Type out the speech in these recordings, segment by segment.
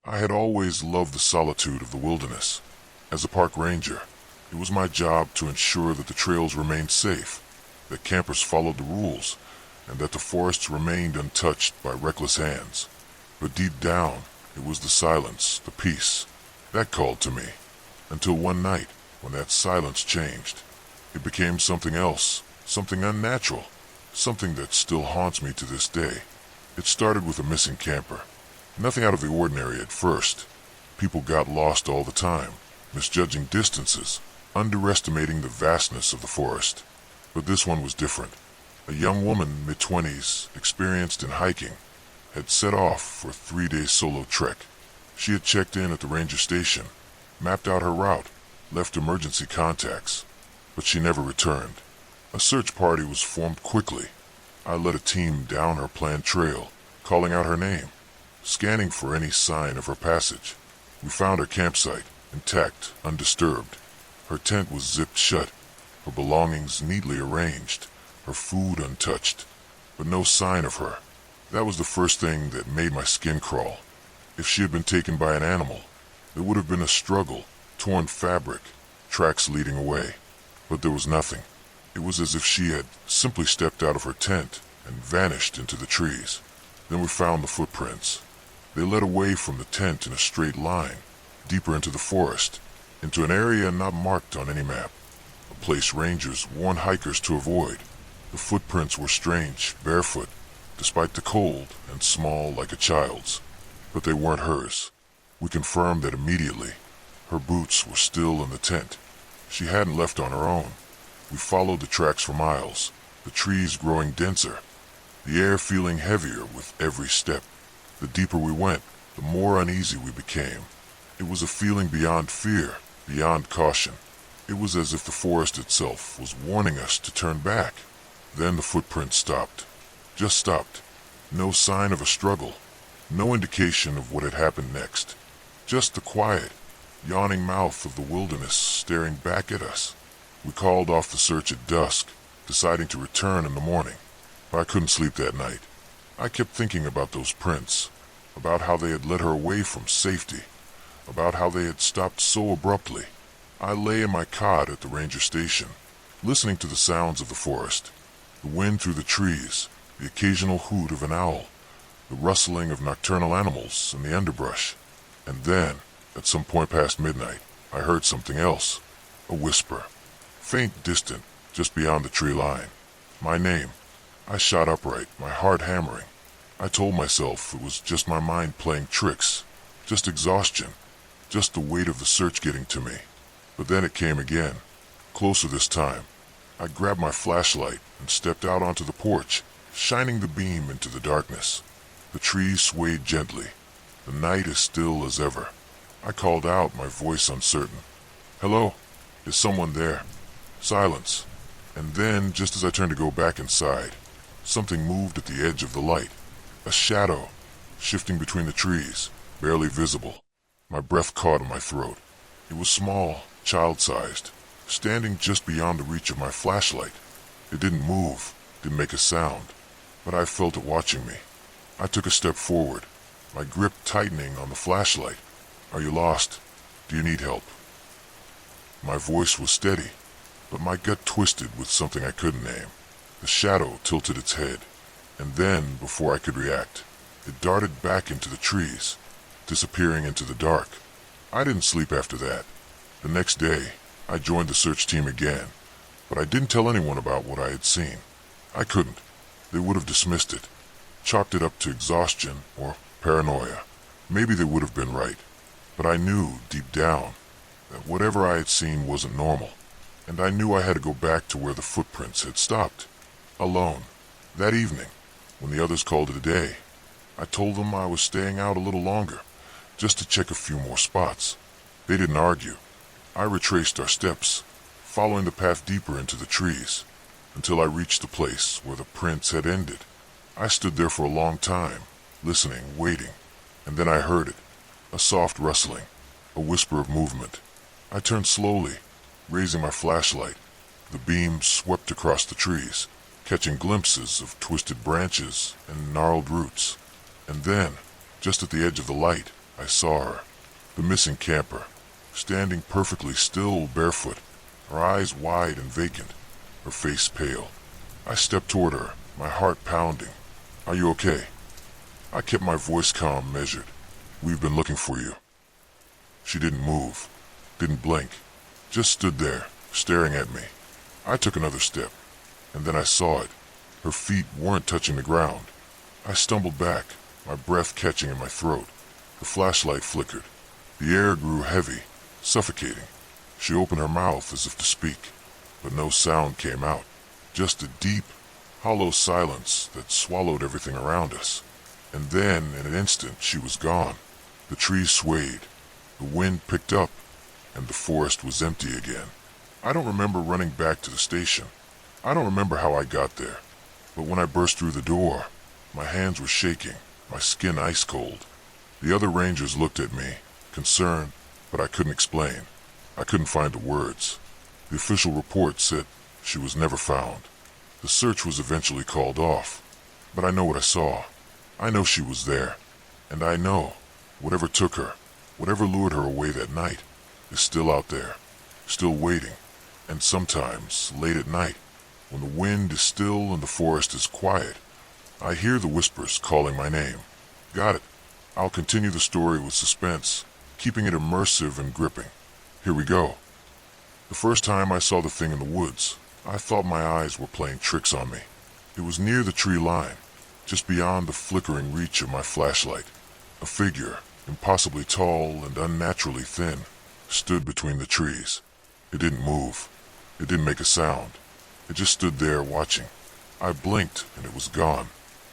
I had always loved the solitude of the wilderness. As a park ranger, it was my job to ensure that the trails remained safe, that campers followed the rules, and that the forests remained untouched by reckless hands. But deep down, it was the silence, the peace, that called to me. Until one night, when that silence changed. It became something else, something unnatural, something that still haunts me to this day. It started with a missing camper. Nothing out of the ordinary at first. People got lost all the time, misjudging distances, underestimating the vastness of the forest. But this one was different. A young woman, mid-20s, experienced in hiking, had set off for a 3-day solo trek. She had checked in at the ranger station, mapped out her route, left emergency contacts, but she never returned. A search party was formed quickly. I led a team down her planned trail, calling out her name, scanning for any sign of her passage. We found her campsite, intact, undisturbed. Her tent was zipped shut, her belongings neatly arranged, her food untouched, but no sign of her. That was the first thing that made my skin crawl. If she had been taken by an animal, there would have been a struggle, torn fabric, tracks leading away. But there was nothing. It was as if she had simply stepped out of her tent and vanished into the trees. Then we found the footprints. They led away from the tent in a straight line, deeper into the forest, into an area not marked on any map, a place rangers warned hikers to avoid. The footprints were strange, barefoot, despite the cold, and small like a child's. But they weren't hers. We confirmed that immediately. Her boots were still in the tent. She hadn't left on her own. We followed the tracks for miles, the trees growing denser, the air feeling heavier with every step. The deeper we went, the more uneasy we became. It was a feeling beyond fear, beyond caution. It was as if the forest itself was warning us to turn back. Then the footprints stopped. Just stopped. No sign of a struggle. No indication of what had happened next. Just the quiet, yawning mouth of the wilderness staring back at us. We called off the search at dusk, deciding to return in the morning. But I couldn't sleep that night. I kept thinking about those prints, about how they had led her away from safety, about how they had stopped so abruptly. I lay in my cot at the ranger station, listening to the sounds of the forest, the wind through the trees, the occasional hoot of an owl, the rustling of nocturnal animals in the underbrush. And then, at some point past midnight, I heard something else, a whisper, faint, distant, just beyond the tree line. My name. I shot upright, my heart hammering. I told myself it was just my mind playing tricks, just exhaustion, just the weight of the search getting to me. But then it came again, closer this time. I grabbed my flashlight and stepped out onto the porch, shining the beam into the darkness. The trees swayed gently. The night is still as ever. I called out, my voice uncertain. "Hello? Is someone there?" Silence. And then, just as I turned to go back inside, something moved at the edge of the light. A shadow, shifting between the trees, barely visible. My breath caught in my throat. It was small, child-sized, standing just beyond the reach of my flashlight. It didn't move, didn't make a sound, but I felt it watching me. I took a step forward, my grip tightening on the flashlight. "Are you lost? Do you need help?" My voice was steady, but my gut twisted with something I couldn't name. The shadow tilted its head, and then, before I could react, it darted back into the trees, disappearing into the dark. I didn't sleep after that. The next day, I joined the search team again, but I didn't tell anyone about what I had seen. I couldn't. They would have dismissed it, chalked it up to exhaustion or paranoia. Maybe they would have been right, but I knew, deep down, that whatever I had seen wasn't normal, and I knew I had to go back to where the footprints had stopped. Alone. That evening, when the others called it a day, I told them I was staying out a little longer, just to check a few more spots. They didn't argue. I retraced our steps, following the path deeper into the trees, until I reached the place where the prints had ended. I stood there for a long time, listening, waiting, and then I heard it, a soft rustling, a whisper of movement. I turned slowly, raising my flashlight. The beam swept across the trees, catching glimpses of twisted branches and gnarled roots. And then, just at the edge of the light, I saw her, the missing camper, standing perfectly still, barefoot, her eyes wide and vacant, her face pale. I stepped toward her, my heart pounding. "Are you okay?" I kept my voice calm, measured. "We've been looking for you." She didn't move, didn't blink, just stood there, staring at me. I took another step, and then I saw it. Her feet weren't touching the ground. I stumbled back, my breath catching in my throat. The flashlight flickered. The air grew heavy, suffocating. She opened her mouth as if to speak, but no sound came out. Just a deep, hollow silence that swallowed everything around us. And then, in an instant, she was gone. The trees swayed, the wind picked up, and the forest was empty again. I don't remember running back to the station. I don't remember how I got there. But when I burst through the door, my hands were shaking, my skin ice cold. The other rangers looked at me, concerned, but I couldn't explain. I couldn't find the words. The official report said she was never found. The search was eventually called off. But I know what I saw. I know she was there. And I know whatever took her, whatever lured her away that night, is still out there, still waiting. And sometimes, late at night, when the wind is still and the forest is quiet, I hear the whispers calling my name. Got it. I'll continue the story with suspense, keeping it immersive and gripping. Here we go. The first time I saw the thing in the woods, I thought my eyes were playing tricks on me. It was near the tree line, just beyond the flickering reach of my flashlight. A figure, impossibly tall and unnaturally thin, stood between the trees. It didn't move. It didn't make a sound. It just stood there watching. I blinked and it was gone.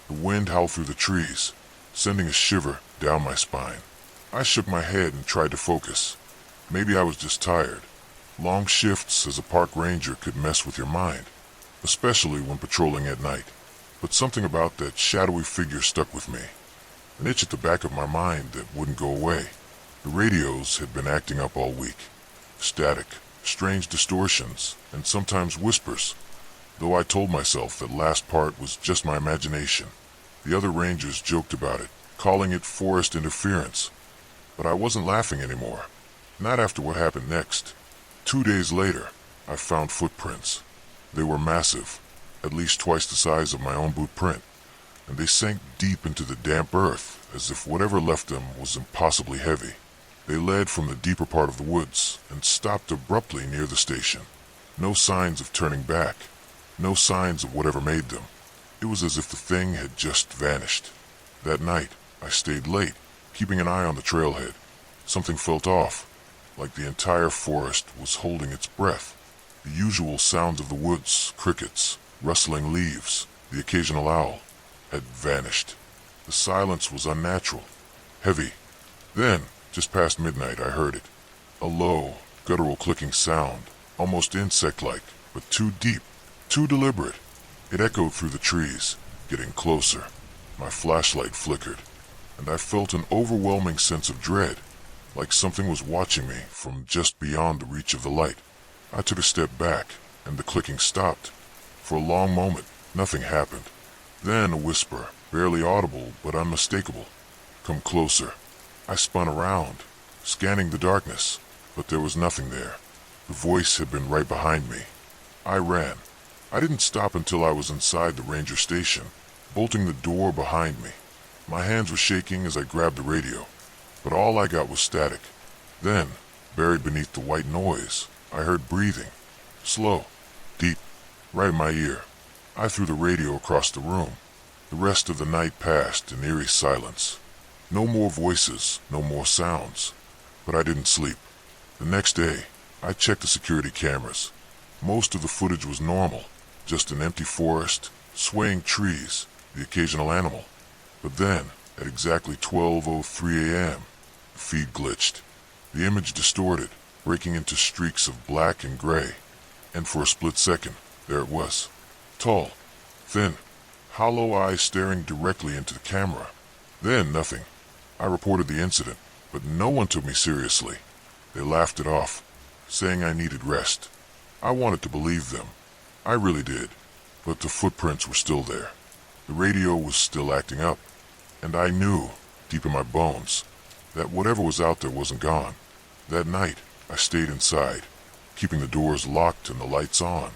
The wind howled through the trees, sending a shiver down my spine. I shook my head and tried to focus. Maybe I was just tired. Long shifts as a park ranger could mess with your mind, especially when patrolling at night. But something about that shadowy figure stuck with me, an itch at the back of my mind that wouldn't go away. The radios had been acting up all week. Static, strange distortions, and sometimes whispers, though I told myself that last part was just my imagination. The other rangers joked about it, calling it forest interference. But I wasn't laughing anymore. Not after what happened next. 2 days later, I found footprints. They were massive, at least twice the size of my own boot print, and they sank deep into the damp earth as if whatever left them was impossibly heavy. They led from the deeper part of the woods and stopped abruptly near the station. No signs of turning back, no signs of whatever made them. It was as if the thing had just vanished. That night, I stayed late, keeping an eye on the trailhead. Something felt off, like the entire forest was holding its breath. The usual sounds of the woods, crickets, rustling leaves, the occasional owl, had vanished. The silence was unnatural, heavy. Then, just past midnight, I heard it. A low, guttural clicking sound, almost insect-like, but too deep, too deliberate. It echoed through the trees, getting closer. My flashlight flickered, and I felt an overwhelming sense of dread, like something was watching me from just beyond the reach of the light. I took a step back, and the clicking stopped. For a long moment, nothing happened. Then a whisper, barely audible but unmistakable. "Come closer." I spun around, scanning the darkness, but there was nothing there. The voice had been right behind me. I ran. I didn't stop until I was inside the ranger station, bolting the door behind me. My hands were shaking as I grabbed the radio, but all I got was static. Then, buried beneath the white noise, I heard breathing. Slow, deep, right in my ear. I threw the radio across the room. The rest of the night passed in eerie silence. No more voices, no more sounds. But I didn't sleep. The next day, I checked the security cameras. Most of the footage was normal, just an empty forest, swaying trees, the occasional animal. But then, at exactly 12:03 a.m., the feed glitched. The image distorted, breaking into streaks of black and gray. And for a split second, there it was. Tall, thin, hollow eyes staring directly into the camera. Then nothing. I reported the incident, but no one took me seriously. They laughed it off, saying I needed rest. I wanted to believe them. I really did. But the footprints were still there. The radio was still acting up. And I knew, deep in my bones, that whatever was out there wasn't gone. That night, I stayed inside, keeping the doors locked and the lights on.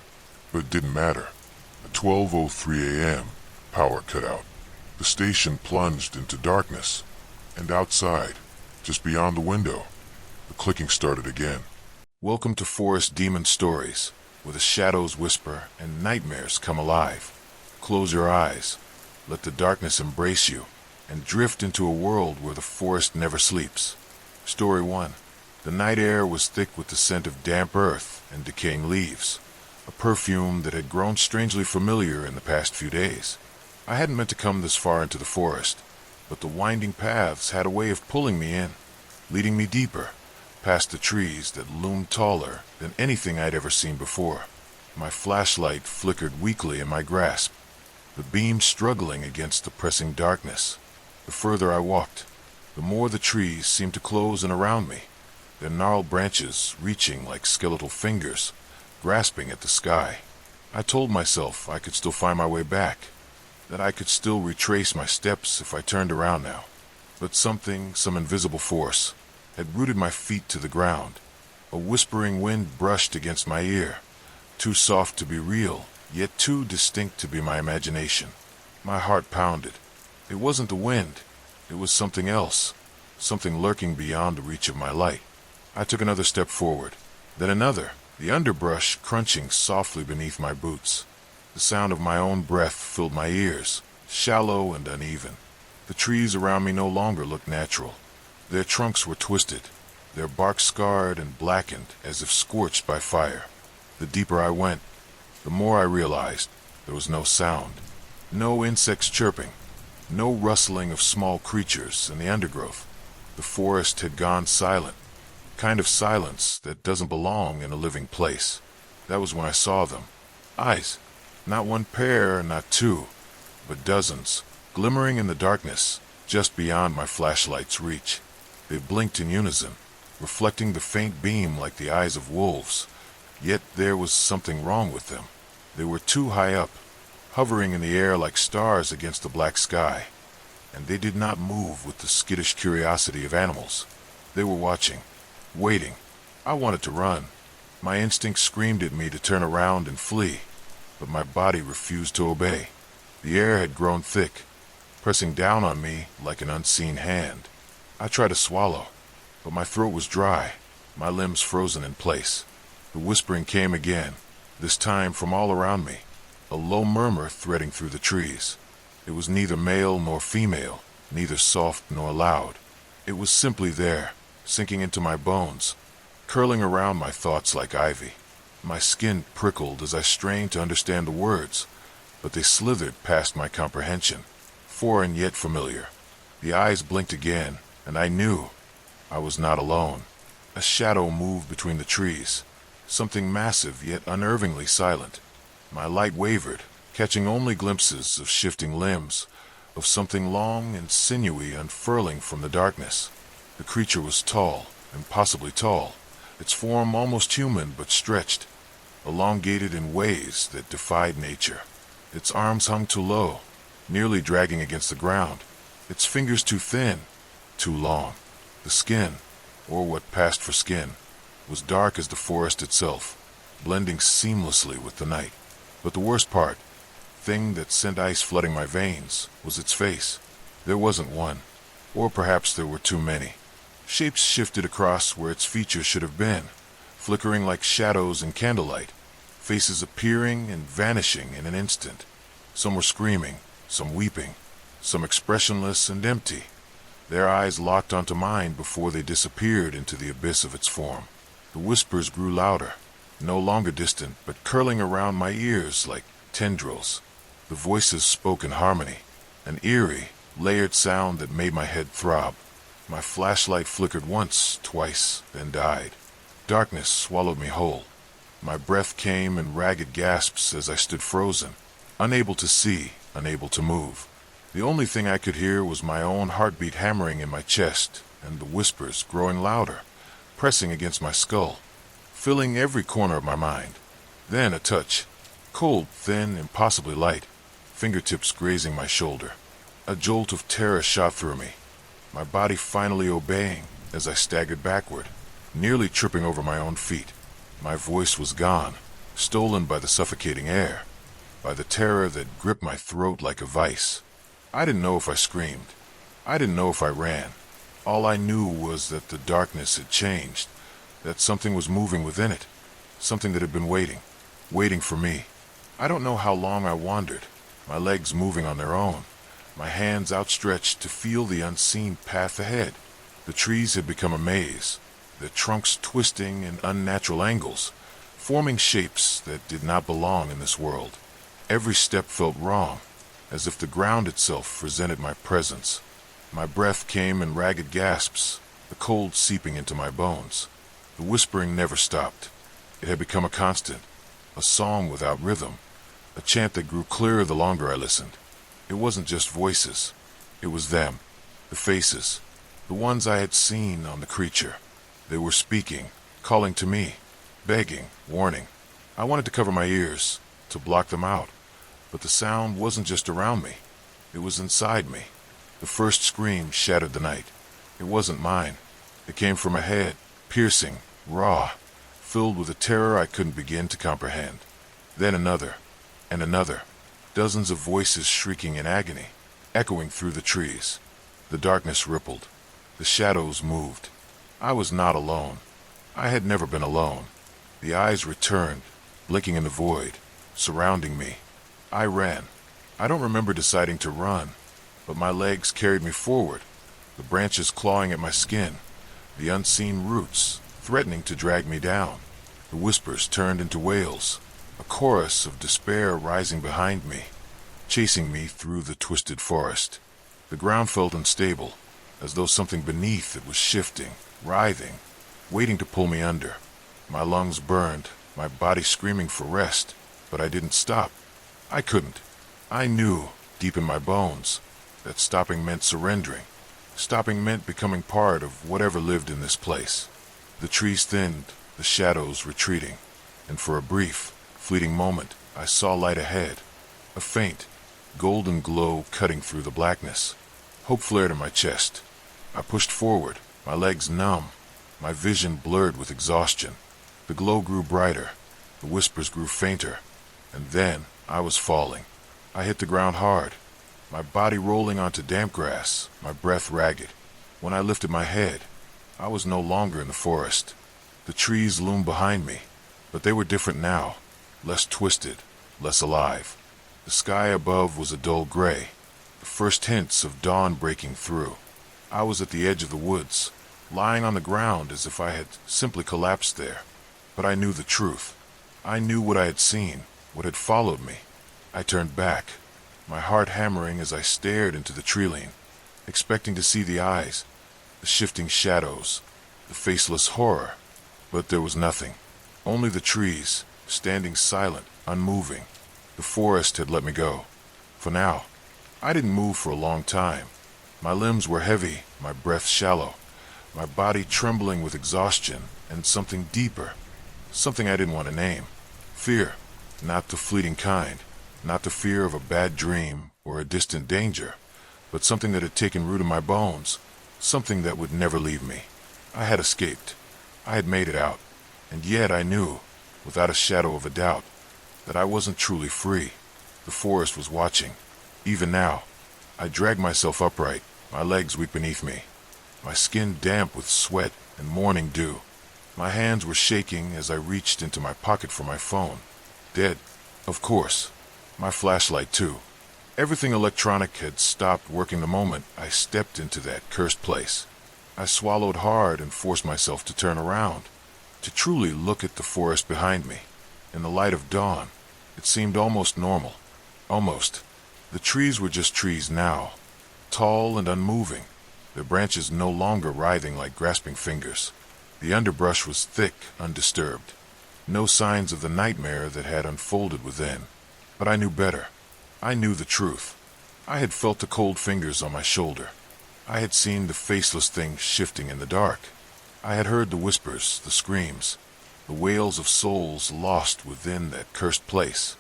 But it didn't matter. At 12:03 a.m., power cut out. The station plunged into darkness. And outside, just beyond the window, the clicking started again. Welcome to Forest Demon Stories, where the shadows whisper and nightmares come alive. Close your eyes, let the darkness embrace you, and drift into a world where the forest never sleeps. Story 1. The night air was thick with the scent of damp earth and decaying leaves, a perfume that had grown strangely familiar in the past few days. I hadn't meant to come this far into the forest, but the winding paths had a way of pulling me in, leading me deeper, past the trees that loomed taller than anything I'd ever seen before. My flashlight flickered weakly in my grasp, the beam struggling against the pressing darkness. The further I walked, the more the trees seemed to close in around me, their gnarled branches reaching like skeletal fingers, grasping at the sky. I told myself I could still find my way back, that I could still retrace my steps if I turned around now. But some invisible force, had rooted my feet to the ground. A whispering wind brushed against my ear, too soft to be real, yet too distinct to be my imagination. My heart pounded. It wasn't the wind. It was something else, something lurking beyond the reach of my light. I took another step forward, then another, the underbrush crunching softly beneath my boots. The sound of my own breath filled my ears, shallow and uneven. The trees around me no longer looked natural. Their trunks were twisted, their bark scarred and blackened as if scorched by fire. The deeper I went, the more I realized there was no sound, no insects chirping, no rustling of small creatures in the undergrowth. The forest had gone silent, kind of silence that doesn't belong in a living place. That was when I saw them. Eyes. Not one pair, not two, but dozens, glimmering in the darkness, just beyond my flashlight's reach. They blinked in unison, reflecting the faint beam like the eyes of wolves. Yet there was something wrong with them. They were too high up, hovering in the air like stars against the black sky, and they did not move with the skittish curiosity of animals. They were watching, waiting. I wanted to run. My instinct screamed at me to turn around and flee, but my body refused to obey. The air had grown thick, pressing down on me like an unseen hand. I tried to swallow, but my throat was dry, my limbs frozen in place. The whispering came again, this time from all around me, a low murmur threading through the trees. It was neither male nor female, neither soft nor loud. It was simply there, sinking into my bones, curling around my thoughts like ivy. My skin prickled as I strained to understand the words, but they slithered past my comprehension, foreign yet familiar. The eyes blinked again, and I knew I was not alone. A shadow moved between the trees, something massive yet unnervingly silent. My light wavered, catching only glimpses of shifting limbs, of something long and sinewy unfurling from the darkness. The creature was tall, impossibly tall, its form almost human but stretched, elongated in ways that defied nature. Its arms hung too low, nearly dragging against the ground, its fingers too thin, too long. The skin, or what passed for skin, was dark as the forest itself, blending seamlessly with the night. But the worst part, thing that sent ice flooding my veins, was its face. There wasn't one, or perhaps there were too many. Shapes shifted across where its features should have been, flickering like shadows in candlelight, faces appearing and vanishing in an instant. Some were screaming, some weeping, some expressionless and empty, their eyes locked onto mine before they disappeared into the abyss of its form. The whispers grew louder, no longer distant, but curling around my ears like tendrils. The voices spoke in harmony, an eerie, layered sound that made my head throb. My flashlight flickered once, twice, then died. Darkness swallowed me whole. My breath came in ragged gasps as I stood frozen, unable to see, unable to move. The only thing I could hear was my own heartbeat hammering in my chest, and the whispers growing louder, pressing against my skull, filling every corner of my mind. Then a touch, cold, thin, impossibly light, fingertips grazing my shoulder. A jolt of terror shot through me. my body finally obeying as I staggered backward, nearly tripping over my own feet. My voice was gone, stolen by the suffocating air, by the terror that gripped my throat like a vice. I didn't know if I screamed. I didn't know if I ran. All I knew was that the darkness had changed, that something was moving within it, something that had been waiting for me. I don't know how long I wandered, my legs moving on their own, my hands outstretched to feel the unseen path ahead. The trees had become a maze, their trunks twisting in unnatural angles, forming shapes that did not belong in this world. Every step felt wrong, as if the ground itself resented my presence. My breath came in ragged gasps, the cold seeping into my bones. The whispering never stopped. It had become a constant, a song without rhythm, a chant that grew clearer the longer I listened. It wasn't just voices. It was them, the faces, the ones I had seen on the creature. They were speaking, calling to me, begging, warning. I wanted to cover my ears, to block them out. But the sound wasn't just around me. It was inside me. The first scream shattered the night. It wasn't mine. It came from ahead, piercing, raw, filled with a terror I couldn't begin to comprehend. Then another, and another. Dozens of voices shrieking in agony, echoing through the trees. The darkness rippled. The shadows moved. I was not alone. I had never been alone. The eyes returned, blinking in the void, surrounding me. I ran. I don't remember deciding to run, but my legs carried me forward, the branches clawing at my skin, the unseen roots threatening to drag me down. The whispers turned into wails, a chorus of despair rising behind me, chasing me through the twisted forest. The ground felt unstable, as though something beneath it was shifting, writhing, waiting to pull me under. My lungs burned, my body screaming for rest, but I didn't stop. I couldn't. I knew, deep in my bones, that stopping meant surrendering. Stopping meant becoming part of whatever lived in this place. The trees thinned, the shadows retreating, and for a brief, fleeting moment, I saw light ahead, a faint, golden glow cutting through the blackness. Hope flared in my chest. I pushed forward, my legs numb, my vision blurred with exhaustion. The glow grew brighter, the whispers grew fainter, and then I was falling. I hit the ground hard, my body rolling onto damp grass, my breath ragged. When I lifted my head, I was no longer in the forest. The trees loomed behind me, but they were different now, less twisted, less alive. The sky above was a dull gray, the first hints of dawn breaking through. I was at the edge of the woods, lying on the ground as if I had simply collapsed there. But I knew the truth. I knew what I had seen, what had followed me. I turned back, my heart hammering as I stared into the tree-line, expecting to see the eyes, the shifting shadows, the faceless horror. But there was nothing. Only the trees, standing silent, unmoving. The forest had let me go. For now. I didn't move for a long time. My limbs were heavy, my breath shallow, my body trembling with exhaustion and something deeper, something I didn't want to name. Fear, not the fleeting kind, not the fear of a bad dream or a distant danger, but something that had taken root in my bones, something that would never leave me. I had escaped. I had made it out, and yet I knew, without a shadow of a doubt, that I wasn't truly free. The forest was watching. Even now, I dragged myself upright, my legs weak beneath me, my skin damp with sweat and morning dew. My hands were shaking as I reached into my pocket for my phone. Dead, of course. My flashlight, too. Everything electronic had stopped working the moment I stepped into that cursed place. I swallowed hard and forced myself to turn around, to truly look at the forest behind me. In the light of dawn, it seemed almost normal. Almost. The trees were just trees now, tall and unmoving, their branches no longer writhing like grasping fingers. The underbrush was thick, undisturbed. No signs of the nightmare that had unfolded within. But I knew better. I knew the truth. I had felt the cold fingers on my shoulder. I had seen the faceless thing shifting in the dark. I had heard the whispers, the screams, the wails of souls lost within that cursed place.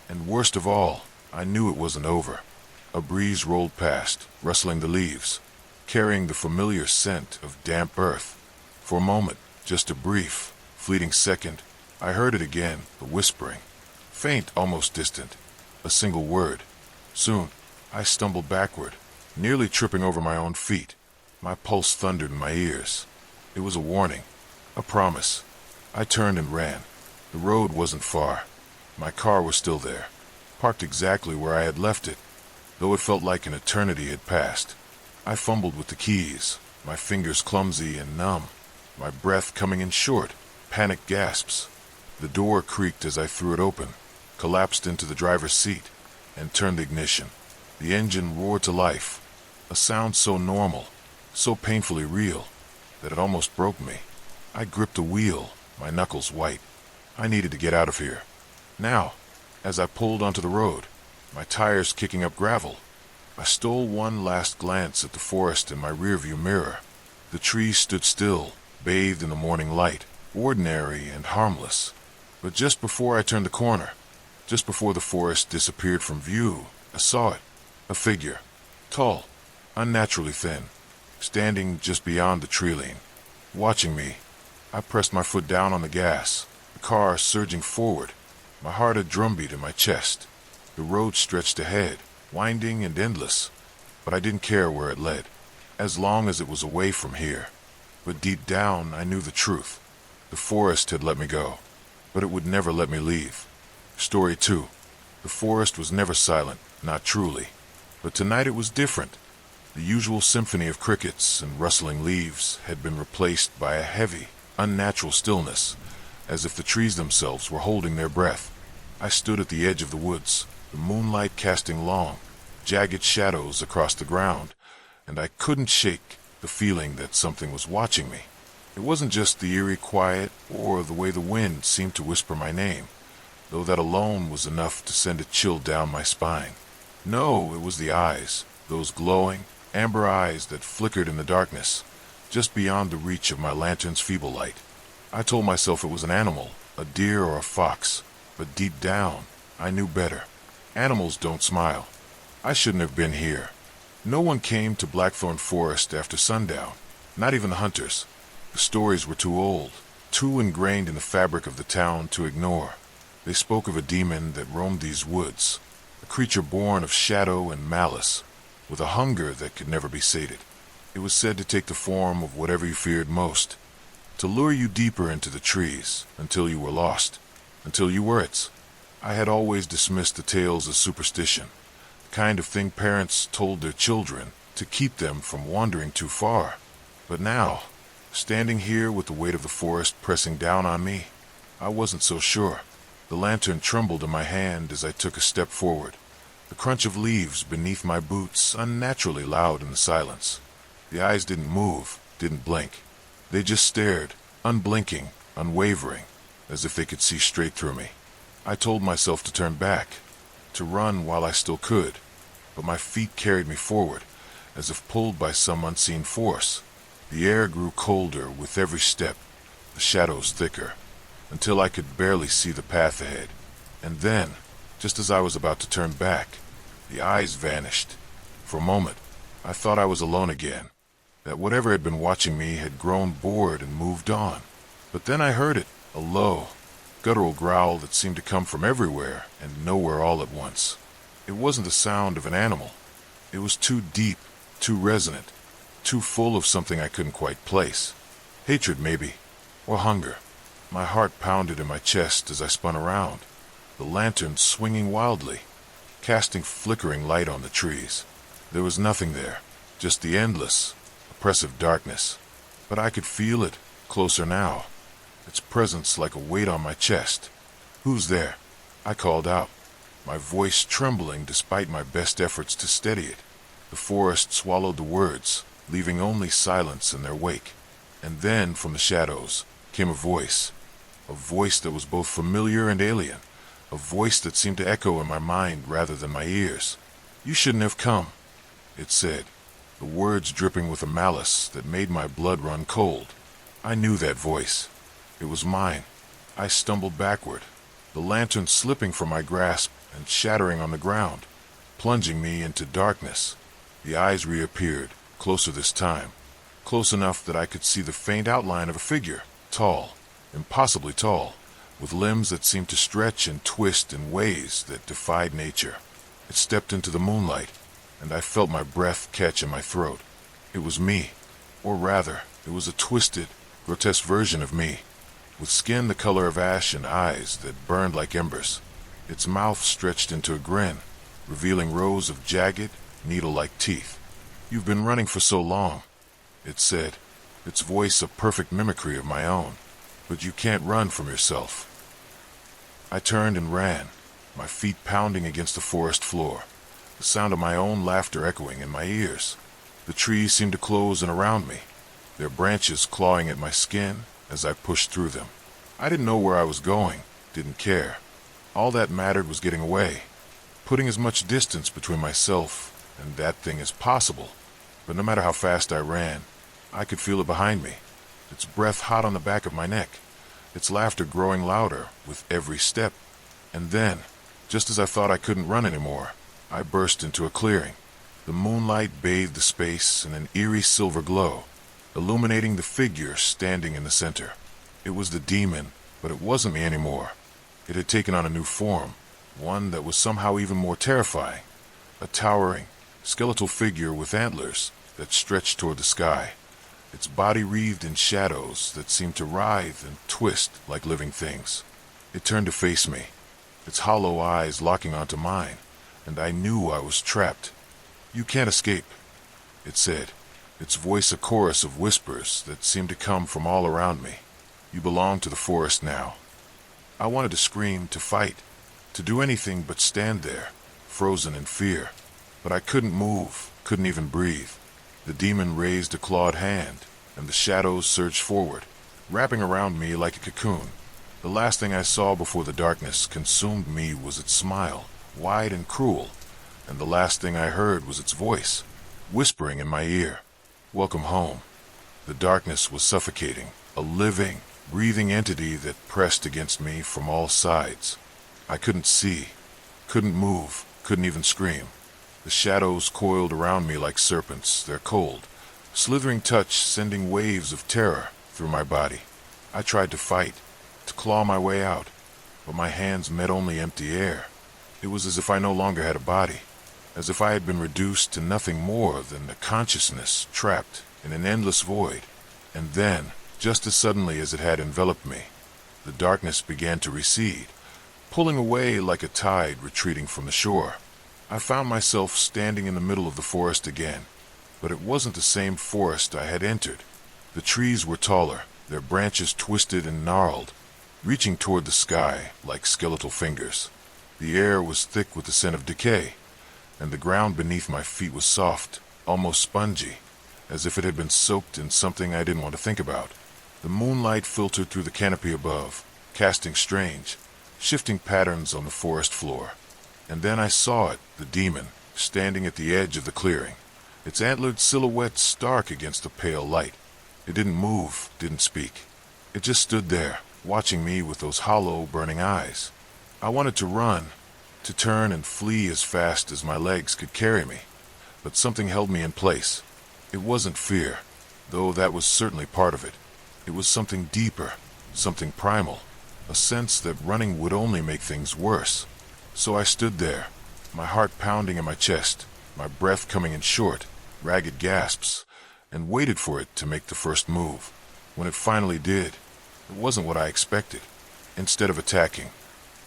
And worst of all, I knew it wasn't over. A breeze rolled past, rustling the leaves. carrying the familiar scent of damp earth. For a moment, just a brief, fleeting second, I heard it again, the whispering. Faint, almost distant. A single word. Soon, I stumbled backward, nearly tripping over my own feet. My pulse thundered in my ears. It was a warning, a promise. I turned and ran. The road wasn't far. My car was still there, parked exactly where I had left it, though it felt like an eternity had passed. I fumbled with the keys, my fingers clumsy and numb, my breath coming in short, panicked gasps. The door creaked as I threw it open, collapsed into the driver's seat, and turned the ignition. The engine roared to life, a sound so normal, so painfully real, that it almost broke me. I gripped the wheel, my knuckles white. I needed to get out of here. Now, as I pulled onto the road, my tires kicking up gravel, I stole one last glance at the forest in my rearview mirror. The trees stood still, bathed in the morning light, ordinary and harmless. But just before I turned the corner, just before the forest disappeared from view, I saw it. A figure, tall, unnaturally thin, standing just beyond the tree line, watching me. I pressed my foot down on the gas, the car surging forward, my heart a drumbeat in my chest. The road stretched ahead, winding and endless, but I didn't care where it led, as long as it was away from here. But deep down, I knew the truth. The forest had let me go, but it would never let me leave. Story 2. The forest was never silent, not truly. But tonight it was different. The usual symphony of crickets and rustling leaves had been replaced by a heavy, unnatural stillness, as if the trees themselves were holding their breath. I stood at the edge of the woods, the moonlight casting long, jagged shadows across the ground, and I couldn't shake the feeling that something was watching me. It wasn't just the eerie quiet or the way the wind seemed to whisper my name, though that alone was enough to send a chill down my spine. No, it was the eyes, those glowing, amber eyes that flickered in the darkness, just beyond the reach of my lantern's feeble light. I told myself it was an animal, a deer or a fox, but deep down, I knew better. Animals don't smile. I shouldn't have been here. No one came to Blackthorn Forest after sundown, not even the hunters. The stories were too old, too ingrained in the fabric of the town to ignore. They spoke of a demon that roamed these woods, a creature born of shadow and malice, with a hunger that could never be sated. It was said to take the form of whatever you feared most, to lure you deeper into the trees until you were lost, until you were its. I had always dismissed the tales as superstition, the kind of thing parents told their children to keep them from wandering too far. But now, standing here with the weight of the forest pressing down on me, I wasn't so sure. The lantern trembled in my hand as I took a step forward, the crunch of leaves beneath my boots unnaturally loud in the silence. The eyes didn't move, didn't blink. They just stared, unblinking, unwavering, as if they could see straight through me. I told myself to turn back, to run while I still could, but my feet carried me forward, as if pulled by some unseen force. The air grew colder with every step, the shadows thicker, until I could barely see the path ahead. And then, just as I was about to turn back, the eyes vanished. For a moment, I thought I was alone again, that whatever had been watching me had grown bored and moved on. But then I heard it, a low, guttural growl that seemed to come from everywhere and nowhere all at once. It wasn't the sound of an animal. It was too deep, too resonant, too full of something I couldn't quite place. Hatred, maybe, or hunger. My heart pounded in my chest as I spun around, the lantern swinging wildly, casting flickering light on the trees. There was nothing there, just the endless, oppressive darkness. But I could feel it, closer now, its presence like a weight on my chest. "Who's there?" I called out, my voice trembling despite my best efforts to steady it. The forest swallowed the words, leaving only silence in their wake. And then, from the shadows, came a voice that was both familiar and alien, a voice that seemed to echo in my mind rather than my ears. "You shouldn't have come," it said, the words dripping with a malice that made my blood run cold. I knew that voice. It was mine. I stumbled backward, the lantern slipping from my grasp and shattering on the ground, plunging me into darkness. The eyes reappeared, closer this time, close enough that I could see the faint outline of a figure, tall, impossibly tall, with limbs that seemed to stretch and twist in ways that defied nature. It stepped into the moonlight, and I felt my breath catch in my throat. It was me, or rather, it was a twisted, grotesque version of me, with skin the color of ash and eyes that burned like embers. Its mouth stretched into a grin, revealing rows of jagged, needle-like teeth. "You've been running for so long," it said, its voice a perfect mimicry of my own. "But you can't run from yourself." I turned and ran, my feet pounding against the forest floor, the sound of my own laughter echoing in my ears. The trees seemed to close in around me, their branches clawing at my skin as I pushed through them. I didn't know where I was going, didn't care. All that mattered was getting away, putting as much distance between myself and that thing as possible. But no matter how fast I ran, I could feel it behind me, its breath hot on the back of my neck, its laughter growing louder with every step. And then, just as I thought I couldn't run anymore, I burst into a clearing. The moonlight bathed the space in an eerie silver glow, illuminating the figure standing in the center. It was the demon, but it wasn't me anymore. It had taken on a new form, one that was somehow even more terrifying. A towering, skeletal figure with antlers that stretched toward the sky, its body wreathed in shadows that seemed to writhe and twist like living things. It turned to face me, its hollow eyes locking onto mine, and I knew I was trapped. "You can't escape," it said, its voice a chorus of whispers that seemed to come from all around me. "You belong to the forest now." I wanted to scream, to fight, to do anything but stand there, frozen in fear. But I couldn't move, couldn't even breathe. The demon raised a clawed hand, and the shadows surged forward, wrapping around me like a cocoon. The last thing I saw before the darkness consumed me was its smile, wide and cruel, and the last thing I heard was its voice, whispering in my ear, "Welcome home." The darkness was suffocating, a living, breathing entity that pressed against me from all sides. I couldn't see, couldn't move, couldn't even scream. The shadows coiled around me like serpents, their cold, slithering touch sending waves of terror through my body. I tried to fight, to claw my way out, but my hands met only empty air. It was as if I no longer had a body, as if I had been reduced to nothing more than a consciousness trapped in an endless void. And then, just as suddenly as it had enveloped me, the darkness began to recede, pulling away like a tide retreating from the shore. I found myself standing in the middle of the forest again, but it wasn't the same forest I had entered. The trees were taller, their branches twisted and gnarled, reaching toward the sky like skeletal fingers. The air was thick with the scent of decay, and the ground beneath my feet was soft, almost spongy, as if it had been soaked in something I didn't want to think about. The moonlight filtered through the canopy above, casting strange, shifting patterns on the forest floor. And then I saw it, the demon, standing at the edge of the clearing, its antlered silhouette stark against the pale light. It didn't move, didn't speak. It just stood there, watching me with those hollow, burning eyes. I wanted to run, to turn and flee as fast as my legs could carry me, but something held me in place. It wasn't fear, though that was certainly part of it. It was something deeper, something primal, a sense that running would only make things worse. So I stood there, my heart pounding in my chest, my breath coming in short, ragged gasps, and waited for it to make the first move. When it finally did, it wasn't what I expected. Instead of attacking,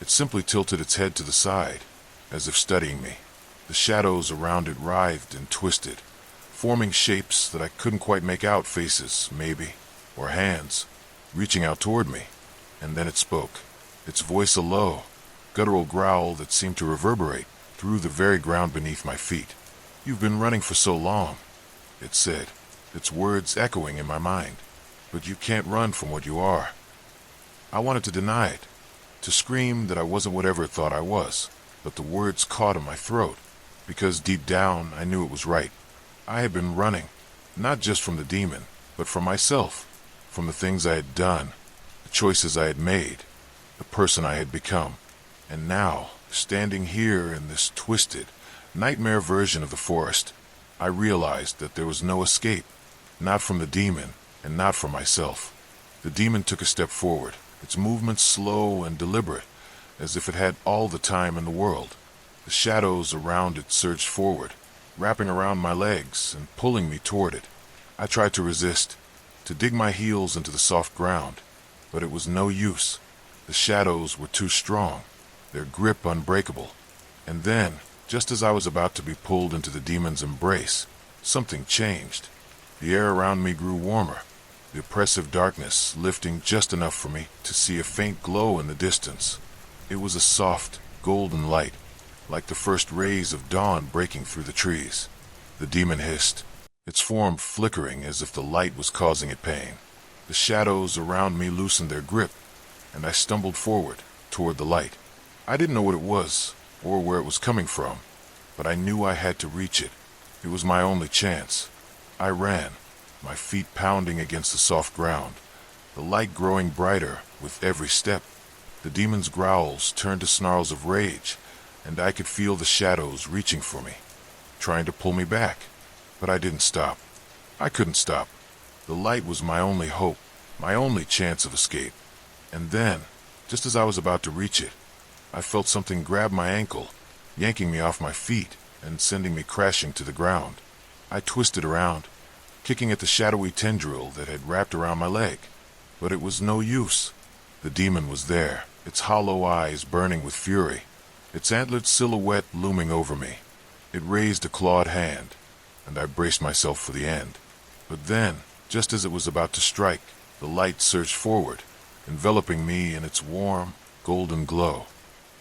it simply tilted its head to the side, as if studying me. The shadows around it writhed and twisted, forming shapes that I couldn't quite make out, faces, maybe, or hands, reaching out toward me. And then it spoke, its voice a low, guttural growl that seemed to reverberate through the very ground beneath my feet. "You've been running for so long," it said, its words echoing in my mind. "But you can't run from what you are." I wanted to deny it, to scream that I wasn't whatever it thought I was, but the words caught in my throat, because deep down I knew it was right. I had been running, not just from the demon, but from myself, from the things I had done, the choices I had made, the person I had become. And now, standing here in this twisted, nightmare version of the forest, I realized that there was no escape, not from the demon and not from myself. The demon took a step forward, its movements slow and deliberate, as if it had all the time in the world. The shadows around it surged forward, wrapping around my legs and pulling me toward it. I tried to resist, to dig my heels into the soft ground, but it was no use. The shadows were too strong, their grip unbreakable. And then, just as I was about to be pulled into the demon's embrace, something changed. The air around me grew warmer, the oppressive darkness lifting just enough for me to see a faint glow in the distance. It was a soft, golden light, like the first rays of dawn breaking through the trees. The demon hissed, its form flickering as if the light was causing it pain. The shadows around me loosened their grip, and I stumbled forward, toward the light. I didn't know what it was, or where it was coming from, but I knew I had to reach it. It was my only chance. I ran, my feet pounding against the soft ground, the light growing brighter with every step. The demon's growls turned to snarls of rage, and I could feel the shadows reaching for me, trying to pull me back. But I didn't stop. I couldn't stop. The light was my only hope, my only chance of escape. And then, just as I was about to reach it, I felt something grab my ankle, yanking me off my feet and sending me crashing to the ground. I twisted around, kicking at the shadowy tendril that had wrapped around my leg. But it was no use. The demon was there, its hollow eyes burning with fury, its antlered silhouette looming over me. It raised a clawed hand, and I braced myself for the end. But then, just as it was about to strike, the light surged forward, enveloping me in its warm, golden glow.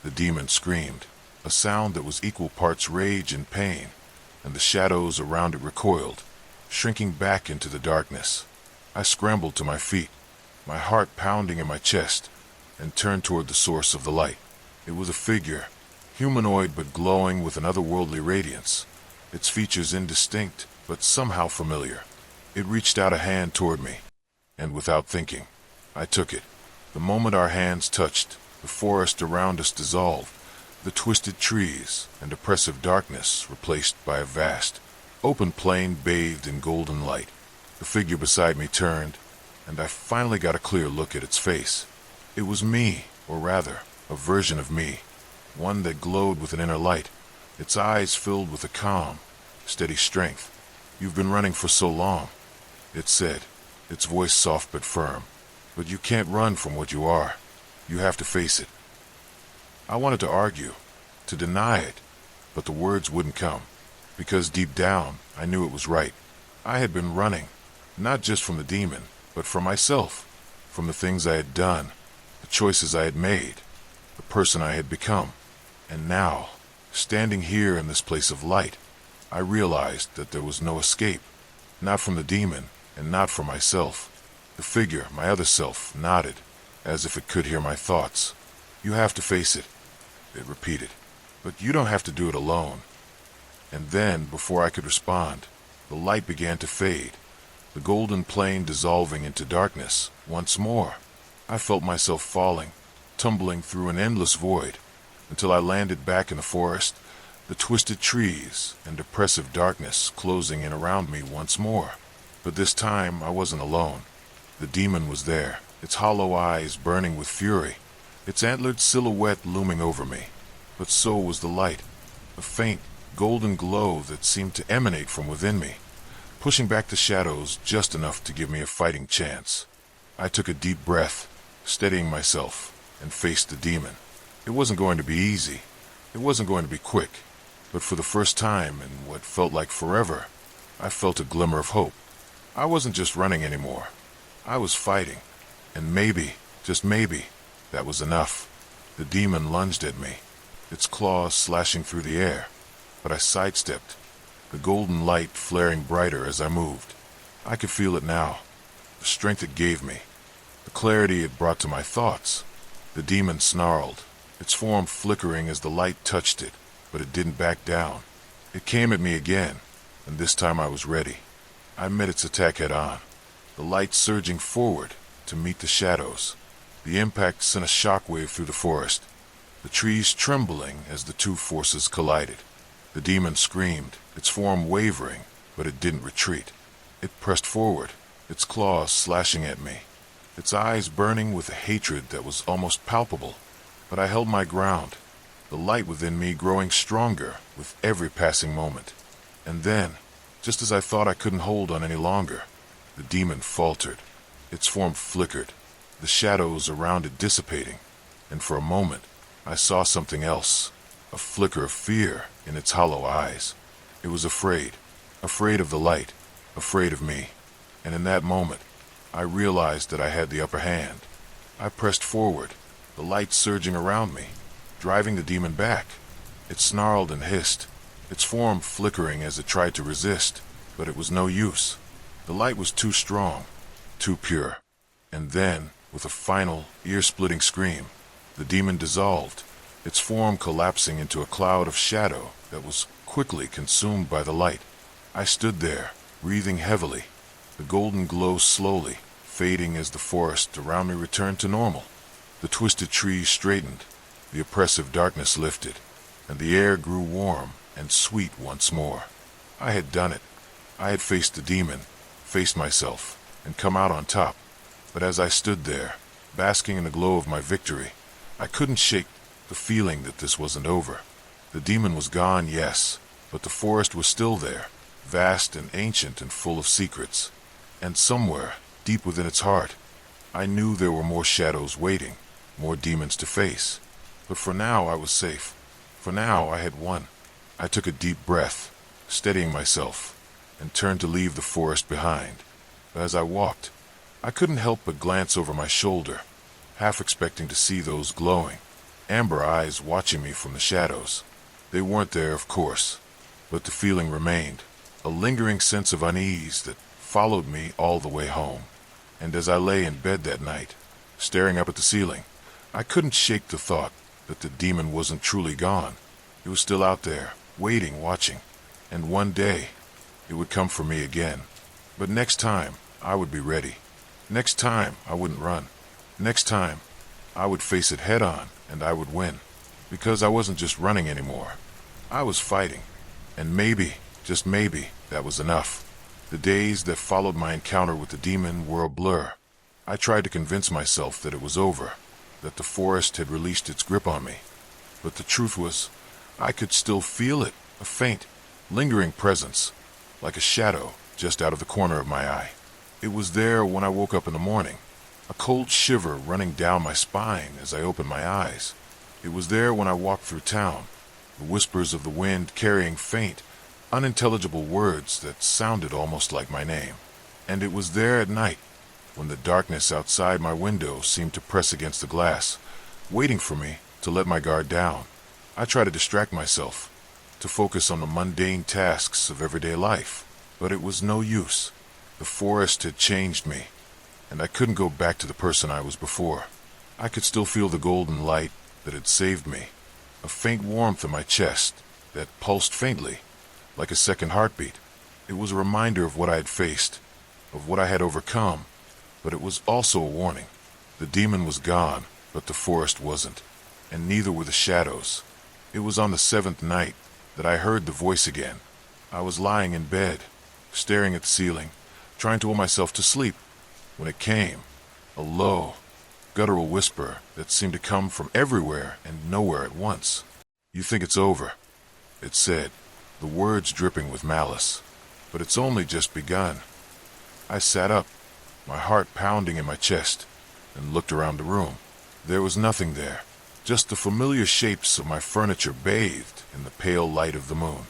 The demon screamed, a sound that was equal parts rage and pain, and the shadows around it recoiled, shrinking back into the darkness. I scrambled to my feet, my heart pounding in my chest, and turned toward the source of the light. It was a figure, humanoid but glowing with an otherworldly radiance, its features indistinct but somehow familiar. It reached out a hand toward me, and without thinking, I took it. The moment our hands touched, the forest around us dissolved, the twisted trees and oppressive darkness replaced by a vast, open plain bathed in golden light. The figure beside me turned, and I finally got a clear look at its face. It was me, or rather, a version of me, one that glowed with an inner light, its eyes filled with a calm, steady strength. "You've been running for so long," it said, its voice soft but firm. "But you can't run from what you are. You have to face it." I wanted to argue, to deny it, but the words wouldn't come, because deep down I knew it was right. I had been running, not just from the demon, but from myself, from the things I had done, the choices I had made, the person I had become. And now, standing here in this place of light, I realized that there was no escape, not from the demon and not from myself. The figure, my other self, nodded, as if it could hear my thoughts. "You have to face it," it repeated, "but you don't have to do it alone." And then, before I could respond, the light began to fade, the golden plain dissolving into darkness once more. I felt myself falling, tumbling through an endless void, until I landed back in the forest, the twisted trees and oppressive darkness closing in around me once more. But this time I wasn't alone. The demon was there, its hollow eyes burning with fury, its antlered silhouette looming over me. But so was the light, a faint, golden glow that seemed to emanate from within me, pushing back the shadows just enough to give me a fighting chance. I took a deep breath, steadying myself, and faced the demon. It wasn't going to be easy. It wasn't going to be quick. But for the first time in what felt like forever, I felt a glimmer of hope. I wasn't just running anymore. I was fighting. And maybe, just maybe, that was enough. The demon lunged at me, its claws slashing through the air. But I sidestepped, the golden light flaring brighter as I moved. I could feel it now, the strength it gave me, the clarity it brought to my thoughts. The demon snarled, its form flickering as the light touched it, but it didn't back down. It came at me again, and this time I was ready. I met its attack head on, the light surging forward to meet the shadows. The impact sent a shockwave through the forest, the trees trembling as the two forces collided. The demon screamed, its form wavering but it didn't retreat. It pressed forward, its claws slashing at me, its eyes burning with a hatred that was almost palpable. But I held my ground, the light within me growing stronger with every passing moment. And then, just as I thought I couldn't hold on any longer, the demon faltered. Its form flickered, the shadows around it dissipating, and for a moment I saw something else, a flicker of fear in its hollow eyes. It was afraid of the light, afraid of me. And in that moment, I realized that I had the upper hand. I pressed forward, the light surging around me, driving the demon back. It snarled and hissed, its form flickering as it tried to resist, but it was no use. The light was too strong, too pure. And then, with a final, ear-splitting scream, the demon dissolved, its form collapsing into a cloud of shadow that was quickly consumed by the light. I stood there, breathing heavily, the golden glow slowly fading as the forest around me returned to normal. The twisted trees straightened, the oppressive darkness lifted, and the air grew warm and sweet once more. I had done it. I had faced the demon, faced myself, and come out on top. But as I stood there, basking in the glow of my victory, I couldn't shake the feeling that this wasn't over. The demon was gone, yes, but the forest was still there, vast and ancient and full of secrets. And somewhere, deep within its heart, I knew there were more shadows waiting, more demons to face. But for now I was safe. For now I had won. I took a deep breath, steadying myself, and turned to leave the forest behind. But as I walked, I couldn't help but glance over my shoulder, half expecting to see those glowing, amber eyes watching me from the shadows. They weren't there, of course, but the feeling remained, a lingering sense of unease that followed me all the way home. And as I lay in bed that night, staring up at the ceiling, I couldn't shake the thought that the demon wasn't truly gone. It was still out there, waiting, watching, and one day it would come for me again. But next time, I would be ready. Next time, I wouldn't run. Next time, I would face it head on, and I would win. Because I wasn't just running anymore. I was fighting. And maybe, just maybe, that was enough. The days that followed my encounter with the demon were a blur. I tried to convince myself that it was over, that the forest had released its grip on me. But the truth was, I could still feel it, a faint, lingering presence, like a shadow just out of the corner of my eye. It was there when I woke up in the morning, a cold shiver running down my spine as I opened my eyes. It was there when I walked through town, the whispers of the wind carrying faint, unintelligible words that sounded almost like my name. And it was there at night, when the darkness outside my window seemed to press against the glass, waiting for me to let my guard down. I tried to distract myself, to focus on the mundane tasks of everyday life, but it was no use. The forest had changed me, and I couldn't go back to the person I was before. I could still feel the golden light that had saved me, a faint warmth in my chest that pulsed faintly, like a second heartbeat. It was a reminder of what I had faced, of what I had overcome, but it was also a warning. The demon was gone, but the forest wasn't, and neither were the shadows. It was on the 7th night that I heard the voice again. I was lying in bed, staring at the ceiling, trying to will myself to sleep, when it came, a low, guttural whisper that seemed to come from everywhere and nowhere at once. "You think it's over," it said, the words dripping with malice. "But it's only just begun." I sat up, my heart pounding in my chest, and looked around the room. There was nothing there, just the familiar shapes of my furniture bathed in the pale light of the moon.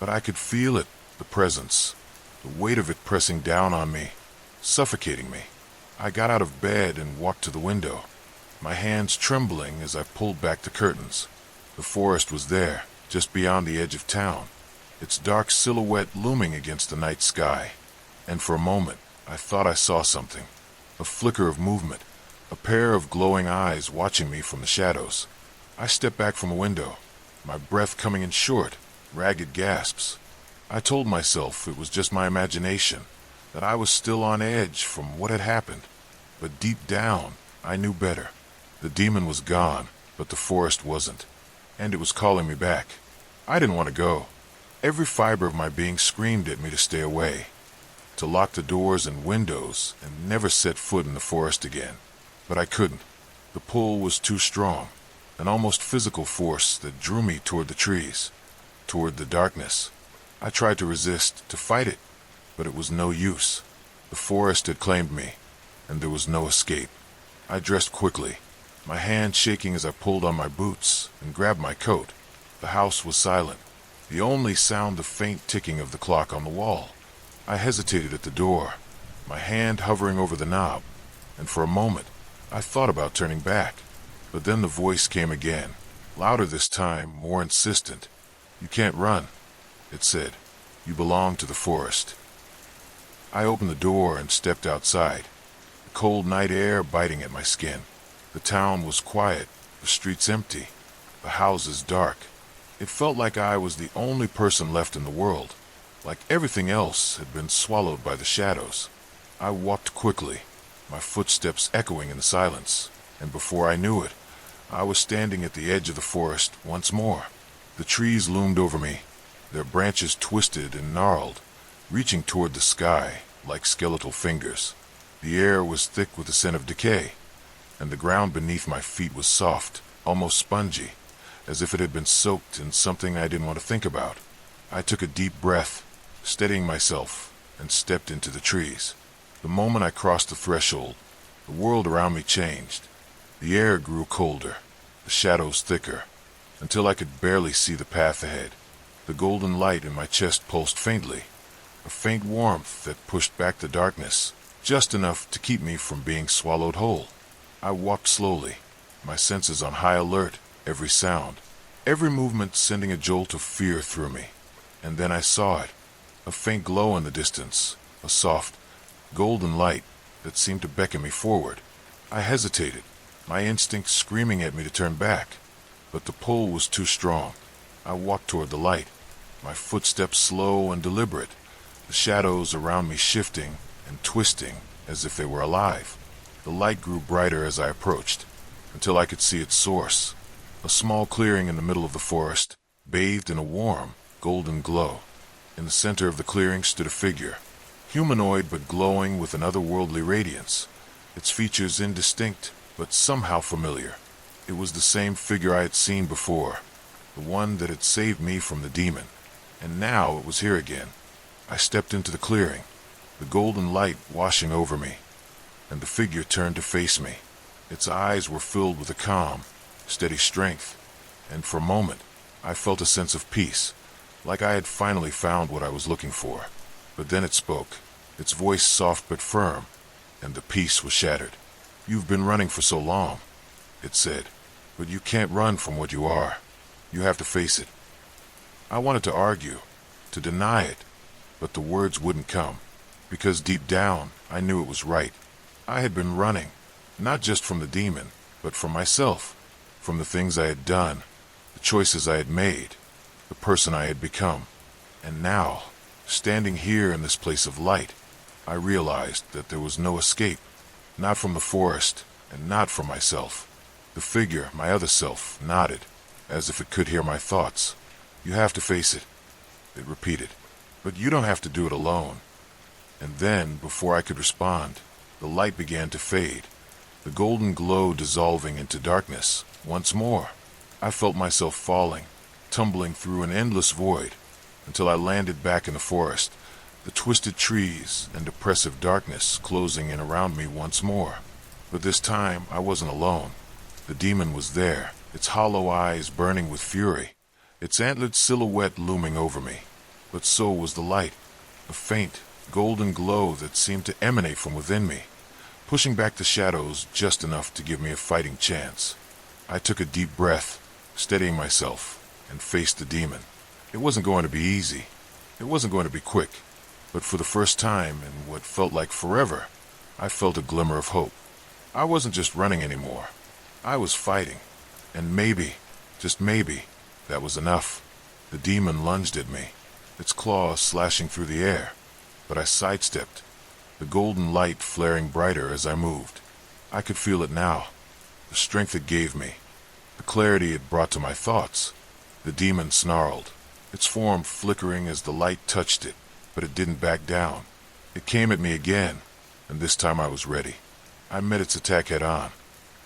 But I could feel it, the presence, the weight of it pressing down on me, suffocating me. I got out of bed and walked to the window, my hands trembling as I pulled back the curtains. The forest was there, just beyond the edge of town, its dark silhouette looming against the night sky. And for a moment, I thought I saw something, a flicker of movement, a pair of glowing eyes watching me from the shadows. I stepped back from the window, my breath coming in short, ragged gasps. I told myself it was just my imagination, that I was still on edge from what had happened. But deep down, I knew better. The demon was gone, but the forest wasn't, and it was calling me back. I didn't want to go, Every fiber of my being screamed at me to stay away, to lock the doors and windows and never set foot in the forest again. But I couldn't. The pull was too strong, an almost physical force that drew me toward the trees, toward the darkness. I tried to resist, to fight it, but it was no use. The forest had claimed me, and there was no escape. I dressed quickly, my hand shaking as I pulled on my boots and grabbed my coat. The house was silent, the only sound the faint ticking of the clock on the wall. I hesitated at the door, my hand hovering over the knob, and for a moment I thought about turning back. But then the voice came again, louder this time, more insistent. "You can't run," it said. "You belong to the forest." I opened the door and stepped outside, the cold night air biting at my skin. The town was quiet, the streets empty, the houses dark. It felt like I was the only person left in the world, like everything else had been swallowed by the shadows. I walked quickly, my footsteps echoing in the silence, and before I knew it, I was standing at the edge of the forest once more. The trees loomed over me, their branches twisted and gnarled, reaching toward the sky like skeletal fingers. The air was thick with the scent of decay, and the ground beneath my feet was soft, almost spongy, as if it had been soaked in something I didn't want to think about. I took a deep breath, steadying myself, and stepped into the trees. The moment I crossed the threshold, the world around me changed. The air grew colder, the shadows thicker, until I could barely see the path ahead. The golden light in my chest pulsed faintly, a faint warmth that pushed back the darkness, just enough to keep me from being swallowed whole. I walked slowly, my senses on high alert, every sound, every movement sending a jolt of fear through me. And then I saw it, a faint glow in the distance, a soft, golden light that seemed to beckon me forward. I hesitated, my instincts screaming at me to turn back, but the pull was too strong. I walked toward the light, my footsteps slow and deliberate, the shadows around me shifting and twisting as if they were alive. The light grew brighter as I approached, until I could see its source, a small clearing in the middle of the forest, bathed in a warm, golden glow. In the center of the clearing stood a figure, humanoid but glowing with an otherworldly radiance, its features indistinct but somehow familiar. It was the same figure I had seen before, the one that had saved me from the demon, and now it was here again. I stepped into the clearing, the golden light washing over me, and the figure turned to face me. Its eyes were filled with a calm, steady strength, and for a moment I felt a sense of peace, like I had finally found what I was looking for. But then it spoke, its voice soft but firm, and the peace was shattered. "You've been running for so long," it said, "but you can't run from what you are. You have to face it." I wanted to argue, to deny it, but the words wouldn't come, because deep down I knew it was right. I had been running, not just from the demon, but from myself, from the things I had done, the choices I had made, the person I had become. And now, standing here in this place of light, I realized that there was no escape, not from the forest, and not from myself. The figure, my other self, nodded, as if it could hear my thoughts. "You have to face it," it repeated, "but you don't have to do it alone." And then, before I could respond, the light began to fade, the golden glow dissolving into darkness once more. I felt myself falling, tumbling through an endless void, until I landed back in the forest, the twisted trees and oppressive darkness closing in around me once more. But this time I wasn't alone. The demon was there, its hollow eyes burning with fury, its antlered silhouette looming over me. But so was the light, a faint, golden glow that seemed to emanate from within me, pushing back the shadows just enough to give me a fighting chance. I took a deep breath, steadying myself, and faced the demon. It wasn't going to be easy. It wasn't going to be quick. But for the first time in what felt like forever, I felt a glimmer of hope. I wasn't just running anymore. I was fighting. And maybe, just maybe, that was enough. The demon lunged at me, its claws slashing through the air. But I sidestepped, the golden light flaring brighter as I moved. I could feel it now, the strength it gave me, the clarity it brought to my thoughts. The demon snarled, its form flickering as the light touched it, but it didn't back down. It came at me again, and this time I was ready. I met its attack head on,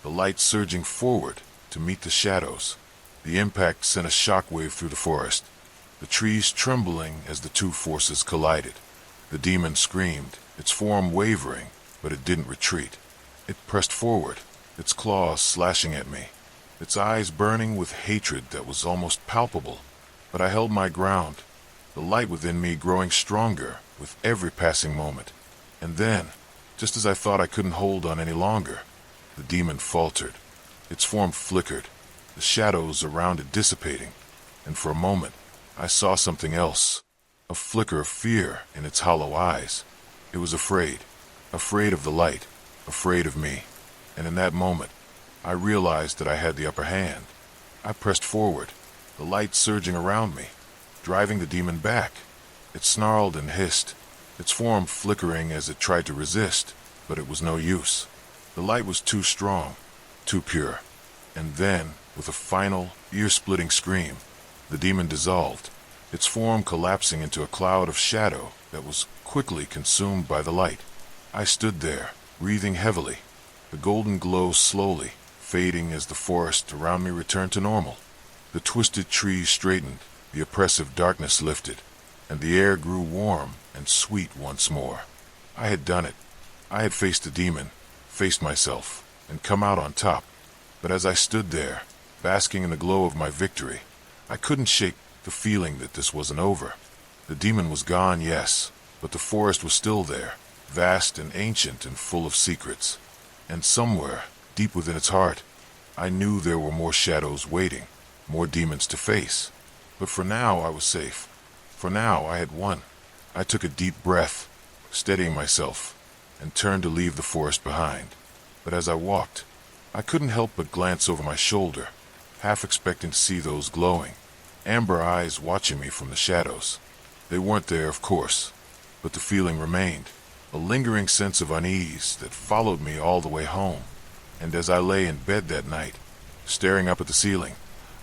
the light surging forward to meet the shadows. The impact sent a shockwave through the forest, the trees trembling as the two forces collided. The demon screamed, its form wavering, but it didn't retreat. It pressed forward, its claws slashing at me, its eyes burning with hatred that was almost palpable. But I held my ground, the light within me growing stronger with every passing moment. And then, just as I thought I couldn't hold on any longer, the demon faltered. Its form flickered, the shadows around it dissipating, and for a moment I saw something else, a flicker of fear in its hollow eyes. It was afraid of the light, afraid of me. And in that moment, I realized that I had the upper hand. I pressed forward, the light surging around me, driving the demon back. It snarled and hissed, its form flickering as it tried to resist, but it was no use. The light was too strong, too pure. And then, with a final, ear-splitting scream, the demon dissolved, its form collapsing into a cloud of shadow that was quickly consumed by the light. I stood there, breathing heavily, the golden glow slowly fading as the forest around me returned to normal. The twisted trees straightened, the oppressive darkness lifted, and the air grew warm and sweet once more. I had done it. I had faced the demon, faced myself, and come out on top. But as I stood there, basking in the glow of my victory, I couldn't shake the feeling that this wasn't over. The demon was gone, yes, but the forest was still there, vast and ancient and full of secrets. And somewhere, deep within its heart, I knew there were more shadows waiting, more demons to face. But for now I was safe. For now I had won. I took a deep breath, steadying myself, and turned to leave the forest behind. But as I walked, I couldn't help but glance over my shoulder, half expecting to see those glowing, amber eyes watching me from the shadows. They weren't there, of course, but the feeling remained, a lingering sense of unease that followed me all the way home. And as I lay in bed that night, staring up at the ceiling,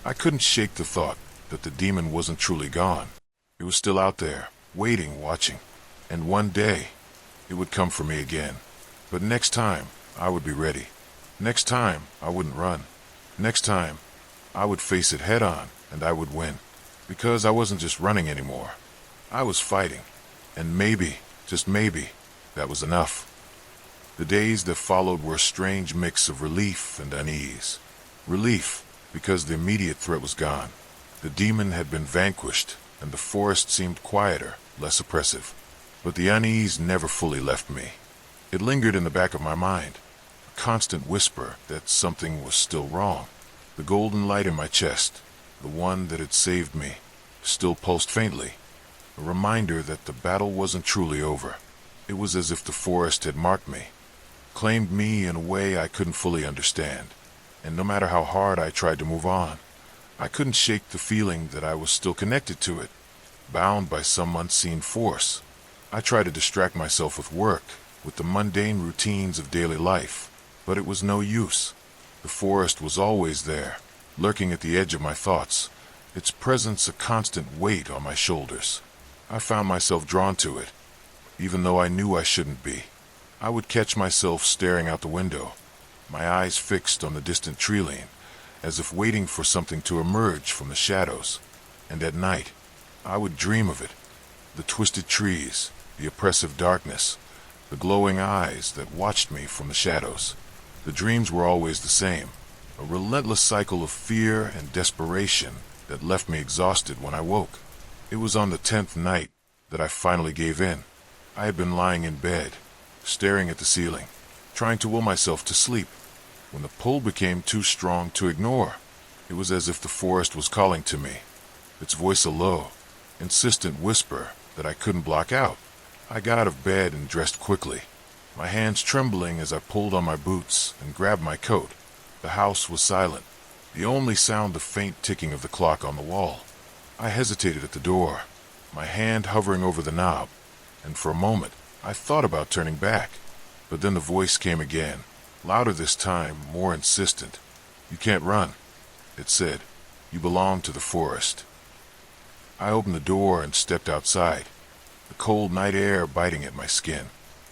I couldn't shake the thought that the demon wasn't truly gone. It was still out there, waiting, watching. And one day, it would come for me again. But next time, I would be ready. Next time, I wouldn't run. Next time, I would face it head on, and I would win. Because I wasn't just running anymore. I was fighting. And maybe, just maybe, that was enough. The days that followed were a strange mix of relief and unease. Relief, because the immediate threat was gone. The demon had been vanquished, and the forest seemed quieter, less oppressive. But the unease never fully left me. It lingered in the back of my mind, a constant whisper that something was still wrong. The golden light in my chest, the one that had saved me, still pulsed faintly, a reminder that the battle wasn't truly over. It was as if the forest had marked me, claimed me in a way I couldn't fully understand. And no matter how hard I tried to move on, I couldn't shake the feeling that I was still connected to it, bound by some unseen force. I tried to distract myself with work, with the mundane routines of daily life, but it was no use. The forest was always there, lurking at the edge of my thoughts, its presence a constant weight on my shoulders. I found myself drawn to it, even though I knew I shouldn't be. I would catch myself staring out the window, my eyes fixed on the distant tree line, as if waiting for something to emerge from the shadows. And at night, I would dream of it. The twisted trees, the oppressive darkness, the glowing eyes that watched me from the shadows. The dreams were always the same, a relentless cycle of fear and desperation that left me exhausted when I woke. It was on the 10th night that I finally gave in. I had been lying in bed, staring at the ceiling, trying to will myself to sleep, when the pull became too strong to ignore. It was as if the forest was calling to me, its voice a low, insistent whisper that I couldn't block out. I got out of bed and dressed quickly, my hands trembling as I pulled on my boots and grabbed my coat. The house was silent, the only sound the faint ticking of the clock on the wall. I hesitated at the door, my hand hovering over the knob, and for a moment I thought about turning back. But then the voice came again, louder this time, more insistent. "You can't run," it said. "You belong to the forest." I opened the door and stepped outside, the cold night air biting at my skin.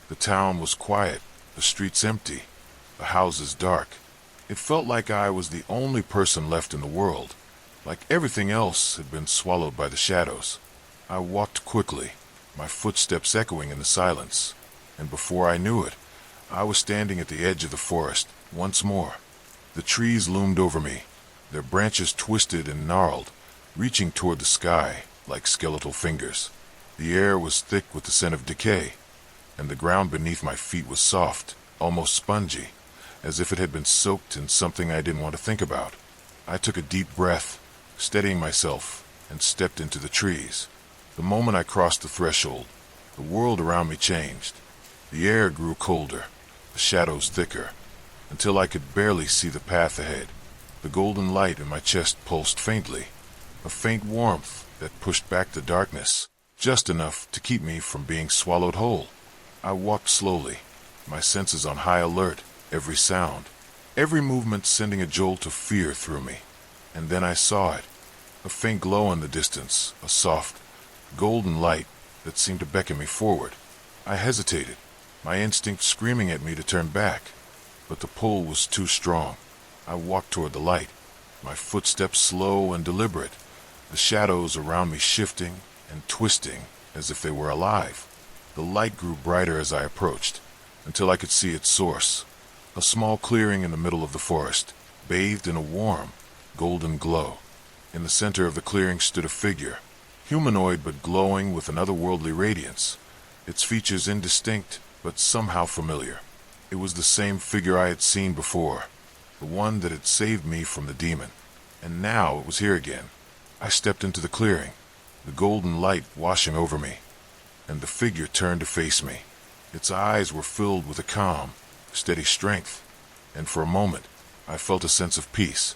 The town was quiet, the streets empty, the houses dark. It felt like I was the only person left in the world, like everything else had been swallowed by the shadows. I walked quickly, my footsteps echoing in the silence, and before I knew it, I was standing at the edge of the forest once more. The trees loomed over me, their branches twisted and gnarled, reaching toward the sky like skeletal fingers. The air was thick with the scent of decay, and the ground beneath my feet was soft, almost spongy, as if it had been soaked in something I didn't want to think about. I took a deep breath, steadying myself, and stepped into the trees. The moment I crossed the threshold, the world around me changed. The air grew colder, the shadows thicker, until I could barely see the path ahead. The golden light in my chest pulsed faintly, a faint warmth that pushed back the darkness, just enough to keep me from being swallowed whole. I walked slowly, my senses on high alert, every sound, every movement sending a jolt of fear through me. And then I saw it, a faint glow in the distance, a soft, golden light that seemed to beckon me forward. I hesitated, my instinct screaming at me to turn back, but the pull was too strong. I walked toward the light, my footsteps slow and deliberate, the shadows around me shifting and twisting as if they were alive. The light grew brighter as I approached, until I could see its source, a small clearing in the middle of the forest, bathed in a warm, golden glow. In the center of the clearing stood a figure, humanoid but glowing with an otherworldly radiance, its features indistinct but somehow familiar. It was the same figure I had seen before, the one that had saved me from the demon. And now it was here again. I stepped into the clearing, the golden light washing over me, and the figure turned to face me. Its eyes were filled with a calm, steady strength, and for a moment I felt a sense of peace,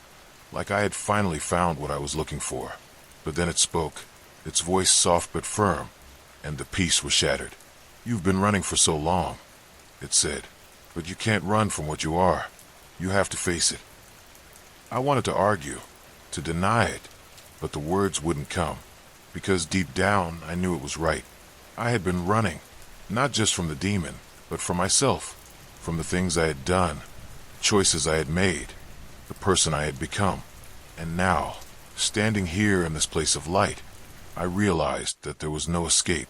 like I had finally found what I was looking for. But then it spoke, its voice soft but firm, and the peace was shattered. "You've been running for so long," it said, "but you can't run from what you are. You have to face it." I wanted to argue, to deny it, but the words wouldn't come, because deep down I knew it was right. I had been running, not just from the demon, but from myself, from the things I had done, choices I had made, the person I had become. And now, standing here in this place of light, I realized that there was no escape,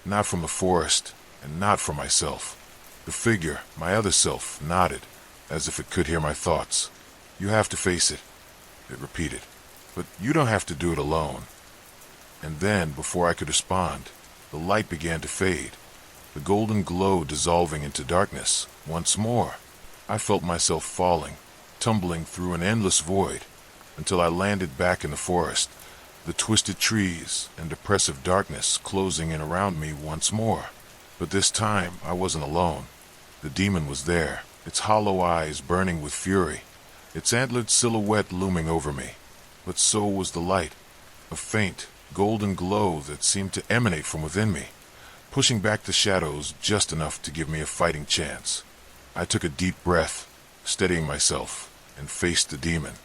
not from the forest, and not from myself. The figure, my other self, nodded, as if it could hear my thoughts. "You have to face it," it repeated, "but you don't have to do it alone." And then, before I could respond, the light began to fade, the golden glow dissolving into darkness. Once more, I felt myself falling, tumbling through an endless void, until I landed back in the forest, the twisted trees and oppressive darkness closing in around me once more. But this time I wasn't alone. The demon was there, its hollow eyes burning with fury, its antlered silhouette looming over me. But so was the light, a faint, golden glow that seemed to emanate from within me, pushing back the shadows just enough to give me a fighting chance. I took a deep breath, steadying myself, and faced the demon.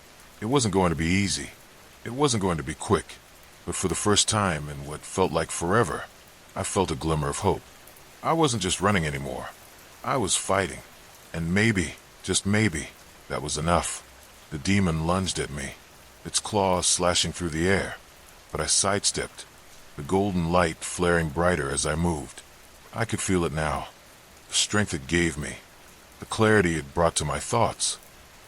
It wasn't going to be easy. It wasn't going to be quick. But for the first time in what felt like forever, I felt a glimmer of hope. I wasn't just running anymore. I was fighting. And maybe, just maybe, that was enough. The demon lunged at me, its claws slashing through the air. But I sidestepped, the golden light flaring brighter as I moved. I could feel it now, the strength it gave me, the clarity it brought to my thoughts.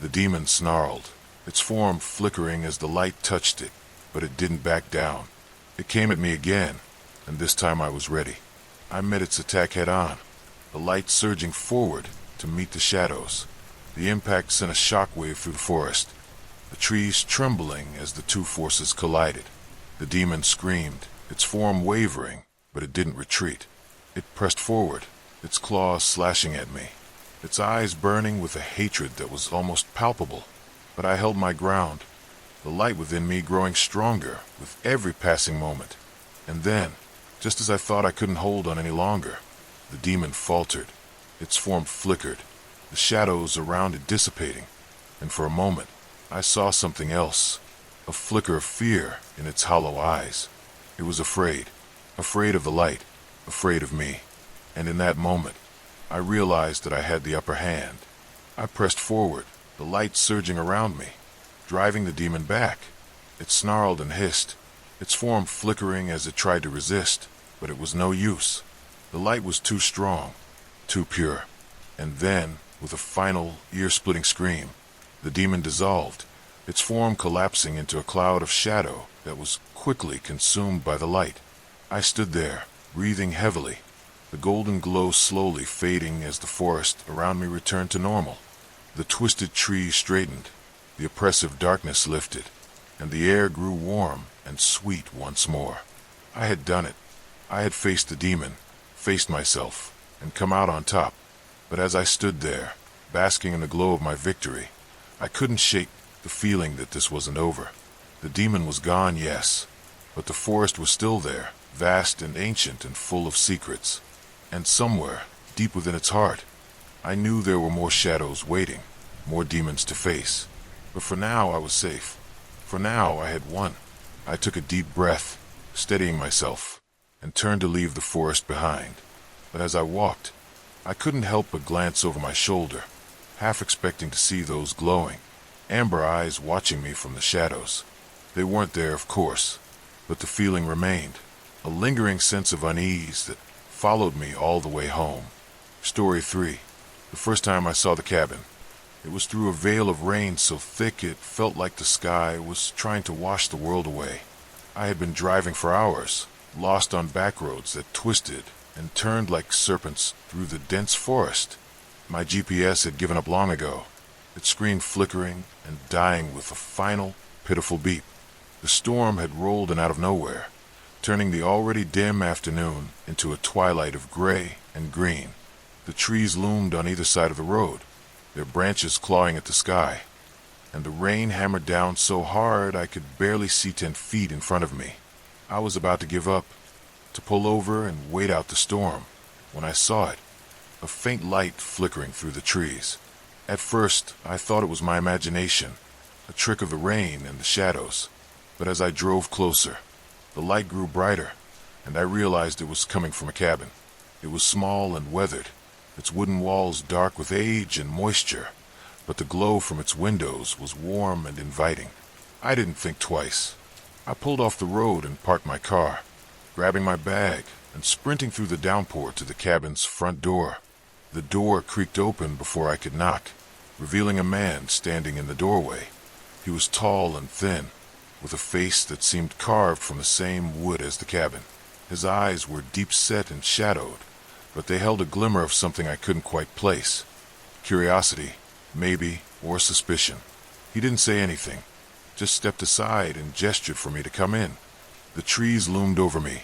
The demon snarled, its form flickering as the light touched it, but it didn't back down. It came at me again, and this time I was ready. I met its attack head-on, the light surging forward to meet the shadows. The impact sent a shockwave through the forest, the trees trembling as the two forces collided. The demon screamed, its form wavering, but it didn't retreat. It pressed forward, its claws slashing at me, its eyes burning with a hatred that was almost palpable. But I held my ground, the light within me growing stronger with every passing moment. And then, just as I thought I couldn't hold on any longer, the demon faltered, its form flickered, the shadows around it dissipating, and for a moment I saw something else, a flicker of fear in its hollow eyes. It was afraid. Afraid of the light. Afraid of me. And in that moment, I realized that I had the upper hand. I pressed forward, the light surging around me, driving the demon back. It snarled and hissed, its form flickering as it tried to resist, but it was no use. The light was too strong, too pure. And then, with a final, ear-splitting scream, the demon dissolved, its form collapsing into a cloud of shadow that was quickly consumed by the light. I stood there, breathing heavily, the golden glow slowly fading as the forest around me returned to normal. The twisted trees straightened, the oppressive darkness lifted, and the air grew warm and sweet once more. I had done it. I had faced the demon, faced myself, and come out on top. But as I stood there, basking in the glow of my victory, I couldn't shake the feeling that this wasn't over. The demon was gone, yes, but the forest was still there, vast and ancient and full of secrets. And somewhere, deep within its heart, I knew there were more shadows waiting, more demons to face. But for now I was safe. For now I had won. I took a deep breath, steadying myself, and turned to leave the forest behind. But as I walked, I couldn't help but glance over my shoulder, half expecting to see those glowing, amber eyes watching me from the shadows. They weren't there, of course, but the feeling remained, a lingering sense of unease that followed me all the way home. Story 3. The first time I saw the cabin, it was through a veil of rain so thick it felt like the sky was trying to wash the world away. I had been driving for hours, lost on back roads that twisted and turned like serpents through the dense forest. My GPS had given up long ago, its screen flickering and dying with a final, pitiful beep. The storm had rolled in out of nowhere, turning the already dim afternoon into a twilight of gray and green. The trees loomed on either side of the road, their branches clawing at the sky, and the rain hammered down so hard I could barely see 10 feet in front of me. I was about to give up, to pull over and wait out the storm, when I saw it, a faint light flickering through the trees. At first, I thought it was my imagination, a trick of the rain and the shadows, but as I drove closer, the light grew brighter, and I realized it was coming from a cabin. It was small and weathered, its wooden walls dark with age and moisture, but the glow from its windows was warm and inviting. I didn't think twice. I pulled off the road and parked my car, grabbing my bag and sprinting through the downpour to the cabin's front door. The door creaked open before I could knock, revealing a man standing in the doorway. He was tall and thin, with a face that seemed carved from the same wood as the cabin. His eyes were deep-set and shadowed, but they held a glimmer of something I couldn't quite place. Curiosity, maybe, or suspicion. He didn't say anything, just stepped aside and gestured for me to come in. The trees loomed over me,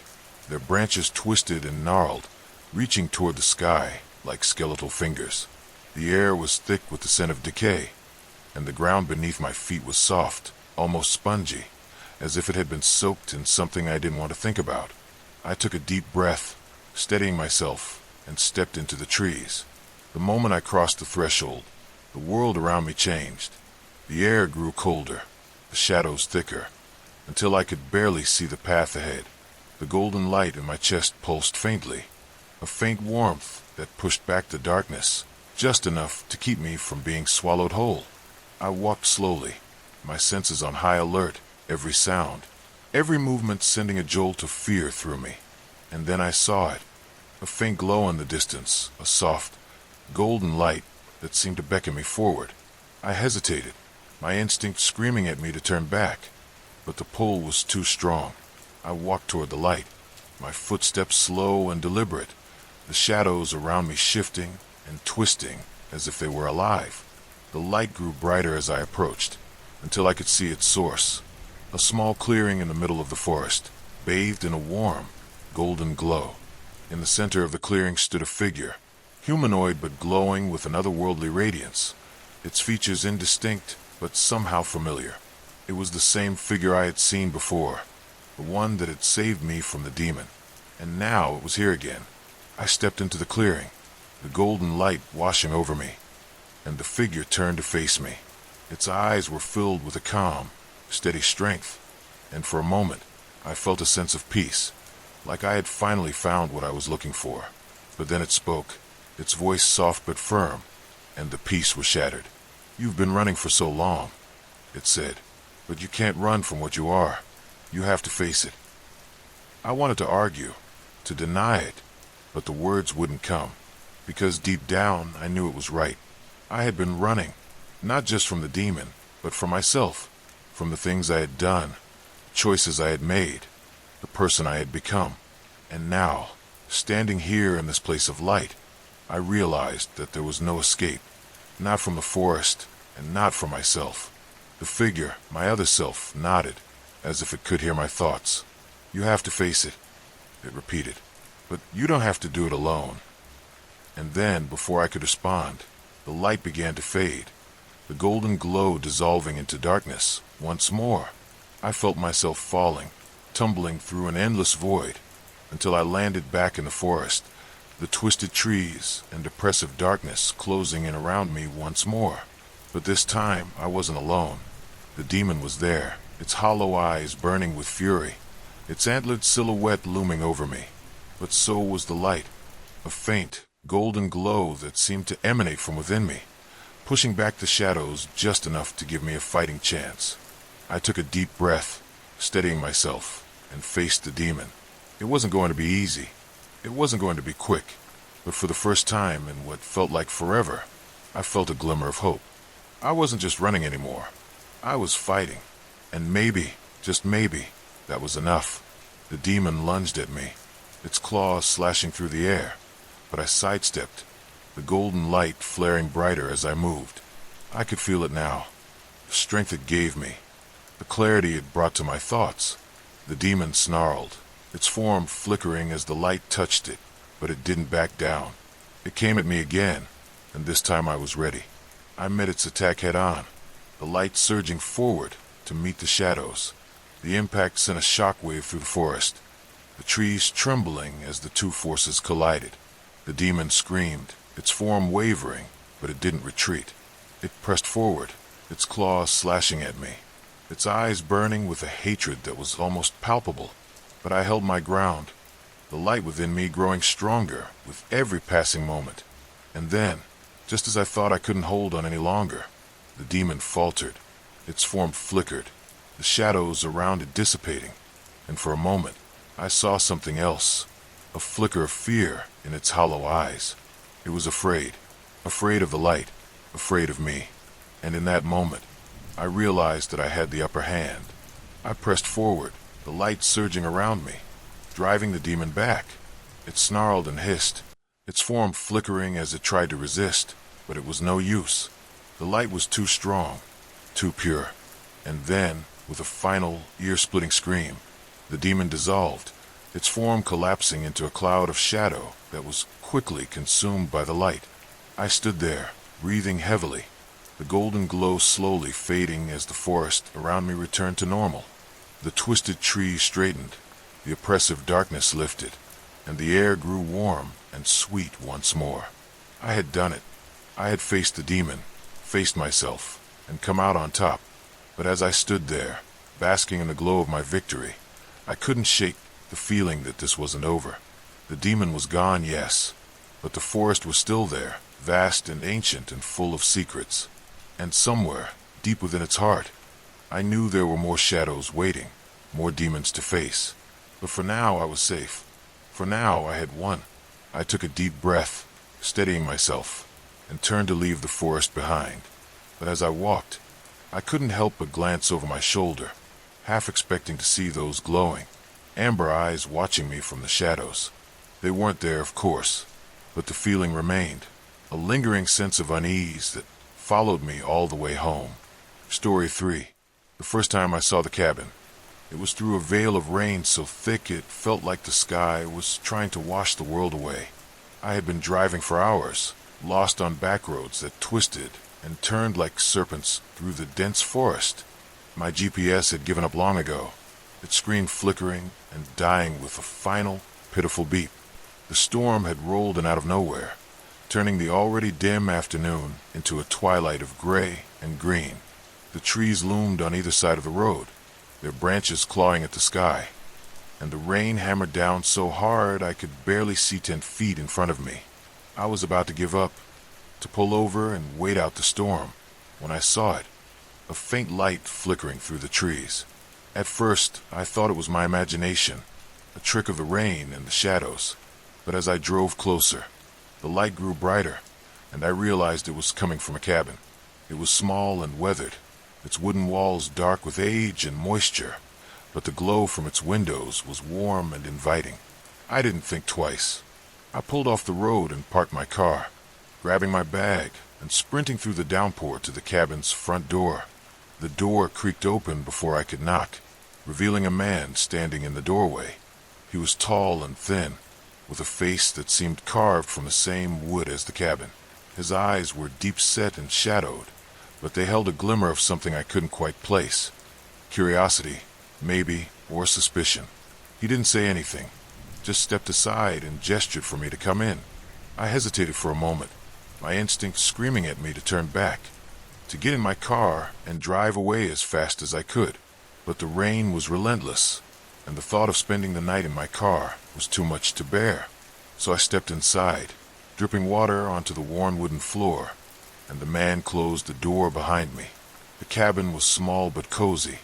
their branches twisted and gnarled, reaching toward the sky like skeletal fingers. The air was thick with the scent of decay, and the ground beneath my feet was soft, almost spongy, as if it had been soaked in something I didn't want to think about. I took a deep breath, steadying myself, and stepped into the trees. The moment I crossed the threshold, the world around me changed. The air grew colder, the shadows thicker, until I could barely see the path ahead. The golden light in my chest pulsed faintly, a faint warmth that pushed back the darkness, just enough to keep me from being swallowed whole. I walked slowly, my senses on high alert, every sound, every movement sending a jolt of fear through me. And then I saw it, a faint glow in the distance, a soft, golden light that seemed to beckon me forward. I hesitated, my instinct screaming at me to turn back, but the pull was too strong. I walked toward the light, my footsteps slow and deliberate, the shadows around me shifting and twisting as if they were alive. The light grew brighter as I approached, until I could see its source, a small clearing in the middle of the forest, bathed in a warm, golden glow. In the center of the clearing stood a figure, humanoid but glowing with an otherworldly radiance, its features indistinct but somehow familiar. It was the same figure I had seen before, the one that had saved me from the demon. And now it was here again. I stepped into the clearing, the golden light washing over me, and the figure turned to face me. Its eyes were filled with a calm, steady strength, and for a moment, I felt a sense of peace, like I had finally found what I was looking for. But then it spoke, its voice soft but firm, and the peace was shattered. "You've been running for so long," it said, "but you can't run from what you are. You have to face it." I wanted to argue, to deny it, but the words wouldn't come, because deep down I knew it was right. I had been running, not just from the demon, but from myself, from the things I had done, choices I had made, the person I had become. And now, standing here in this place of light, I realized that there was no escape, not from the forest, and not from myself. The figure, my other self, nodded, as if it could hear my thoughts. "You have to face it," it repeated, "but you don't have to do it alone." And then, before I could respond, the light began to fade, the golden glow dissolving into darkness once more. I felt myself falling, tumbling through an endless void, until I landed back in the forest, the twisted trees and oppressive darkness closing in around me once more. But this time I wasn't alone. The demon was there, its hollow eyes burning with fury, its antlered silhouette looming over me. But so was the light, a faint, golden glow that seemed to emanate from within me, pushing back the shadows just enough to give me a fighting chance. I took a deep breath, steadying myself, and faced the demon. It wasn't going to be easy. It wasn't going to be quick. But for the first time in what felt like forever, I felt a glimmer of hope. I wasn't just running anymore. I was fighting. And maybe, just maybe, that was enough. The demon lunged at me, its claws slashing through the air. But I sidestepped, the golden light flaring brighter as I moved. I could feel it now, the strength it gave me, the clarity it brought to my thoughts. The demon snarled, its form flickering as the light touched it, but it didn't back down. It came at me again, and this time I was ready. I met its attack head-on, the light surging forward to meet the shadows. The impact sent a shockwave through the forest, the trees trembling as the two forces collided. The demon screamed, its form wavering, but it didn't retreat. It pressed forward, its claws slashing at me, its eyes burning with a hatred that was almost palpable. But I held my ground, the light within me growing stronger with every passing moment. And then, just as I thought I couldn't hold on any longer, the demon faltered, its form flickered, the shadows around it dissipating, and for a moment I saw something else, a flicker of fear in its hollow eyes. It was afraid of the light, afraid of me. And in that moment, I realized that I had the upper hand. I pressed forward, the light surging around me, driving the demon back. It snarled and hissed, its form flickering as it tried to resist, but it was no use. The light was too strong, too pure. And then, with a final, ear-splitting scream, the demon dissolved, its form collapsing into a cloud of shadow that was quickly consumed by the light. I stood there, breathing heavily, the golden glow slowly fading as the forest around me returned to normal. The twisted trees straightened, the oppressive darkness lifted, and the air grew warm and sweet once more. I had done it. I had faced the demon, faced myself, and come out on top. But as I stood there, basking in the glow of my victory, I couldn't shake the feeling that this wasn't over. The demon was gone, yes, but the forest was still there, vast and ancient and full of secrets. And somewhere, deep within its heart, I knew there were more shadows waiting, more demons to face. But for now I was safe. For now I had won. I took a deep breath, steadying myself, and turned to leave the forest behind. But as I walked, I couldn't help but glance over my shoulder, half expecting to see those glowing, amber eyes watching me from the shadows. They weren't there, of course, but the feeling remained, a lingering sense of unease that followed me all the way home. Story 3. The first time I saw the cabin, it was through a veil of rain so thick it felt like the sky was trying to wash the world away. I had been driving for hours, lost on back roads that twisted and turned like serpents through the dense forest. My GPS had given up long ago, its screen flickering and dying with a final, pitiful beep. The storm had rolled in out of nowhere, turning the already dim afternoon into a twilight of gray and green. The trees loomed on either side of the road, their branches clawing at the sky, and the rain hammered down so hard I could barely see 10 feet in front of me. I was about to give up, to pull over and wait out the storm, when I saw it, a faint light flickering through the trees. At first, I thought it was my imagination, a trick of the rain and the shadows, but as I drove closer, the light grew brighter, and I realized it was coming from a cabin. It was small and weathered, its wooden walls dark with age and moisture, but the glow from its windows was warm and inviting. I didn't think twice. I pulled off the road and parked my car, grabbing my bag and sprinting through the downpour to the cabin's front door. The door creaked open before I could knock, revealing a man standing in the doorway. He was tall and thin, with a face that seemed carved from the same wood as the cabin. His eyes were deep-set and shadowed, but they held a glimmer of something I couldn't quite place. Curiosity, maybe, or suspicion. He didn't say anything, just stepped aside and gestured for me to come in. I hesitated for a moment, my instinct screaming at me to turn back, to get in my car and drive away as fast as I could. But the rain was relentless, and the thought of spending the night in my car was too much to bear. So I stepped inside, dripping water onto the worn wooden floor, and the man closed the door behind me. The cabin was small but cozy,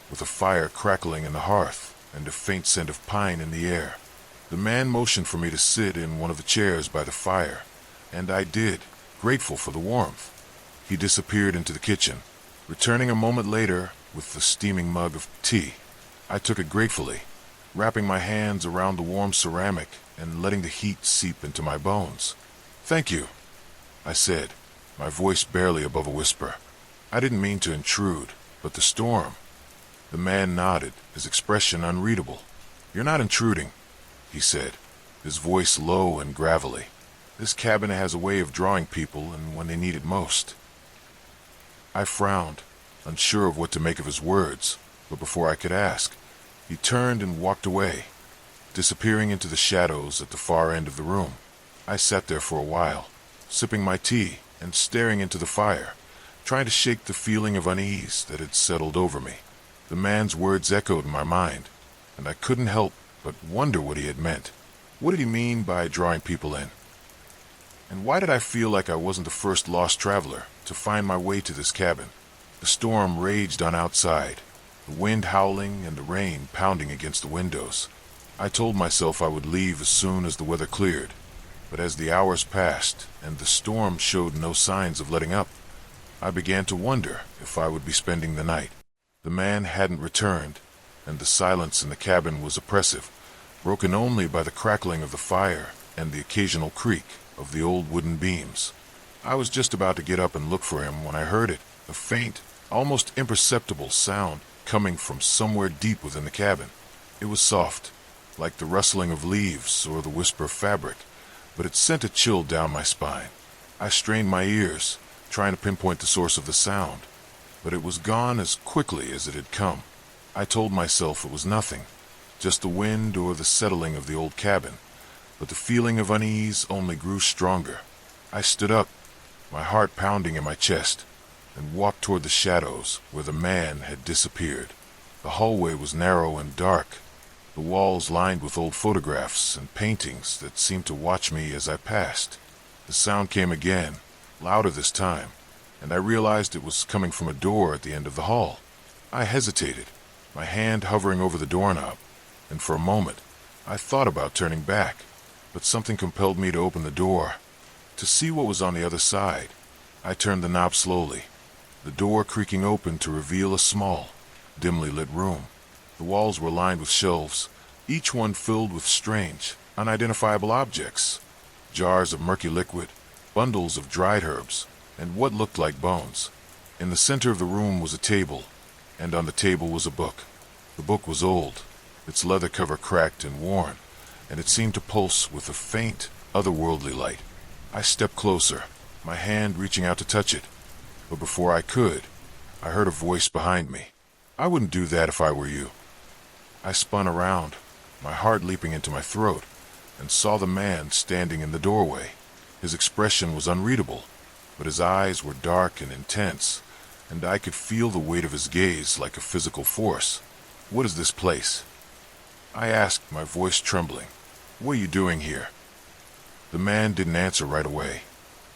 with a fire crackling in the hearth and a faint scent of pine in the air. The man motioned for me to sit in one of the chairs by the fire, and I did, grateful for the warmth. He disappeared into the kitchen, returning a moment later with the steaming mug of tea. I took it gratefully, wrapping my hands around the warm ceramic and letting the heat seep into my bones. "Thank you," I said, my voice barely above a whisper. I didn't mean to intrude, but the storm. The man nodded, his expression unreadable. "You're not intruding," he said, his voice low and gravelly. "This cabin has a way of drawing people, and when they need it most." I frowned, unsure of what to make of his words, but before I could ask, he turned and walked away, disappearing into the shadows at the far end of the room. I sat there for a while, sipping my tea and staring into the fire, trying to shake the feeling of unease that had settled over me. The man's words echoed in my mind, and I couldn't help but wonder what he had meant. What did he mean by drawing people in? And why did I feel like I wasn't the first lost traveler to find my way to this cabin? The storm raged on outside, the wind howling and the rain pounding against the windows. I told myself I would leave as soon as the weather cleared, but as the hours passed and the storm showed no signs of letting up, I began to wonder if I would be spending the night. The man hadn't returned, and the silence in the cabin was oppressive, broken only by the crackling of the fire and the occasional creak of the old wooden beams. I was just about to get up and look for him when I heard it, a faint, almost imperceptible sound coming from somewhere deep within the cabin. It was soft, like the rustling of leaves or the whisper of fabric, but it sent a chill down my spine. I strained my ears, trying to pinpoint the source of the sound, but it was gone as quickly as it had come. I told myself it was nothing, just the wind or the settling of the old cabin, but the feeling of unease only grew stronger. I stood up, my heart pounding in my chest, and walked toward the shadows where the man had disappeared. The hallway was narrow and dark, the walls lined with old photographs and paintings that seemed to watch me as I passed. The sound came again, louder this time, and I realized it was coming from a door at the end of the hall. I hesitated, my hand hovering over the doorknob, and for a moment I thought about turning back, but something compelled me to open the door, to see what was on the other side. I turned the knob slowly, the door creaking open to reveal a small, dimly lit room. The walls were lined with shelves, each one filled with strange, unidentifiable objects. Jars of murky liquid, bundles of dried herbs, and what looked like bones. In the center of the room was a table, and on the table was a book. The book was old, its leather cover cracked and worn, and it seemed to pulse with a faint, otherworldly light. I stepped closer, my hand reaching out to touch it, but before I could, I heard a voice behind me. "I wouldn't do that if I were you." I spun around, my heart leaping into my throat, and saw the man standing in the doorway. His expression was unreadable, but his eyes were dark and intense, and I could feel the weight of his gaze like a physical force. "What is this place?" I asked, my voice trembling. "What are you doing here?" The man didn't answer right away.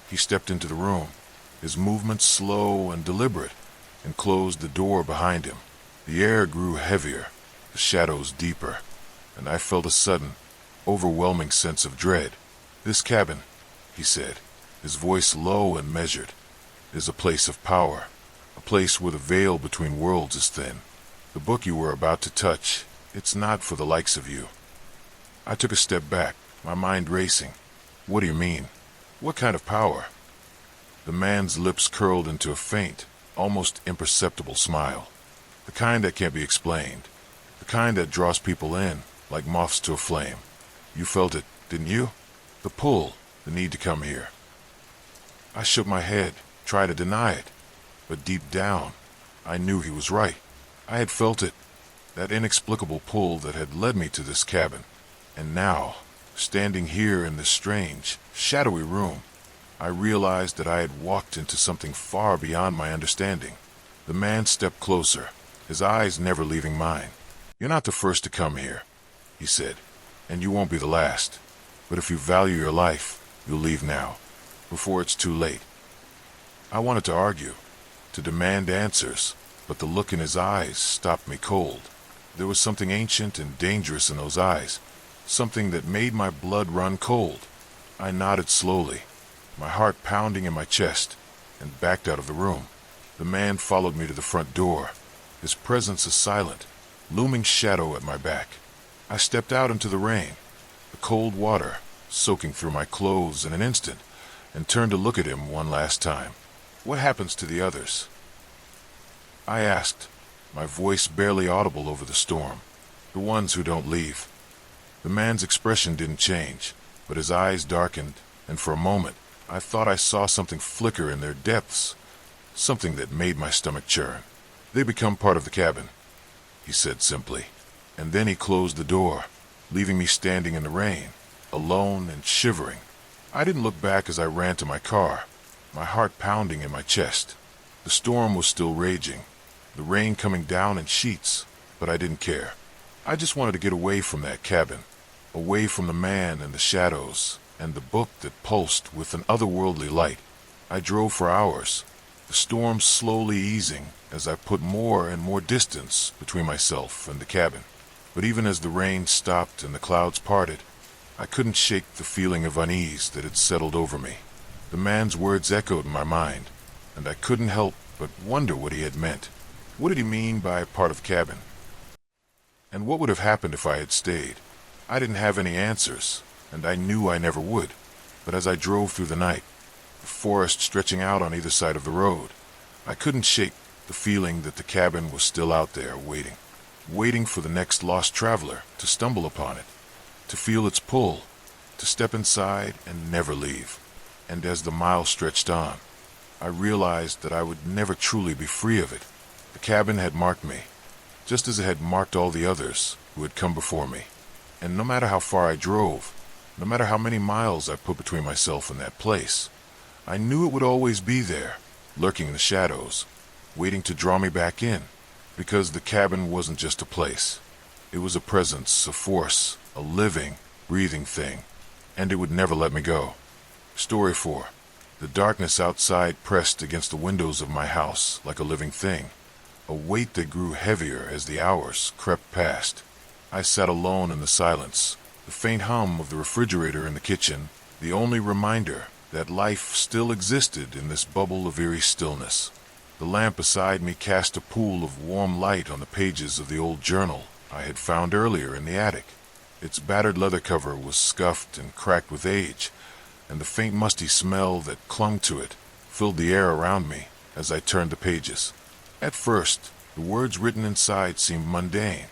He stepped into the room, his movements slow and deliberate, and closed the door behind him. The air grew heavier, the shadows deeper, and I felt a sudden, overwhelming sense of dread. "This cabin," he said, his voice low and measured, "is a place of power, a place where the veil between worlds is thin. The book you were about to touch, it's not for the likes of you." I took a step back, my mind racing. "What do you mean? What kind of power?" The man's lips curled into a faint, almost imperceptible smile. The kind that can't be explained. The kind that draws people in, like moths to a flame. "You felt it, didn't you? The pull, the need to come here." I shook my head, tried to deny it. But deep down, I knew he was right. I had felt it, that inexplicable pull that had led me to this cabin. And now, standing here in this strange, shadowy room, I realized that I had walked into something far beyond my understanding. The man stepped closer, his eyes never leaving mine. "You're not the first to come here," he said, "and you won't be the last. But if you value your life, you'll leave now, before it's too late." I wanted to argue, to demand answers, but the look in his eyes stopped me cold. There was something ancient and dangerous in those eyes, something that made my blood run cold. I nodded slowly, my heart pounding in my chest, and backed out of the room. The man followed me to the front door, his presence a silent, looming shadow at my back. I stepped out into the rain, the cold water soaking through my clothes in an instant, and turned to look at him one last time. "What happens to the others?" I asked, my voice barely audible over the storm. "The ones who don't leave." The man's expression didn't change, but his eyes darkened, and for a moment I thought I saw something flicker in their depths, something that made my stomach churn. "They become part of the cabin," he said simply, and then he closed the door, leaving me standing in the rain, alone and shivering. I didn't look back as I ran to my car, my heart pounding in my chest. The storm was still raging, the rain coming down in sheets, but I didn't care. I just wanted to get away from that cabin, away from the man and the shadows, and the book that pulsed with an otherworldly light. I drove for hours, the storm slowly easing as I put more and more distance between myself and the cabin. But even as the rain stopped and the clouds parted, I couldn't shake the feeling of unease that had settled over me. The man's words echoed in my mind, and I couldn't help but wonder what he had meant. What did he mean by part of cabin? And what would have happened if I had stayed? I didn't have any answers, and I knew I never would. But as I drove through the night, the forest stretching out on either side of the road, I couldn't shake the feeling that the cabin was still out there waiting for the next lost traveler to stumble upon it, to feel its pull, to step inside and never leave. And as the miles stretched on, I realized that I would never truly be free of it. The cabin had marked me, just as it had marked all the others who had come before me. And no matter how far I drove, no matter how many miles I put between myself and that place, I knew it would always be there, lurking in the shadows, waiting to draw me back in, because the cabin wasn't just a place. It was a presence, a force, a living, breathing thing, and it would never let me go. Story 4. The darkness outside pressed against the windows of my house like a living thing, a weight that grew heavier as the hours crept past. I sat alone in the silence, the faint hum of the refrigerator in the kitchen, the only reminder that life still existed in this bubble of eerie stillness. The lamp beside me cast a pool of warm light on the pages of the old journal I had found earlier in the attic. Its battered leather cover was scuffed and cracked with age, and the faint musty smell that clung to it filled the air around me as I turned the pages. At first, the words written inside seemed mundane,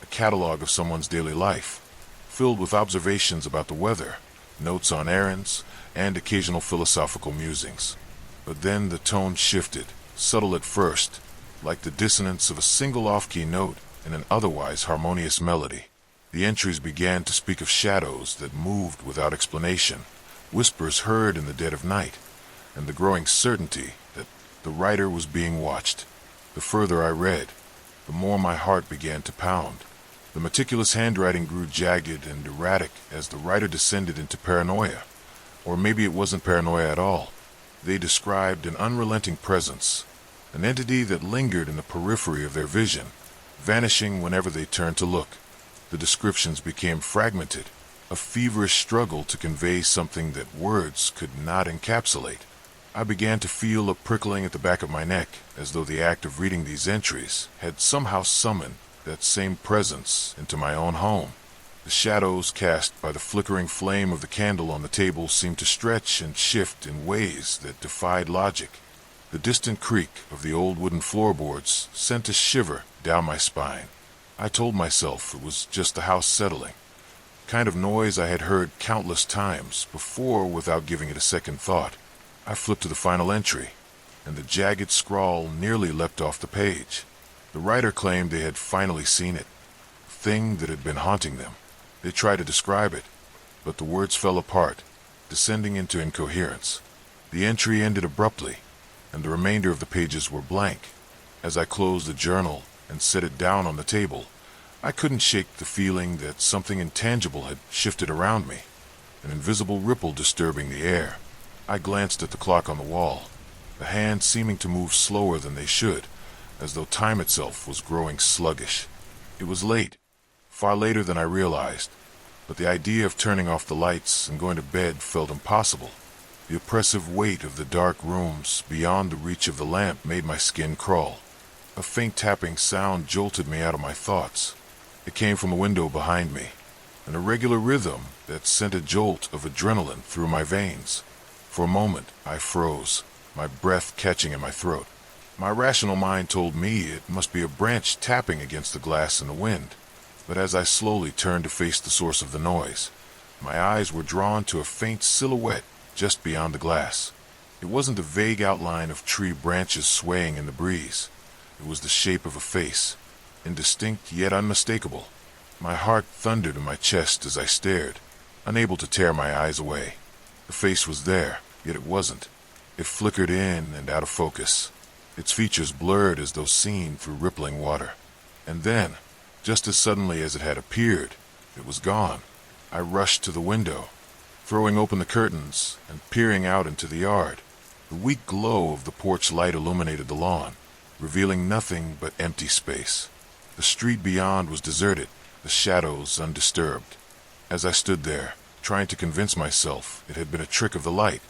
a catalog of someone's daily life, filled with observations about the weather, notes on errands, and occasional philosophical musings. But then the tone shifted, subtle at first, like the dissonance of a single off-key note in an otherwise harmonious melody. The entries began to speak of shadows that moved without explanation, whispers heard in the dead of night, and the growing certainty that the writer was being watched. The further I read, the more my heart began to pound. The meticulous handwriting grew jagged and erratic as the writer descended into paranoia. Or maybe it wasn't paranoia at all. They described an unrelenting presence, an entity that lingered in the periphery of their vision, vanishing whenever they turned to look. The descriptions became fragmented, a feverish struggle to convey something that words could not encapsulate. I began to feel a prickling at the back of my neck, as though the act of reading these entries had somehow summoned that same presence into my own home. The shadows cast by the flickering flame of the candle on the table seemed to stretch and shift in ways that defied logic. The distant creak of the old wooden floorboards sent a shiver down my spine. I told myself it was just the house settling, kind of noise I had heard countless times before without giving it a second thought. I flipped to the final entry, and the jagged scrawl nearly leapt off the page. The writer claimed they had finally seen it, a thing that had been haunting them. They tried to describe it, but the words fell apart, descending into incoherence. The entry ended abruptly, and the remainder of the pages were blank. As I closed the journal and set it down on the table, I couldn't shake the feeling that something intangible had shifted around me, an invisible ripple disturbing the air. I glanced at the clock on the wall, the hands seeming to move slower than they should, as though time itself was growing sluggish. It was late, far later than I realized, but the idea of turning off the lights and going to bed felt impossible. The oppressive weight of the dark rooms beyond the reach of the lamp made my skin crawl. A faint tapping sound jolted me out of my thoughts. It came from the window behind me, an irregular rhythm that sent a jolt of adrenaline through my veins. For a moment, I froze, my breath catching in my throat. My rational mind told me it must be a branch tapping against the glass in the wind. But as I slowly turned to face the source of the noise, my eyes were drawn to a faint silhouette just beyond the glass. It wasn't the vague outline of tree branches swaying in the breeze. It was the shape of a face, indistinct yet unmistakable. My heart thundered in my chest as I stared, unable to tear my eyes away. The face was there, yet it wasn't. It flickered in and out of focus, its features blurred as though seen through rippling water. And then, just as suddenly as it had appeared, it was gone. I rushed to the window, throwing open the curtains and peering out into the yard. The weak glow of the porch light illuminated the lawn, revealing nothing but empty space. The street beyond was deserted, the shadows undisturbed. As I stood there, trying to convince myself it had been a trick of the light,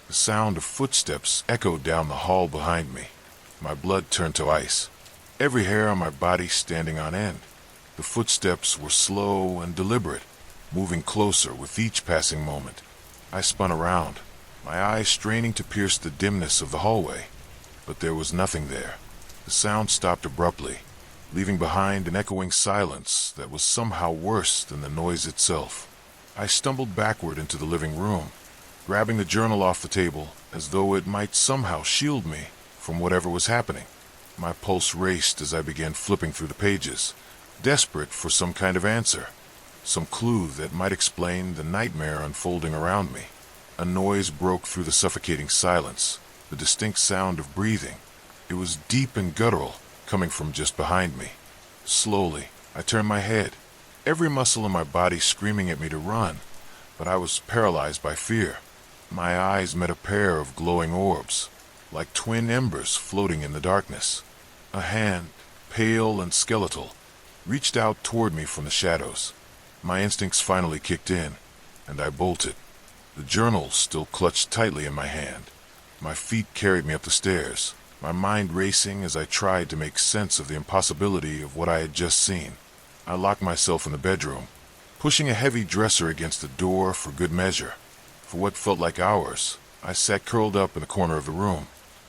the sound of footsteps echoed down the hall behind me. My blood turned to ice, every hair on my body standing on end. The footsteps were slow and deliberate, moving closer with each passing moment. I spun around, my eyes straining to pierce the dimness of the hallway, but there was nothing there. The sound stopped abruptly, leaving behind an echoing silence that was somehow worse than the noise itself. I stumbled backward into the living room, grabbing the journal off the table as though it might somehow shield me from whatever was happening. My pulse raced as I began flipping through the pages, desperate for some kind of answer, some clue that might explain the nightmare unfolding around me. A noise broke through the suffocating silence, the distinct sound of breathing. It was deep and guttural, coming from just behind me. Slowly, I turned my head, every muscle in my body screaming at me to run, but I was paralyzed by fear. My eyes met a pair of glowing orbs, like twin embers floating in the darkness. A hand, pale and skeletal, reached out toward me from the shadows. My instincts finally kicked in, and I bolted. The journal still clutched tightly in my hand. My feet carried me up the stairs, my mind racing as I tried to make sense of the impossibility of what I had just seen. I locked myself in the bedroom, pushing a heavy dresser against the door for good measure. For what felt like hours, I sat curled up in the corner of the room,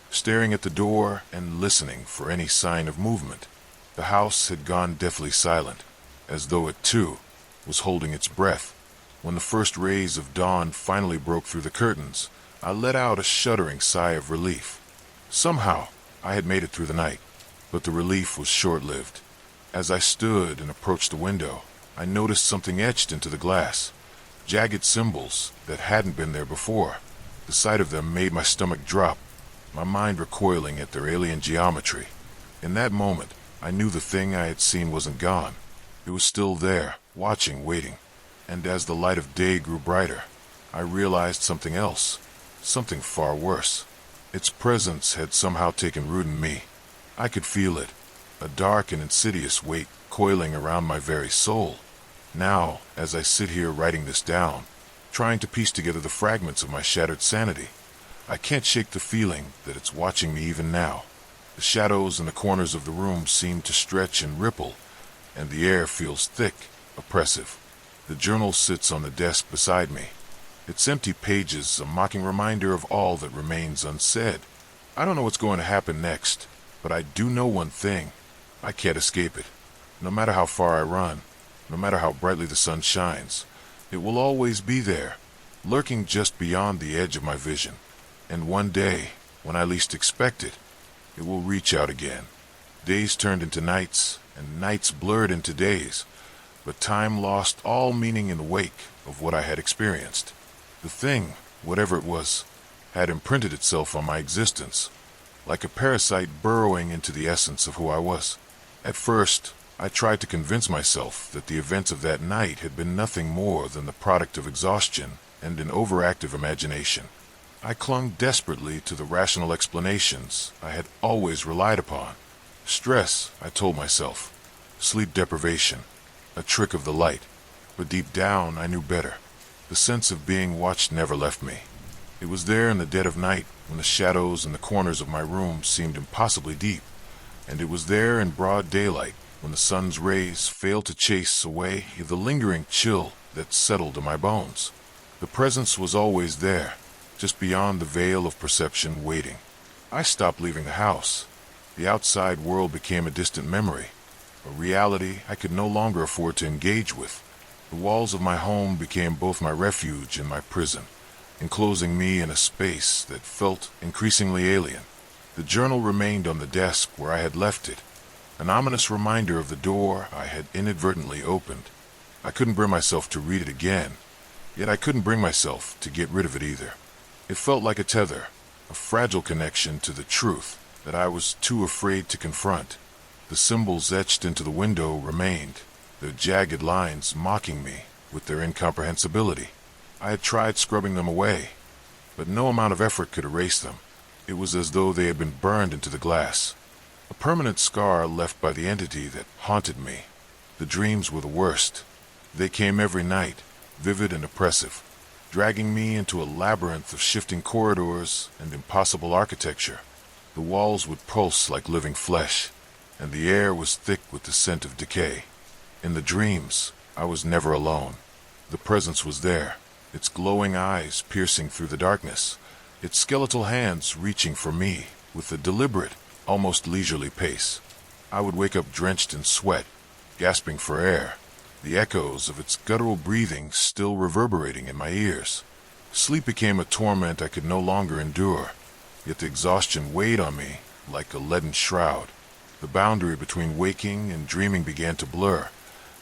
staring at the door and listening for any sign of movement. The house had gone deathly silent, as though it, too, was holding its breath. When the first rays of dawn finally broke through the curtains, I let out a shuddering sigh of relief. Somehow, I had made it through the night, but the relief was short-lived. As I stood and approached the window, I noticed something etched into the glass, jagged symbols that hadn't been there before. The sight of them made my stomach drop, my mind recoiling at their alien geometry. In that moment, I knew the thing I had seen wasn't gone. It was still there, watching, waiting. And as the light of day grew brighter, I realized something else, something far worse. Its presence had somehow taken root in me. I could feel it, a dark and insidious weight coiling around my very soul. Now, as I sit here writing this down, trying to piece together the fragments of my shattered sanity, I can't shake the feeling that it's watching me even now. The shadows in the corners of the room seem to stretch and ripple, and the air feels thick, oppressive. The journal sits on the desk beside me, its empty pages a mocking reminder of all that remains unsaid. I don't know what's going to happen next, but I do know one thing. I can't escape it. No matter how far I run, no matter how brightly the sun shines, it will always be there, lurking just beyond the edge of my vision. And one day, when I least expect it, it will reach out again. Days turned into nights, and nights blurred into days, but time lost all meaning in the wake of what I had experienced. The thing, whatever it was, had imprinted itself on my existence, like a parasite burrowing into the essence of who I was. At first, I tried to convince myself that the events of that night had been nothing more than the product of exhaustion and an overactive imagination. I clung desperately to the rational explanations I had always relied upon. Stress, I told myself. Sleep deprivation. A trick of the light. But deep down, I knew better. The sense of being watched never left me. It was there in the dead of night, when the shadows in the corners of my room seemed impossibly deep. And it was there in broad daylight, when the sun's rays failed to chase away the lingering chill that settled in my bones. The presence was always there, just beyond the veil of perception, waiting. I stopped leaving the house. The outside world became a distant memory, a reality I could no longer afford to engage with. The walls of my home became both my refuge and my prison, enclosing me in a space that felt increasingly alien. The journal remained on the desk where I had left it, an ominous reminder of the door I had inadvertently opened. I couldn't bring myself to read it again, yet I couldn't bring myself to get rid of it either. It felt like a tether, a fragile connection to the truth that I was too afraid to confront. The symbols etched into the window remained, their jagged lines mocking me with their incomprehensibility. I had tried scrubbing them away, but no amount of effort could erase them. It was as though they had been burned into the glass, a permanent scar left by the entity that haunted me. The dreams were the worst. They came every night, vivid and oppressive, dragging me into a labyrinth of shifting corridors and impossible architecture. The walls would pulse like living flesh, and the air was thick with the scent of decay. In the dreams, I was never alone. The presence was there, its glowing eyes piercing through the darkness, its skeletal hands reaching for me with a deliberate, almost leisurely pace. I would wake up drenched in sweat, gasping for air, the echoes of its guttural breathing still reverberating in my ears. Sleep became a torment I could no longer endure, yet the exhaustion weighed on me like a leaden shroud. The boundary between waking and dreaming began to blur,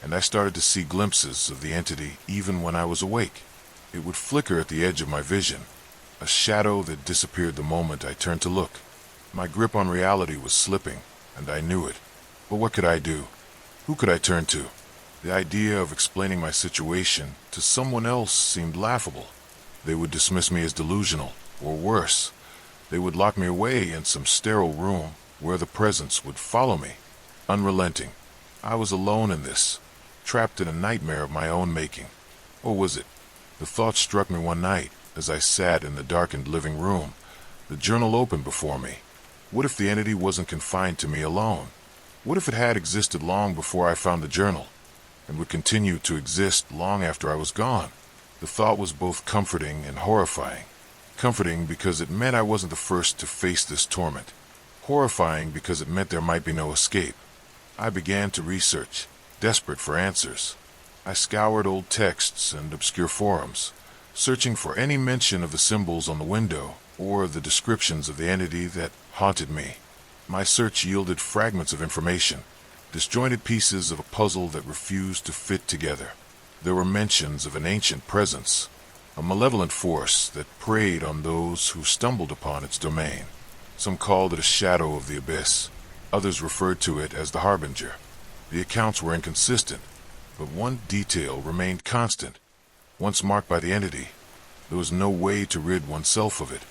and I started to see glimpses of the entity even when I was awake. It would flicker at the edge of my vision, a shadow that disappeared the moment I turned to look. My grip on reality was slipping, and I knew it. But what could I do? Who could I turn to? The idea of explaining my situation to someone else seemed laughable. They would dismiss me as delusional, or worse, they would lock me away in some sterile room where the presence would follow me, unrelenting. I was alone in this, trapped in a nightmare of my own making. Or was it? The thought struck me one night as I sat in the darkened living room, the journal open before me. What if the entity wasn't confined to me alone? What if it had existed long before I found the journal, and would continue to exist long after I was gone? The thought was both comforting and horrifying. Comforting because it meant I wasn't the first to face this torment. Horrifying because it meant there might be no escape. I began to research, desperate for answers. I scoured old texts and obscure forums, searching for any mention of the symbols on the window or the descriptions of the entity that haunted me. My search yielded fragments of information, disjointed pieces of a puzzle that refused to fit together. There were mentions of an ancient presence, a malevolent force that preyed on those who stumbled upon its domain. Some called it a shadow of the abyss. Others referred to it as the Harbinger. The accounts were inconsistent, But one detail remained constant. Once marked by the entity, there was no way to rid oneself of it.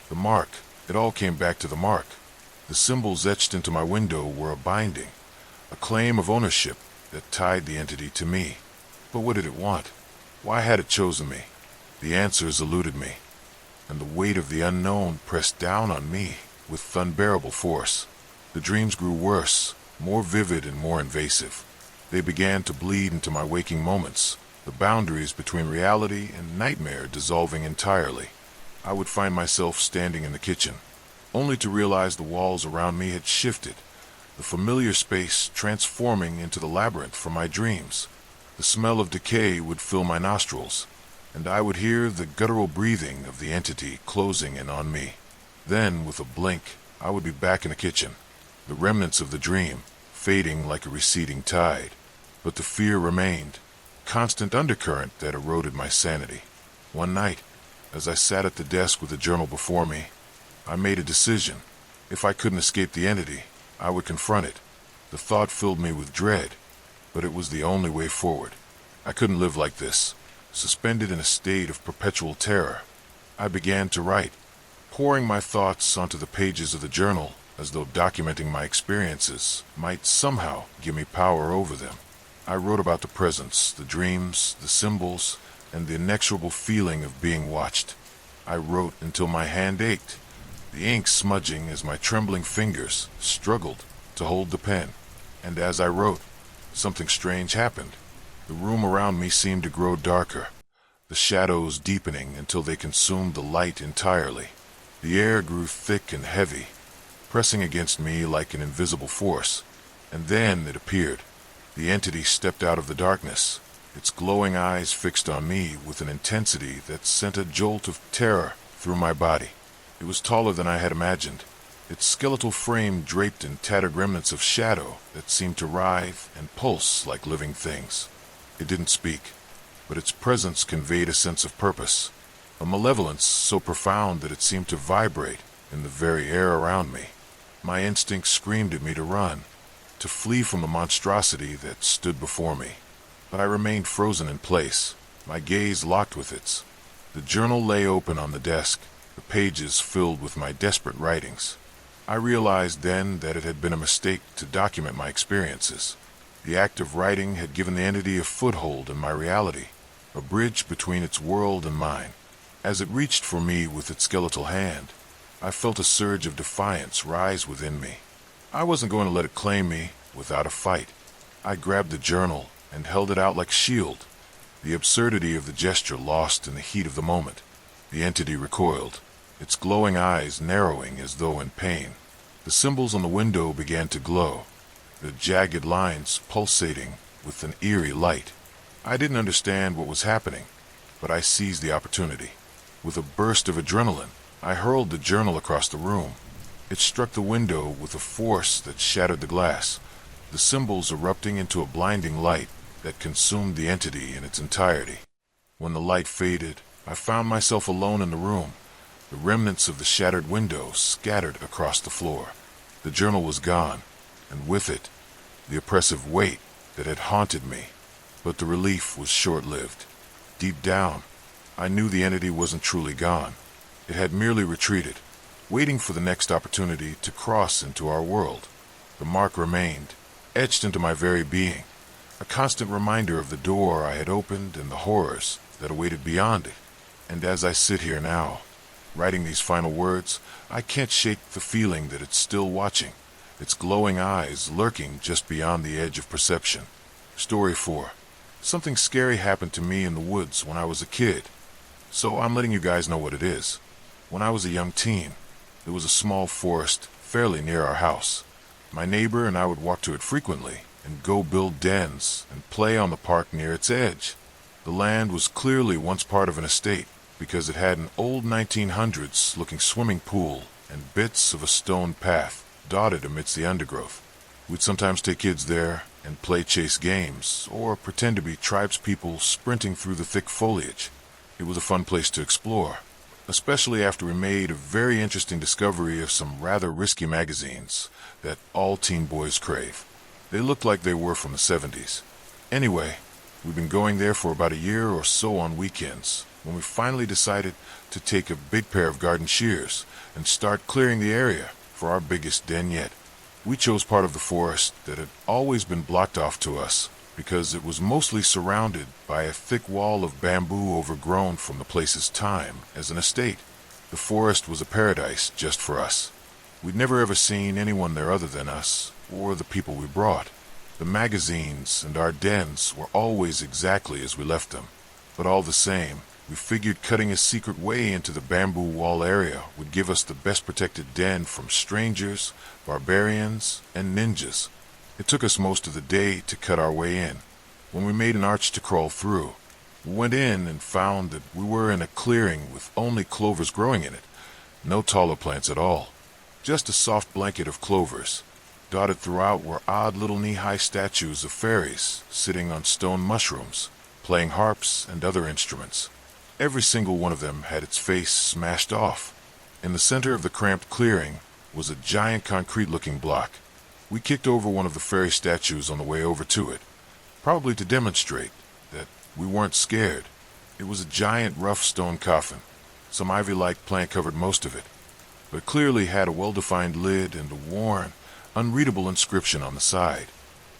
The mark, it all came back to the mark. The symbols etched into my window were a binding, a claim of ownership that tied the entity to me. But what did it want? Why had it chosen me? The answers eluded me, and the weight of the unknown pressed down on me with unbearable force. The dreams grew worse, more vivid and more invasive. They began to bleed into my waking moments, the boundaries between reality and nightmare dissolving entirely. I would find myself standing in the kitchen, only to realize the walls around me had shifted, the familiar space transforming into the labyrinth from my dreams. The smell of decay would fill my nostrils, and I would hear the guttural breathing of the entity closing in on me. Then, with a blink, I would be back in the kitchen, the remnants of the dream fading like a receding tide. But the fear remained, constant undercurrent that eroded my sanity. One night, as I sat at the desk with a journal before me, I made a decision. If I couldn't escape the entity, I would confront it. The thought filled me with dread, but it was the only way forward. I couldn't live like this, suspended in a state of perpetual terror. I began to write, pouring my thoughts onto the pages of the journal as though documenting my experiences might somehow give me power over them. I wrote about the presence, the dreams, the symbols, and the inexorable feeling of being watched. I wrote until my hand ached, the ink smudging as my trembling fingers struggled to hold the pen. And as I wrote, something strange happened. The room around me seemed to grow darker, the shadows deepening until they consumed the light entirely. The air grew thick and heavy, pressing against me like an invisible force. And then it appeared. The entity stepped out of the darkness, its glowing eyes fixed on me with an intensity that sent a jolt of terror through my body. It was taller than I had imagined, its skeletal frame draped in tattered remnants of shadow that seemed to writhe and pulse like living things. It didn't speak, but its presence conveyed a sense of purpose, a malevolence so profound that it seemed to vibrate in the very air around me. My instinct screamed at me to run, to flee from the monstrosity that stood before me. But I remained frozen in place, my gaze locked with its. The journal lay open on the desk, the pages filled with my desperate writings. I realized then that it had been a mistake to document my experiences. The act of writing had given the entity a foothold in my reality, a bridge between its world and mine. As it reached for me with its skeletal hand, I felt a surge of defiance rise within me. I wasn't going to let it claim me without a fight. I grabbed the journal and held it out like a shield, the absurdity of the gesture lost in the heat of the moment. The entity recoiled, its glowing eyes narrowing as though in pain. The symbols on the window began to glow, the jagged lines pulsating with an eerie light. I didn't understand what was happening, but I seized the opportunity. With a burst of adrenaline, I hurled the journal across the room. It struck the window with a force that shattered the glass, the symbols erupting into a blinding light that consumed the entity in its entirety. When the light faded, I found myself alone in the room, the remnants of the shattered window scattered across the floor. The journal was gone, and with it, the oppressive weight that had haunted me. But the relief was short-lived. Deep down, I knew the entity wasn't truly gone. It had merely retreated, waiting for the next opportunity to cross into our world. The mark remained, etched into my very being, a constant reminder of the door I had opened and the horrors that awaited beyond it. And as I sit here now, writing these final words, I can't shake the feeling that it's still watching, its glowing eyes lurking just beyond the edge of perception. Story 4. Something scary happened to me in the woods when I was a kid, so I'm letting you guys know what it is. When I was a young teen, there was a small forest fairly near our house. My neighbor and I would walk to it frequently and go build dens and play on the park near its edge. The land was clearly once part of an estate because it had an old 1900s looking swimming pool and bits of a stone path dotted amidst the undergrowth. We'd sometimes take kids there and play chase games or pretend to be tribespeople sprinting through the thick foliage. It was a fun place to explore, especially after we made a very interesting discovery of some rather risky magazines that all teen boys crave. They looked like they were from the 70s. Anyway, We'd been going there for about a year or so on weekends when we finally decided to take a big pair of garden shears and start clearing the area for our biggest den yet. We chose part of the forest that had always been blocked off to us because it was mostly surrounded by a thick wall of bamboo overgrown from the place's time as an estate. The forest was a paradise just for us. We'd never ever seen anyone there other than us or the people we brought. The magazines and our dens were always exactly as we left them, but all the same, we figured cutting a secret way into the bamboo wall area would give us the best protected den from strangers, barbarians, and ninjas. It took us most of the day to cut our way in. When we made an arch to crawl through, we went in and found that we were in a clearing with only clovers growing in it, no taller plants at all, just a soft blanket of clovers. Dotted throughout were odd little knee-high statues of fairies sitting on stone mushrooms, playing harps and other instruments. Every single one of them had its face smashed off. In the center of the cramped clearing was a giant concrete-looking block. We kicked over one of the fairy statues on the way over to it, probably to demonstrate that we weren't scared. It was a giant rough stone coffin. Some ivy-like plant covered most of it, but clearly had a well-defined lid and a worn, unreadable inscription on the side.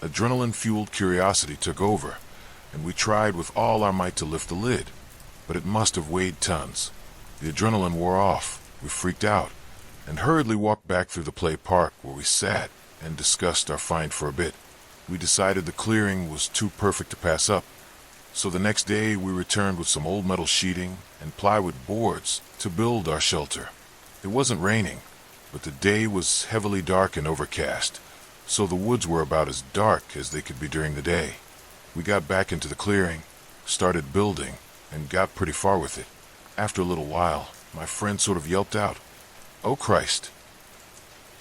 Adrenaline-fueled curiosity took over, and we tried with all our might to lift the lid, but it must have weighed tons. The adrenaline wore off. We freaked out, and hurriedly walked back through the play park where we sat and discussed our find for a bit. We decided the clearing was too perfect to pass up, so the next day we returned with some old metal sheeting and plywood boards to build our shelter. It wasn't raining, but the day was heavily dark and overcast, so the woods were about as dark as they could be during the day. We got back into the clearing, started building, and got pretty far with it. After a little while, my friend sort of yelped out, "Oh Christ!"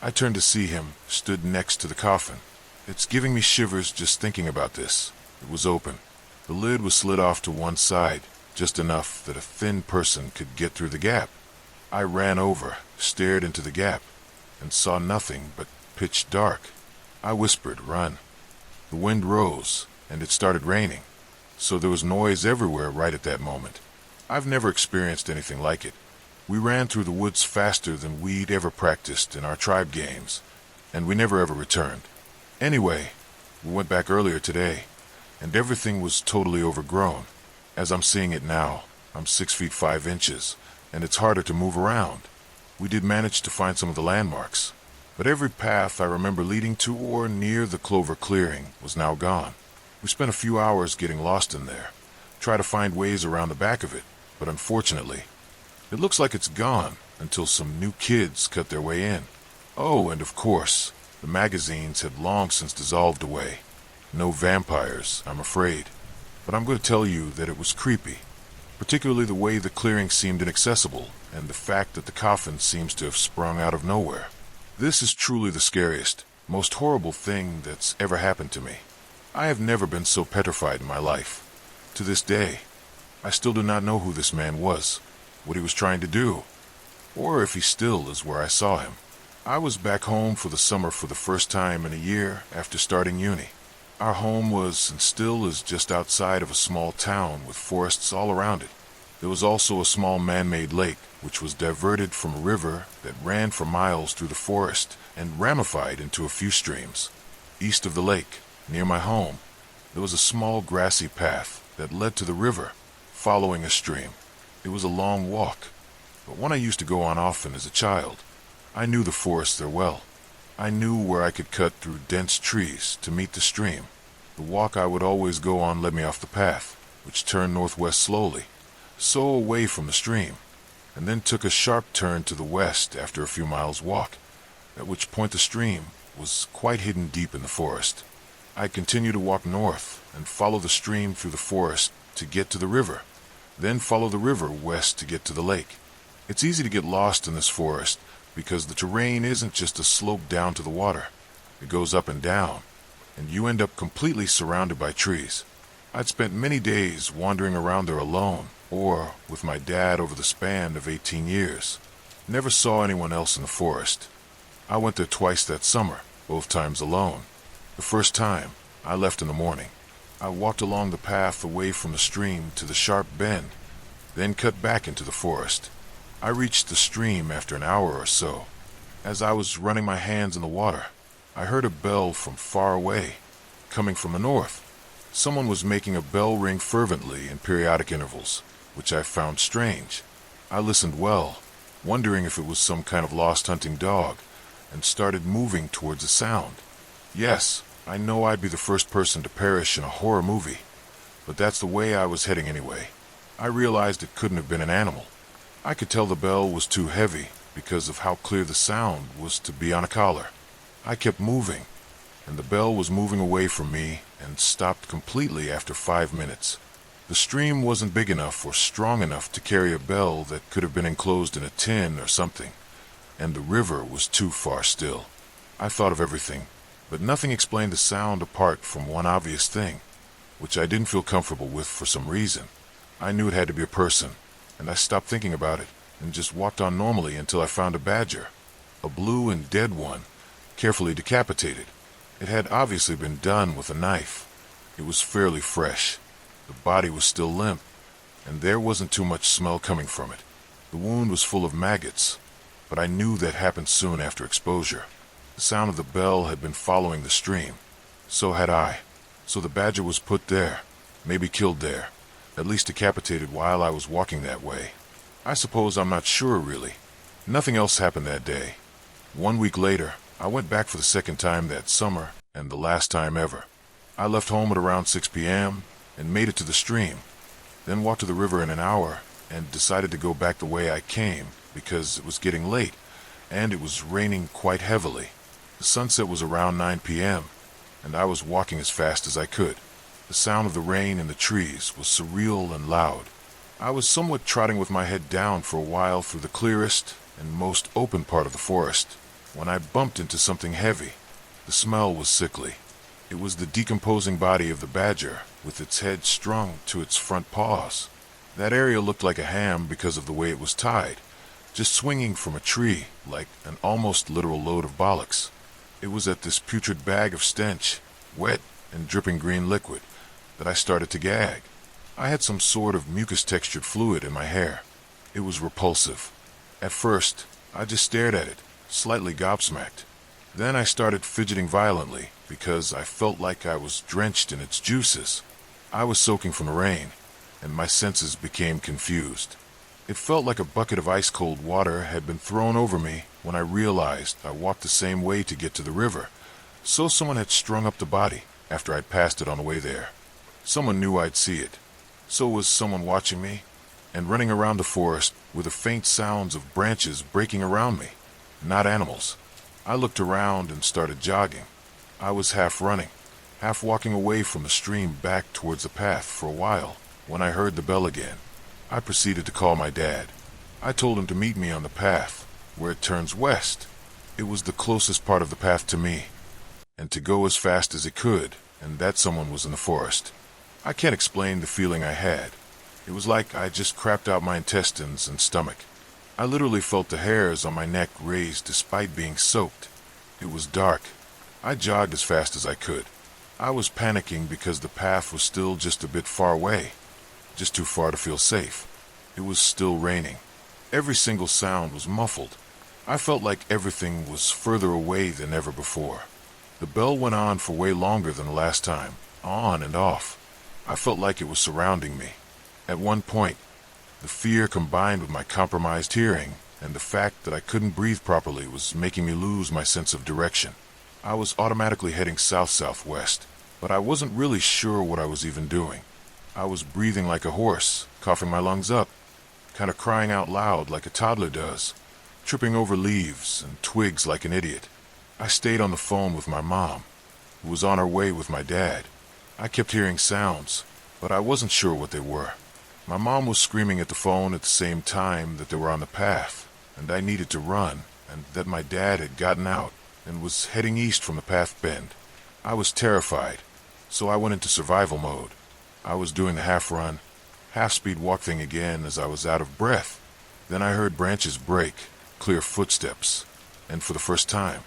I turned to see him, stood next to the coffin. It's giving me shivers just thinking about this. It was open. The lid was slid off to one side, just enough that a thin person could get through the gap. I ran over, stared into the gap, and saw nothing but pitch dark. I whispered, "Run." The wind rose, and it started raining, so there was noise everywhere right at that moment. I've never experienced anything like it. We ran through the woods faster than we'd ever practiced in our tribe games, and we never ever returned. Anyway, we went back earlier today, and everything was totally overgrown. As I'm seeing it now, I'm 6 feet 5 inches, and it's harder to move around. We did manage to find some of the landmarks, but every path I remember leading to or near the clover clearing was now gone. We spent a few hours getting lost in there, try to find ways around the back of it, but unfortunately, it looks like it's gone until some new kids cut their way in. Oh, and of course, the magazines had long since dissolved away. No vampires, I'm afraid, but I'm going to tell you that it was creepy, particularly the way the clearing seemed inaccessible and the fact that the coffin seems to have sprung out of nowhere. This is truly the scariest, most horrible thing that's ever happened to me. I have never been so petrified in my life. To this day, I still do not know who this man was, what he was trying to do, or if he still is where I saw him. I was back home for the summer for the first time in a year after starting uni. Our home was and still is just outside of a small town with forests all around it. There was also a small man-made lake, which was diverted from a river that ran for miles through the forest and ramified into a few streams. East of the lake, near my home, there was a small grassy path that led to the river, following a stream. It was a long walk, but one I used to go on often as a child. I knew the forest there well. I knew where I could cut through dense trees to meet the stream. The walk I would always go on led me off the path, which turned northwest slowly, so away from the stream, and then took a sharp turn to the west after a few miles' walk, at which point the stream was quite hidden deep in the forest. I continued to walk north and follow the stream through the forest to get to the river, then follow the river west to get to the lake. It's easy to get lost in this forest because the terrain isn't just a slope down to the water. It goes up and down, and you end up completely surrounded by trees. I'd spent many days wandering around there alone, or with my dad over the span of 18 years. Never saw anyone else in the forest. I went there twice that summer, both times alone. The first time, I left in the morning. I walked along the path away from the stream to the sharp bend, then cut back into the forest. I reached the stream after an hour or so. As I was running my hands in the water, I heard a bell from far away, coming from the north. Someone was making a bell ring fervently in periodic intervals, which I found strange. I listened well, wondering if it was some kind of lost hunting dog, and started moving towards the sound. Yes, I know I'd be the first person to perish in a horror movie, but that's the way I was heading anyway. I realized it couldn't have been an animal. I could tell the bell was too heavy because of how clear the sound was to be on a collar. I kept moving, and the bell was moving away from me and stopped completely after 5 minutes. The stream wasn't big enough or strong enough to carry a bell that could have been enclosed in a tin or something, and the river was too far still. I thought of everything, but nothing explained the sound apart from one obvious thing, which I didn't feel comfortable with for some reason. I knew it had to be a person, and I stopped thinking about it and just walked on normally until I found a badger, a blue and dead one, carefully decapitated. It had obviously been done with a knife. It was fairly fresh. The body was still limp, and there wasn't too much smell coming from it. The wound was full of maggots, but I knew that happened soon after exposure. The sound of the bell had been following the stream. So had I. So the badger was put there, maybe killed there, at least decapitated while I was walking that way. I suppose I'm not sure, really. Nothing else happened that day. 1 week later, I went back for the second time that summer, and the last time ever. I left home at around 6 p.m., and made it to the stream, then walked to the river in an hour, and decided to go back the way I came, because it was getting late, and it was raining quite heavily. The sunset was around 9 p.m., and I was walking as fast as I could. The sound of the rain in the trees was surreal and loud. I was somewhat trotting with my head down for a while through the clearest and most open part of the forest, when I bumped into something heavy. The smell was sickly. It was the decomposing body of the badger, with its head strung to its front paws. That area looked like a ham because of the way it was tied, just swinging from a tree like an almost literal load of bollocks. It was at this putrid bag of stench, wet and dripping green liquid, that I started to gag. I had some sort of mucus-textured fluid in my hair. It was repulsive. At first, I just stared at it, slightly gobsmacked. Then I started fidgeting violently because I felt like I was drenched in its juices. I was soaking from the rain, and my senses became confused. It felt like a bucket of ice-cold water had been thrown over me when I realized I walked the same way to get to the river, so someone had strung up the body after I'd passed it on the way there. Someone knew I'd see it. So was someone watching me, and running around the forest with the faint sounds of branches breaking around me, not animals. I looked around and started jogging. I was half running, half walking away from the stream back towards the path for a while, when I heard the bell again. I proceeded to call my dad. I told him to meet me on the path, where it turns west. It was the closest part of the path to me, and to go as fast as it could, and that someone was in the forest. I can't explain the feeling I had. It was like I just crapped out my intestines and stomach. I literally felt the hairs on my neck raised despite being soaked. It was dark. I jogged as fast as I could. I was panicking because the path was still just a bit far away, just too far to feel safe. It was still raining. Every single sound was muffled. I felt like everything was further away than ever before. The bell went on for way longer than the last time, on and off. I felt like it was surrounding me. At one point, the fear combined with my compromised hearing and the fact that I couldn't breathe properly was making me lose my sense of direction. I was automatically heading south-southwest, but I wasn't really sure what I was even doing. I was breathing like a horse, coughing my lungs up, kind of crying out loud like a toddler does, tripping over leaves and twigs like an idiot. I stayed on the phone with my mom, who was on her way with my dad. I kept hearing sounds, but I wasn't sure what they were. My mom was screaming at the phone at the same time that they were on the path, and I needed to run, and that my dad had gotten out and was heading east from the path bend. I was terrified, so I went into survival mode. I was doing the half-run, half-speed walk thing again as I was out of breath. Then I heard branches break, clear footsteps, and for the first time,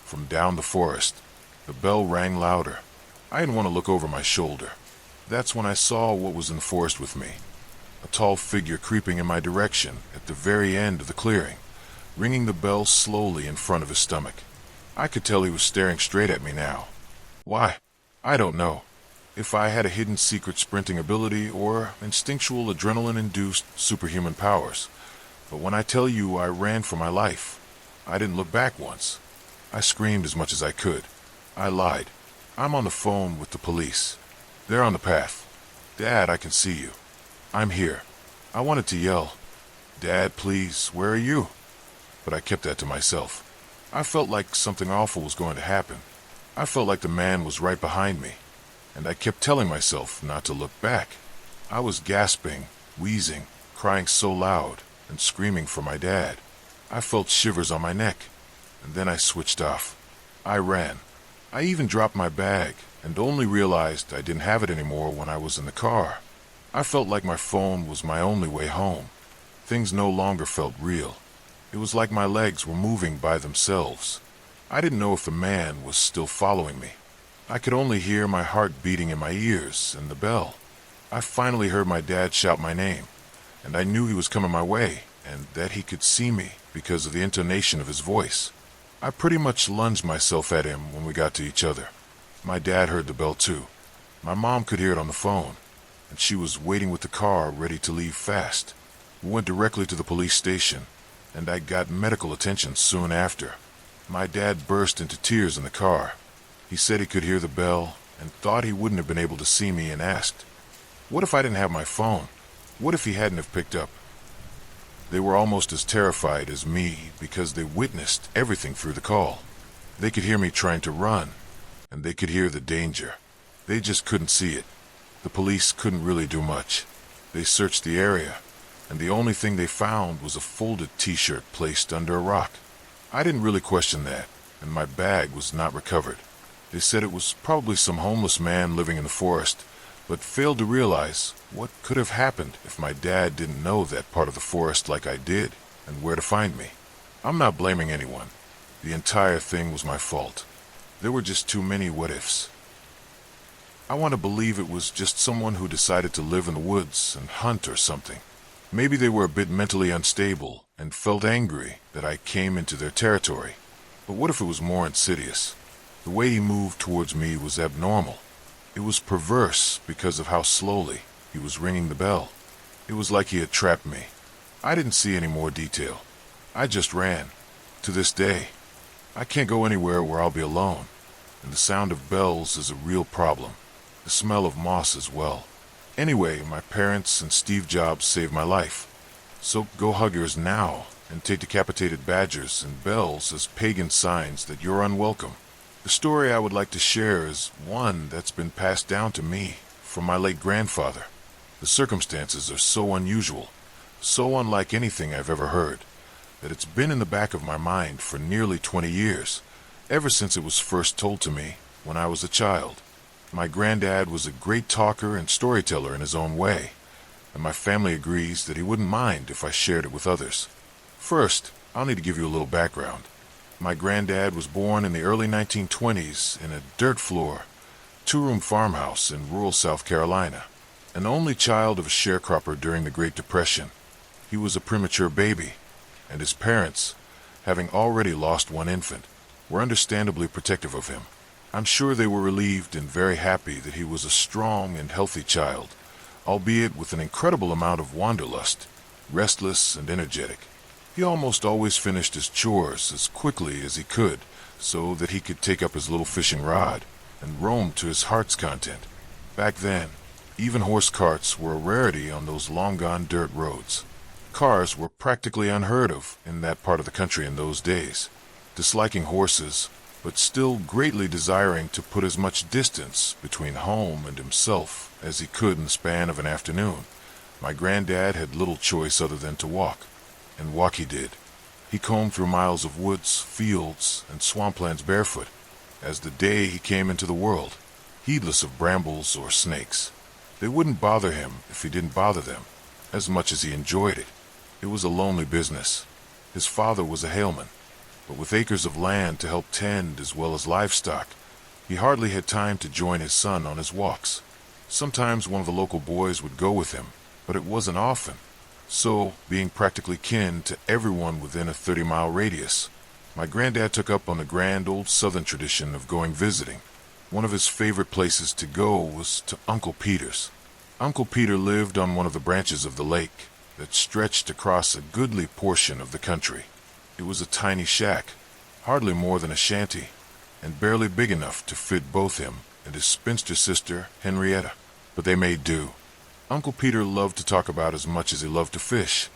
from down the forest, the bell rang louder. I didn't want to look over my shoulder. That's when I saw what was in the forest with me. A tall figure creeping in my direction at the very end of the clearing, ringing the bell slowly in front of his stomach. I could tell he was staring straight at me now. Why? I don't know. If I had a hidden secret sprinting ability or instinctual adrenaline-induced superhuman powers. But when I tell you I ran for my life, I didn't look back once. I screamed as much as I could. I lied. I'm on the phone with the police. They're on the path. Dad, I can see you. I'm here. I wanted to yell, Dad, please, where are you? But I kept that to myself. I felt like something awful was going to happen. I felt like the man was right behind me, and I kept telling myself not to look back. I was gasping, wheezing, crying so loud, and screaming for my dad. I felt shivers on my neck, and then I switched off. I ran. I even dropped my bag, and only realized I didn't have it anymore when I was in the car. I felt like my phone was my only way home. Things no longer felt real. It was like my legs were moving by themselves. I didn't know if the man was still following me. I could only hear my heart beating in my ears and the bell. I finally heard my dad shout my name, and I knew he was coming my way and that he could see me because of the intonation of his voice. I pretty much lunged myself at him when we got to each other. My dad heard the bell too. My mom could hear it on the phone, and she was waiting with the car ready to leave fast. We went directly to the police station, and I got medical attention soon after. My dad burst into tears in the car. He said he could hear the bell and thought he wouldn't have been able to see me and asked, what if I didn't have my phone? What if he hadn't have picked up? They were almost as terrified as me because they witnessed everything through the call. They could hear me trying to run, and they could hear the danger. They just couldn't see it. The police couldn't really do much. They searched the area, and the only thing they found was a folded t-shirt placed under a rock. I didn't really question that, and my bag was not recovered. They said it was probably some homeless man living in the forest, but failed to realize what could have happened if my dad didn't know that part of the forest like I did, and where to find me. I'm not blaming anyone. The entire thing was my fault. There were just too many what-ifs. I want to believe it was just someone who decided to live in the woods and hunt or something. Maybe they were a bit mentally unstable and felt angry that I came into their territory. But what if it was more insidious? The way he moved towards me was abnormal. It was perverse because of how slowly he was ringing the bell. It was like he had trapped me. I didn't see any more detail. I just ran. To this day, I can't go anywhere where I'll be alone, and the sound of bells is a real problem. The smell of moss as well. Anyway, my parents and Steve Jobs saved my life. So go hug yours now and take decapitated badgers and bells as pagan signs that you're unwelcome. The story I would like to share is one that's been passed down to me from my late grandfather. The circumstances are so unusual, so unlike anything I've ever heard, that it's been in the back of my mind for nearly 20 years, ever since it was first told to me when I was a child. My granddad was a great talker and storyteller in his own way, and my family agrees that he wouldn't mind if I shared it with others. First, I'll need to give you a little background. My granddad was born in the early 1920s in a dirt floor, two-room farmhouse in rural South Carolina, an only child of a sharecropper during the Great Depression. He was a premature baby, and his parents, having already lost one infant, were understandably protective of him. I'm sure they were relieved and very happy that he was a strong and healthy child, albeit with an incredible amount of wanderlust, restless and energetic. He almost always finished his chores as quickly as he could so that he could take up his little fishing rod and roam to his heart's content. Back then, even horse carts were a rarity on those long-gone dirt roads. Cars were practically unheard of in that part of the country in those days. Disliking horses, but still greatly desiring to put as much distance between home and himself as he could in the span of an afternoon, my granddad had little choice other than to walk. And walk he did. He combed through miles of woods, fields, and swamplands barefoot, as the day he came into the world, heedless of brambles or snakes. They wouldn't bother him if he didn't bother them, as much as he enjoyed it. It was a lonely business. His father was a haleman, but with acres of land to help tend as well as livestock, he hardly had time to join his son on his walks. Sometimes one of the local boys would go with him, but it wasn't often. So, being practically kin to everyone within a 30-mile radius, my granddad took up on the grand old Southern tradition of going visiting. One of his favorite places to go was to Uncle Peter's. Uncle Peter lived on one of the branches of the lake that stretched across a goodly portion of the country. It was a tiny shack, hardly more than a shanty, and barely big enough to fit both him and his spinster sister, Henrietta. But they made do. Uncle Peter loved to talk about as much as he loved to fish.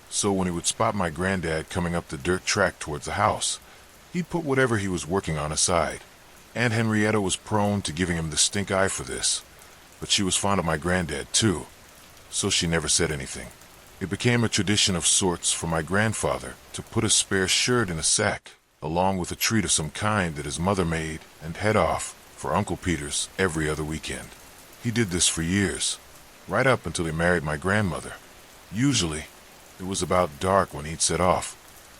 So when he would spot my granddad coming up the dirt track towards the house, he'd put whatever he was working on aside. Aunt Henrietta was prone to giving him the stink eye for this, but she was fond of my granddad too, so she never said anything. It became a tradition of sorts for my grandfather to put a spare shirt in a sack, along with a treat of some kind that his mother made, and head off for Uncle Peter's every other weekend. He did this for years, right up until he married my grandmother. Usually, it was about dark when he'd set off,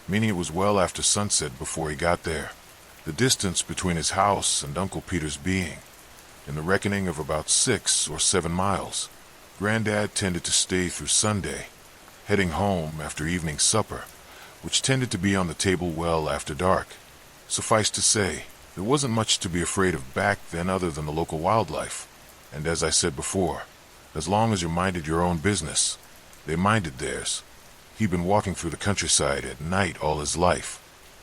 meaning it was well after sunset before he got there. The distance between his house and Uncle Peter's being, in the reckoning of about 6 or 7 miles, Granddad tended to stay through Sunday, heading home after evening supper, which tended to be on the table well after dark. Suffice to say, there wasn't much to be afraid of back then other than the local wildlife, and as I said before, as long as you minded your own business, they minded theirs. He'd been walking through the countryside at night all his life.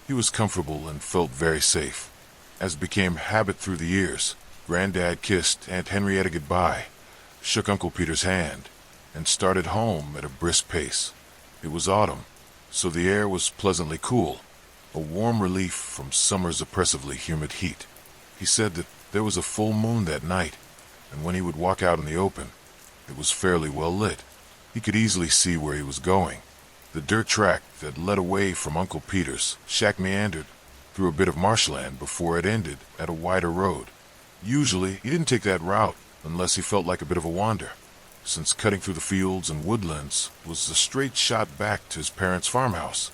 He was comfortable and felt very safe. As became habit through the years, Granddad kissed Aunt Henrietta goodbye, shook Uncle Peter's hand, and started home at a brisk pace. It was autumn, so the air was pleasantly cool, a warm relief from summer's oppressively humid heat. He said that there was a full moon that night, and when he would walk out in the open, it was fairly well lit. He could easily see where he was going. The dirt track that led away from Uncle Peter's shack meandered through a bit of marshland before it ended at a wider road. Usually, he didn't take that route unless he felt like a bit of a wander, since cutting through the fields and woodlands was a straight shot back to his parents' farmhouse,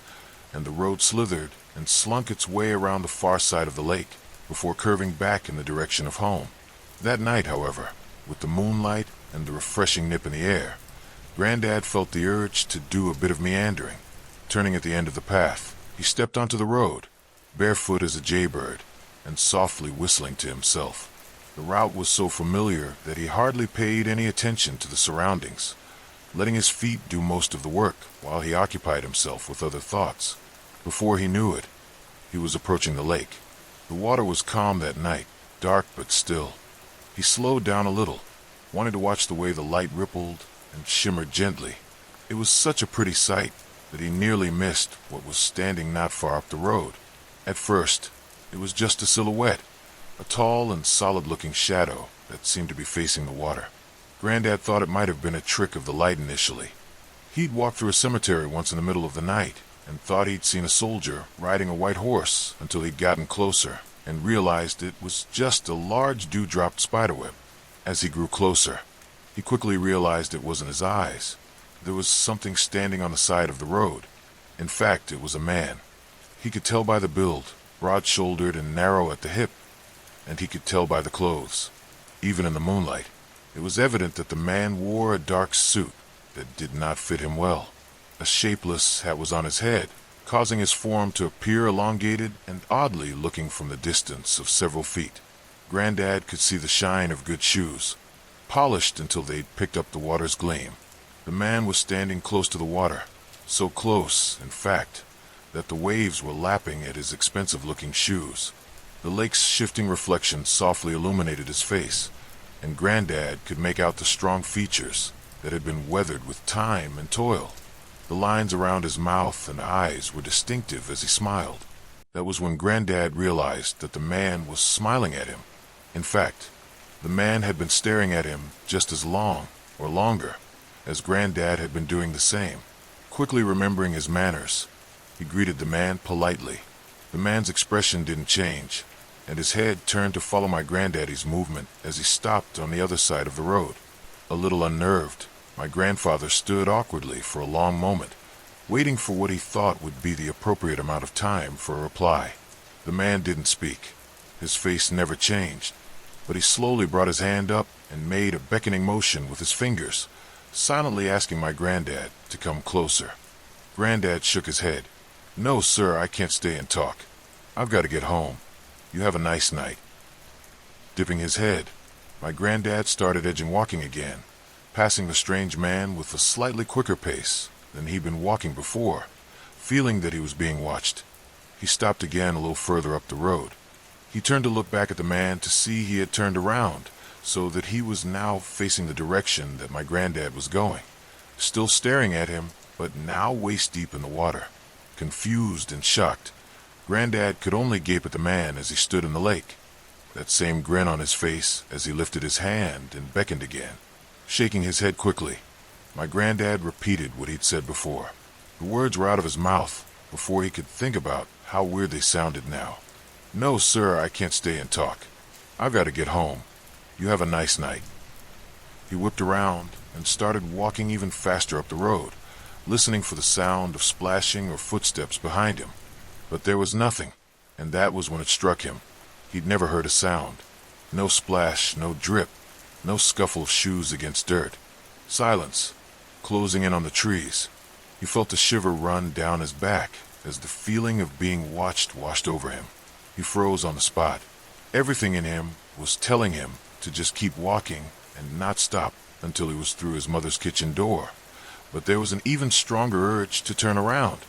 and the road slithered and slunk its way around the far side of the lake before curving back in the direction of home. That night, however, with the moonlight and the refreshing nip in the air, Granddad felt the urge to do a bit of meandering. Turning at the end of the path, he stepped onto the road, barefoot as a jaybird, and softly whistling to himself. The route was so familiar that he hardly paid any attention to the surroundings, letting his feet do most of the work while he occupied himself with other thoughts. Before he knew it, he was approaching the lake. The water was calm that night, dark but still. He slowed down a little, wanting to watch the way the light rippled and shimmered gently. It was such a pretty sight that he nearly missed what was standing not far up the road. At first, it was just a silhouette, a tall and solid-looking shadow that seemed to be facing the water. Granddad thought it might have been a trick of the light initially. He'd walked through a cemetery once in the middle of the night and thought he'd seen a soldier riding a white horse until he'd gotten closer and realized it was just a large dew-dropped spiderweb. As he grew closer, he quickly realized it wasn't his eyes. There was something standing on the side of the road. In fact, it was a man. He could tell by the build, broad-shouldered and narrow at the hip, and he could tell by the clothes. Even in the moonlight, it was evident that the man wore a dark suit that did not fit him well. A shapeless hat was on his head, causing his form to appear elongated and oddly looking from the distance of several feet. Granddad could see the shine of good shoes, polished until they'd picked up the water's gleam. The man was standing close to the water, so close, in fact, that the waves were lapping at his expensive-looking shoes. The lake's shifting reflection softly illuminated his face, and Granddad could make out the strong features that had been weathered with time and toil. The lines around his mouth and eyes were distinctive as he smiled. That was when Granddad realized that the man was smiling at him. In fact, the man had been staring at him just as long, or longer, as Granddad had been doing the same. Quickly remembering his manners, he greeted the man politely. The man's expression didn't change, and his head turned to follow my granddaddy's movement as he stopped on the other side of the road. A little unnerved, my grandfather stood awkwardly for a long moment, waiting for what he thought would be the appropriate amount of time for a reply. The man didn't speak. His face never changed. but he slowly brought his hand up and made a beckoning motion with his fingers, silently asking my granddad to come closer. Granddad shook his head. "No, sir, I can't stay and talk. I've got to get home. You have a nice night." Dipping his head, my granddad started edging walking again, passing the strange man with a slightly quicker pace than he'd been walking before, feeling that he was being watched. He stopped again a little further up the road. He turned to look back at the man to see he had turned around, so that he was now facing the direction that my granddad was going, still staring at him, but now waist-deep in the water. Confused and shocked, Granddad could only gape at the man as he stood in the lake, that same grin on his face as he lifted his hand and beckoned again. Shaking his head quickly, my granddad repeated what he'd said before. The words were out of his mouth before he could think about how weird they sounded now. "No, sir, I can't stay and talk. I've got to get home. You have a nice night." He whipped around and started walking even faster up the road, listening for the sound of splashing or footsteps behind him. But there was nothing, and that was when it struck him. He'd never heard a sound. No splash, no drip, no scuffle of shoes against dirt. Silence, closing in on the trees. He felt a shiver run down his back as the feeling of being watched washed over him. He froze on the spot. Everything in him was telling him to just keep walking and not stop until he was through his mother's kitchen door. But there was an even stronger urge to turn around,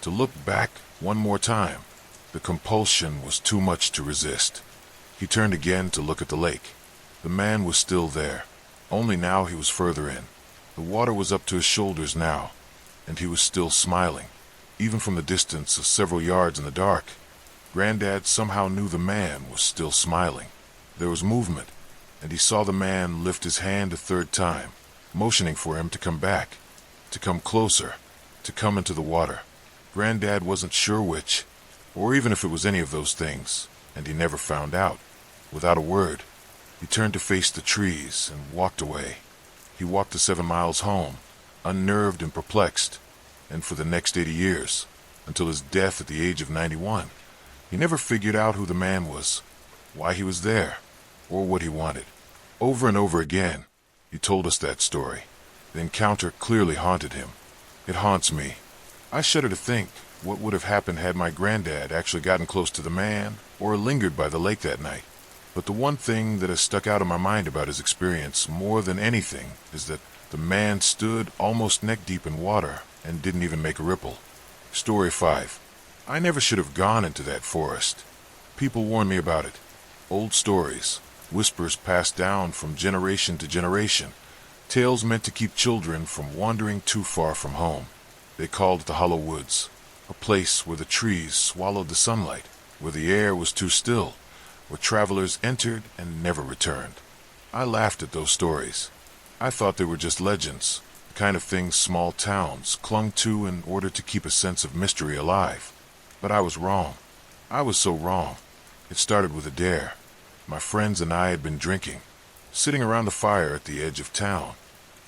to look back one more time. The compulsion was too much to resist. He turned again to look at the lake. The man was still there, only now he was further in. The water was up to his shoulders now, and he was still smiling, even from the distance of several yards in the dark. Granddad somehow knew the man was still smiling. There was movement, and he saw the man lift his hand a third time, motioning for him to come back, to come closer, to come into the water. Granddad wasn't sure which, or even if it was any of those things, and he never found out. Without a word, he turned to face the trees and walked away. He walked the 7 miles home, unnerved and perplexed, and for the next 80 years, until his death at the age of 91, he never figured out who the man was, why he was there, or what he wanted. Over and over again, he told us that story. The encounter clearly haunted him. It haunts me. I shudder to think what would have happened had my granddad actually gotten close to the man or lingered by the lake that night. But the one thing that has stuck out in my mind about his experience more than anything is that the man stood almost neck-deep in water and didn't even make a ripple. Story 5. I never should have gone into that forest. People warned me about it. Old stories, whispers passed down from generation to generation, tales meant to keep children from wandering too far from home. They called it the Hollow Woods, a place where the trees swallowed the sunlight, where the air was too still, where travelers entered and never returned. I laughed at those stories. I thought they were just legends, the kind of things small towns clung to in order to keep a sense of mystery alive. But I was wrong. I was so wrong. It started with a dare. My friends and I had been drinking, sitting around the fire at the edge of town,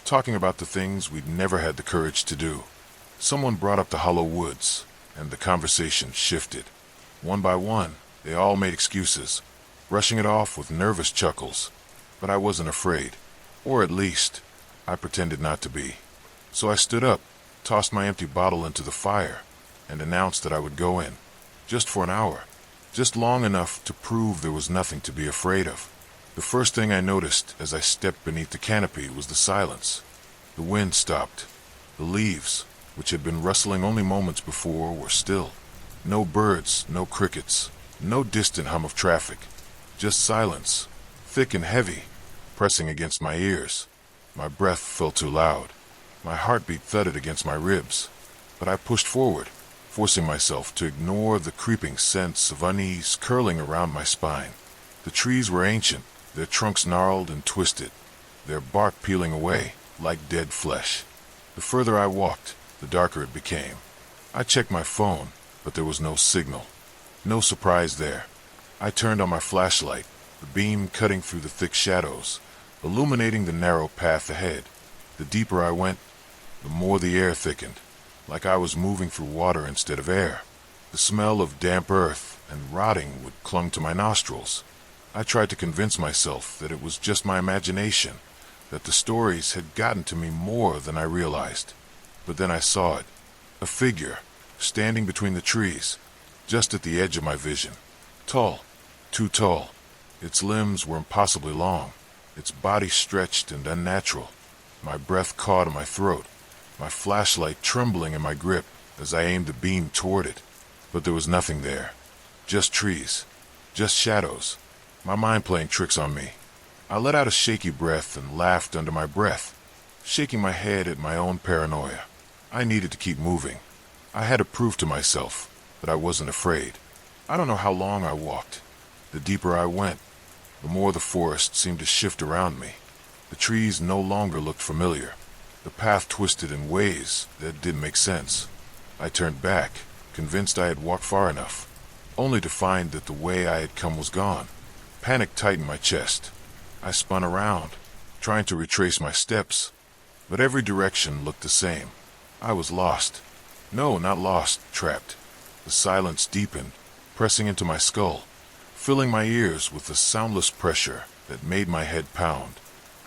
talking about the things we'd never had the courage to do. Someone brought up the Hollow Woods, and the conversation shifted. One by one, they all made excuses, brushing it off with nervous chuckles. But I wasn't afraid, or at least, I pretended not to be. So I stood up, tossed my empty bottle into the fire, and announced that I would go in, just for an hour, just long enough to prove there was nothing to be afraid of. The first thing I noticed as I stepped beneath the canopy was the silence. The wind stopped. The leaves, which had been rustling only moments before, were still. No birds, no crickets, no distant hum of traffic. Just silence, thick and heavy, pressing against my ears. My breath felt too loud. My heartbeat thudded against my ribs. But I pushed forward, forcing myself to ignore the creeping sense of unease curling around my spine. The trees were ancient, their trunks gnarled and twisted, their bark peeling away like dead flesh. The further I walked, the darker it became. I checked my phone, but there was no signal. No surprise there. I turned on my flashlight, the beam cutting through the thick shadows, illuminating the narrow path ahead. The deeper I went, the more the air thickened, like I was moving through water instead of air. The smell of damp earth and rotting wood clung to my nostrils. I tried to convince myself that it was just my imagination, that the stories had gotten to me more than I realized. But then I saw it, a figure, standing between the trees, just at the edge of my vision. Tall, too tall. Its limbs were impossibly long, its body stretched and unnatural. My breath caught in my throat, my flashlight trembling in my grip as I aimed the beam toward it. But there was nothing there. Just trees, just shadows, my mind playing tricks on me. I let out a shaky breath and laughed under my breath, shaking my head at my own paranoia. I needed to keep moving. I had to prove to myself that I wasn't afraid. I don't know how long I walked. The deeper I went, the more the forest seemed to shift around me. The trees no longer looked familiar. The path twisted in ways that didn't make sense. I turned back, convinced I had walked far enough, only to find that the way I had come was gone. Panic tightened my chest. I spun around, trying to retrace my steps, but every direction looked the same. I was lost. No, not lost, trapped. The silence deepened, pressing into my skull, filling my ears with the soundless pressure that made my head pound.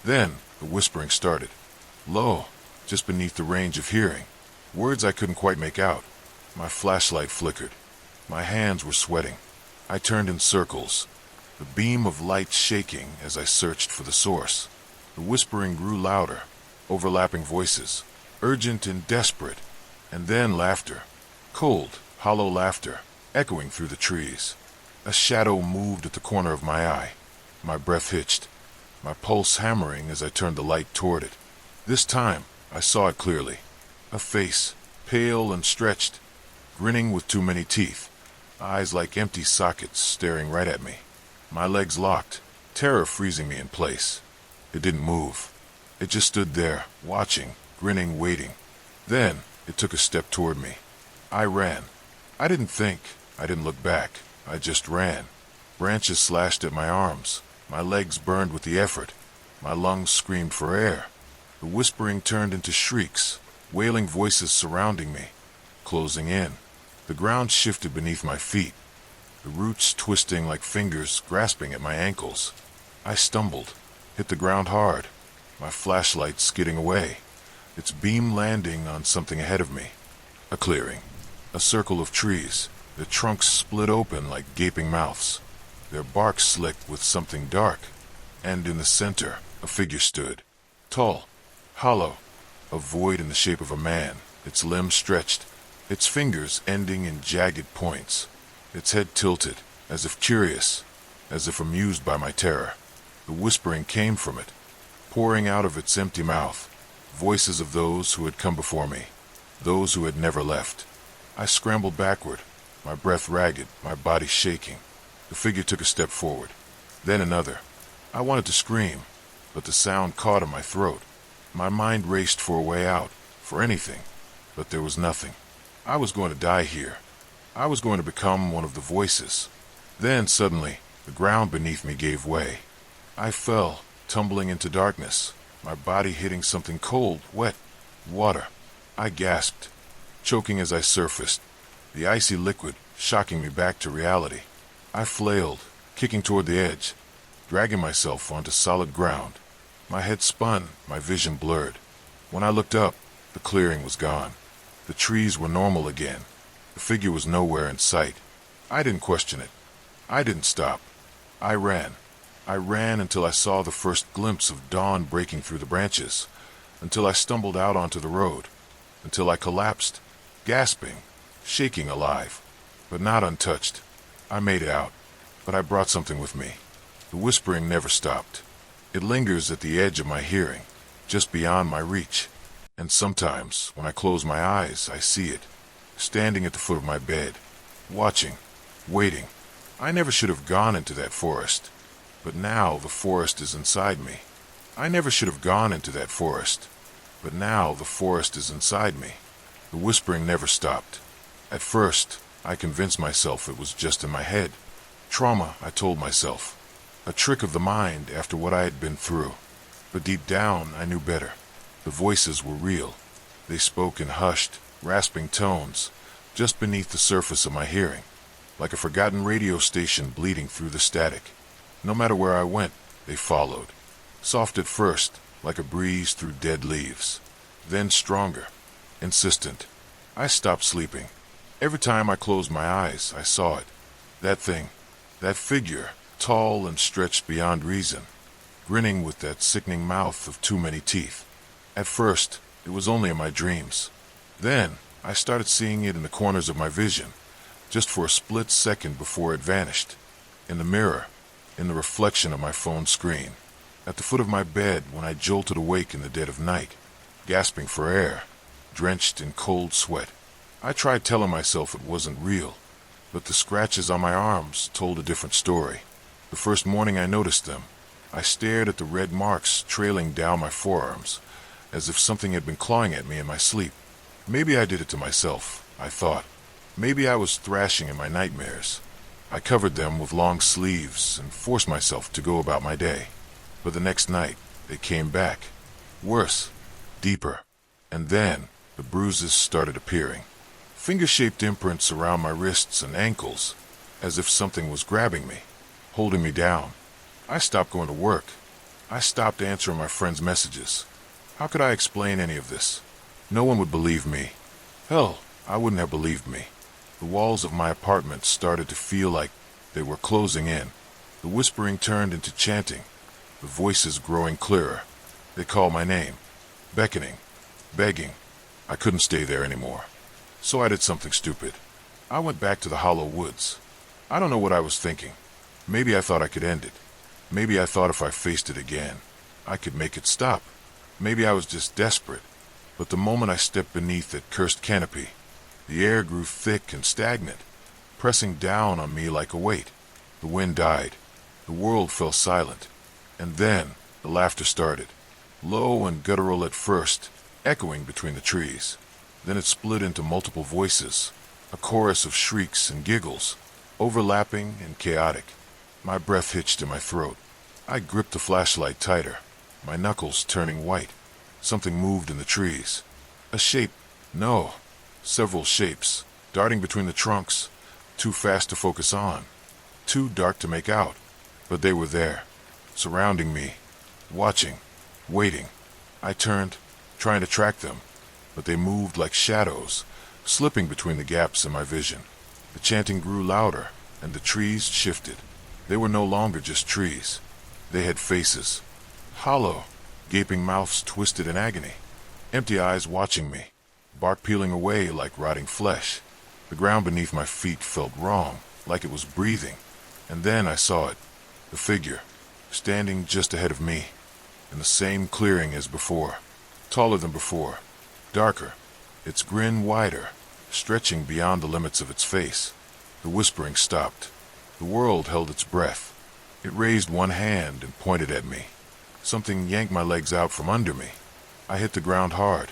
Then the whispering started. Low, just beneath the range of hearing. Words I couldn't quite make out. My flashlight flickered. My hands were sweating. I turned in circles, the beam of light shaking as I searched for the source. The whispering grew louder, overlapping voices, urgent and desperate, and then laughter. Cold, hollow laughter, echoing through the trees. A shadow moved at the corner of my eye. My breath hitched, my pulse hammering as I turned the light toward it. This time, I saw it clearly. A face, pale and stretched, grinning with too many teeth, eyes like empty sockets staring right at me. My legs locked, terror freezing me in place. It didn't move. It just stood there, watching, grinning, waiting. Then, it took a step toward me. I ran. I didn't think. I didn't look back. I just ran. Branches slashed at my arms. My legs burned with the effort. My lungs screamed for air. The whispering turned into shrieks, wailing voices surrounding me, closing in. The ground shifted beneath my feet, the roots twisting like fingers grasping at my ankles. I stumbled, hit the ground hard, my flashlight skidding away, its beam landing on something ahead of me. A clearing, a circle of trees, their trunks split open like gaping mouths, their bark slicked with something dark, and in the center, a figure stood, tall, hollow, a void in the shape of a man, its limbs stretched, its fingers ending in jagged points, its head tilted, as if curious, as if amused by my terror. The whispering came from it, pouring out of its empty mouth, voices of those who had come before me, those who had never left. I scrambled backward, my breath ragged, my body shaking. The figure took a step forward, then another. I wanted to scream, but the sound caught in my throat. My mind raced for a way out, for anything, but there was nothing. I was going to die here. I was going to become one of the voices. Then suddenly, the ground beneath me gave way. I fell, tumbling into darkness, my body hitting something cold, wet, water. I gasped, choking as I surfaced, the icy liquid shocking me back to reality. I flailed, kicking toward the edge, dragging myself onto solid ground. My head spun, my vision blurred. When I looked up, the clearing was gone. The trees were normal again. The figure was nowhere in sight. I didn't question it. I didn't stop. I ran. I ran until I saw the first glimpse of dawn breaking through the branches, until I stumbled out onto the road, until I collapsed, gasping, shaking alive, but not untouched. I made it out, but I brought something with me. The whispering never stopped. It lingers at the edge of my hearing, just beyond my reach. And sometimes, when I close my eyes, I see it, standing at the foot of my bed, watching, waiting. I never should have gone into that forest, but now the forest is inside me. I never should have gone into that forest, but now the forest is inside me. The whispering never stopped. At first, I convinced myself it was just in my head. Trauma, I told myself. A trick of the mind after what I had been through. But deep down, I knew better. The voices were real. They spoke in hushed, rasping tones, just beneath the surface of my hearing, like a forgotten radio station bleeding through the static. No matter where I went, they followed. Soft at first, like a breeze through dead leaves. Then stronger, insistent. I stopped sleeping. Every time I closed my eyes, I saw it. That thing, that figure, tall and stretched beyond reason, grinning with that sickening mouth of too many teeth. At first, it was only in my dreams. Then, I started seeing it in the corners of my vision, just for a split second before it vanished. In the mirror, in the reflection of my phone screen, at the foot of my bed when I jolted awake in the dead of night, gasping for air, drenched in cold sweat. I tried telling myself it wasn't real, but the scratches on my arms told a different story. The first morning I noticed them, I stared at the red marks trailing down my forearms, as if something had been clawing at me in my sleep. Maybe I did it to myself, I thought. Maybe I was thrashing in my nightmares. I covered them with long sleeves and forced myself to go about my day. But the next night, they came back. Worse, deeper. And then, the bruises started appearing. Finger-shaped imprints around my wrists and ankles, as if something was grabbing me, holding me down. I stopped going to work. I stopped answering my friends' messages. How could I explain any of this? No one would believe me. Hell, I wouldn't have believed me. The walls of my apartment started to feel like they were closing in. The whispering turned into chanting, the voices growing clearer. They called my name, beckoning, begging. I couldn't stay there anymore. So I did something stupid. I went back to the hollow woods. I don't know what I was thinking. Maybe I thought I could end it. Maybe I thought if I faced it again, I could make it stop. Maybe I was just desperate. But the moment I stepped beneath that cursed canopy, the air grew thick and stagnant, pressing down on me like a weight. The wind died. The world fell silent. And then the laughter started, low and guttural at first, echoing between the trees. Then it split into multiple voices, a chorus of shrieks and giggles, overlapping and chaotic. My breath hitched in my throat. I gripped the flashlight tighter, my knuckles turning white. Something moved in the trees. A shape, no, several shapes, darting between the trunks, too fast to focus on, too dark to make out. But they were there, surrounding me, watching, waiting. I turned, trying to track them, but they moved like shadows, slipping between the gaps in my vision. The chanting grew louder, and the trees shifted. They were no longer just trees. They had faces, hollow, gaping mouths twisted in agony, empty eyes watching me, bark peeling away like rotting flesh. The ground beneath my feet felt wrong, like it was breathing. And then I saw it, the figure, standing just ahead of me, in the same clearing as before, taller than before, darker, its grin wider, stretching beyond the limits of its face. The whispering stopped. The world held its breath. It raised one hand and pointed at me. Something yanked my legs out from under me. I hit the ground hard,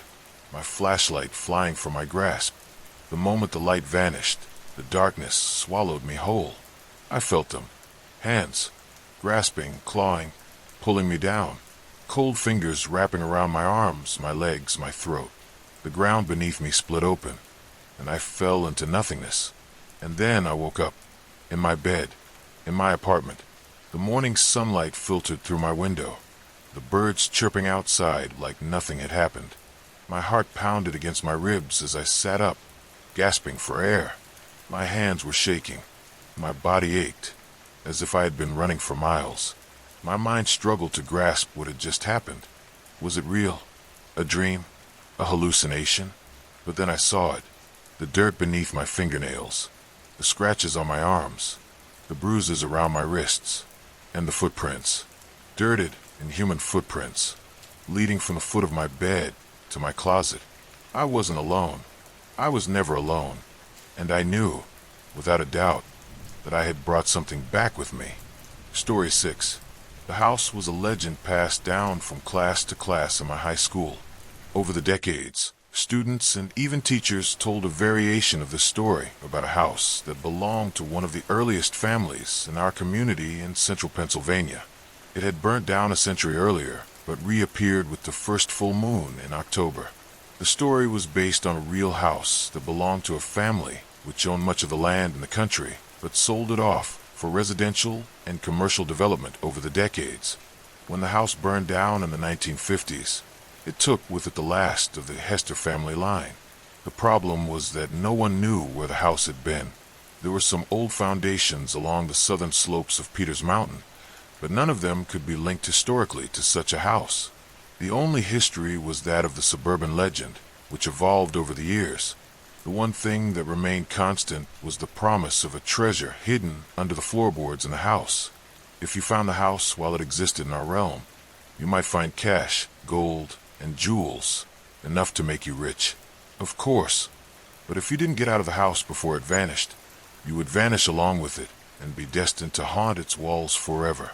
my flashlight flying from my grasp. The moment the light vanished, the darkness swallowed me whole. I felt them. Hands, grasping, clawing, pulling me down. Cold fingers wrapping around my arms, my legs, my throat. The ground beneath me split open, and I fell into nothingness. And then I woke up, in my bed, in my apartment. The morning sunlight filtered through my window, the birds chirping outside like nothing had happened. My heart pounded against my ribs as I sat up, gasping for air. My hands were shaking. My body ached, as if I had been running for miles. My mind struggled to grasp what had just happened. Was it real? A dream? A hallucination? But then I saw it. The dirt beneath my fingernails, the scratches on my arms, the bruises around my wrists, and the footprints. Dirted, inhuman footprints, leading from the foot of my bed to my closet. I wasn't alone. I was never alone. And I knew, without a doubt, that I had brought something back with me. Story 6. The house was a legend passed down from class to class in my high school. Over the decades, students and even teachers told a variation of this story about a house that belonged to one of the earliest families in our community in central Pennsylvania. It had burnt down a century earlier, but reappeared with the first full moon in October. The story was based on a real house that belonged to a family which owned much of the land in the country, but sold it off for residential and commercial development over the decades. When the house burned down in the 1950s, it took with it the last of the Hester family line. The problem was that no one knew where the house had been. There were some old foundations along the southern slopes of Peters Mountain, but none of them could be linked historically to such a house. The only history was that of the suburban legend, which evolved over the years. The one thing that remained constant was the promise of a treasure hidden under the floorboards in the house. If you found the house while it existed in our realm, you might find cash, gold, and jewels, enough to make you rich. Of course, but if you didn't get out of the house before it vanished, you would vanish along with it and be destined to haunt its walls forever.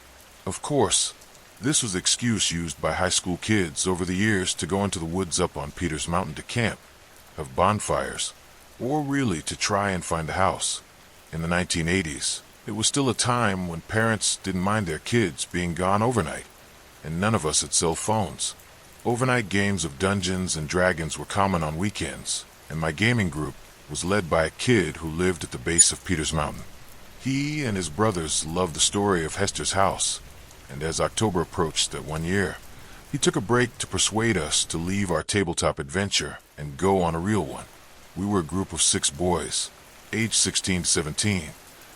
Of course, this was the excuse used by high school kids over the years to go into the woods up on Peters Mountain to camp, have bonfires, or really to try and find the house. In the 1980s, it was still a time when parents didn't mind their kids being gone overnight, and none of us had cell phones. Overnight games of Dungeons and Dragons were common on weekends, and my gaming group was led by a kid who lived at the base of Peters Mountain. He and his brothers loved the story of Hester's house, and as October approached that one year, he took a break to persuade us to leave our tabletop adventure and go on a real one. We were a group of 6 boys, aged 16 to 17,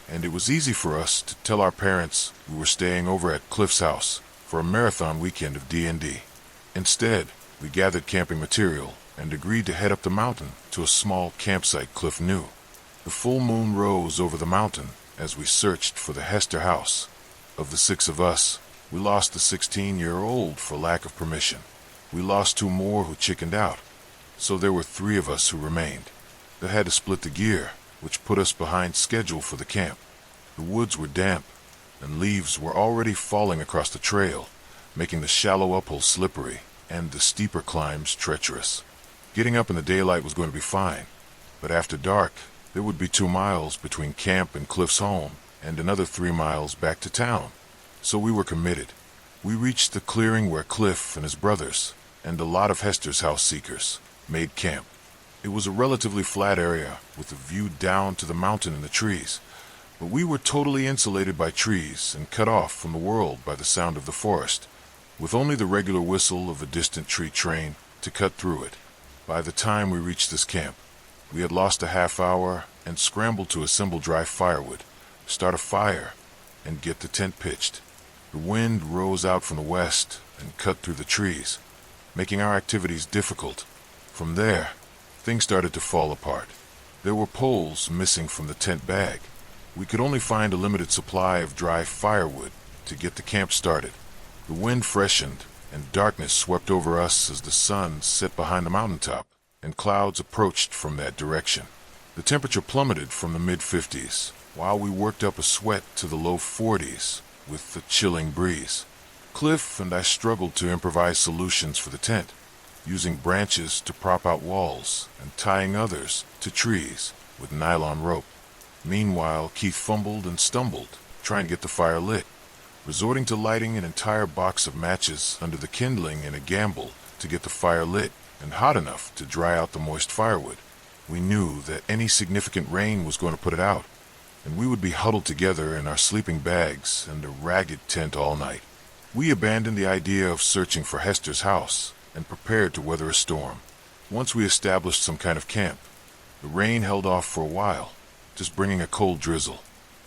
and it was easy for us to tell our parents we were staying over at Cliff's house for a marathon weekend of D&D. Instead, we gathered camping material and agreed to head up the mountain to a small campsite Cliff knew. The full moon rose over the mountain as we searched for the Hester house. Of the 6 of us, we lost the 16-year-old for lack of permission. We lost 2 more who chickened out, so there were 3 of us who remained. They had to split the gear, which put us behind schedule for the camp. The woods were damp, and leaves were already falling across the trail, making the shallow uphill slippery and the steeper climbs treacherous. Getting up in the daylight was going to be fine, but after dark, there would be 2 miles between camp and Cliff's home, and another 3 miles back to town. So we were committed. We reached the clearing where Cliff and his brothers, and a lot of Hester's house seekers, made camp. It was a relatively flat area with a view down to the mountain and the trees, but we were totally insulated by trees and cut off from the world by the sound of the forest, with only the regular whistle of a distant tree train to cut through it. By the time we reached this camp, we had lost a half hour and scrambled to assemble dry firewood, start a fire, and get the tent pitched. The wind rose out from the west and cut through the trees, making our activities difficult. From there, things started to fall apart. There were poles missing from the tent bag. We could only find a limited supply of dry firewood to get the camp started. The wind freshened, and darkness swept over us as the sun set behind the mountaintop, and clouds approached from that direction. The temperature plummeted from the mid-50s, while we worked up a sweat to the low 40s with the chilling breeze. Cliff and I struggled to improvise solutions for the tent, using branches to prop out walls and tying others to trees with nylon rope. Meanwhile, Keith fumbled and stumbled, trying to get the fire lit, resorting to lighting an entire box of matches under the kindling in a gamble to get the fire lit and hot enough to dry out the moist firewood. We knew that any significant rain was going to put it out, and we would be huddled together in our sleeping bags and a ragged tent all night. We abandoned the idea of searching for Hester's house and prepared to weather a storm. Once we established some kind of camp, the rain held off for a while, just bringing a cold drizzle.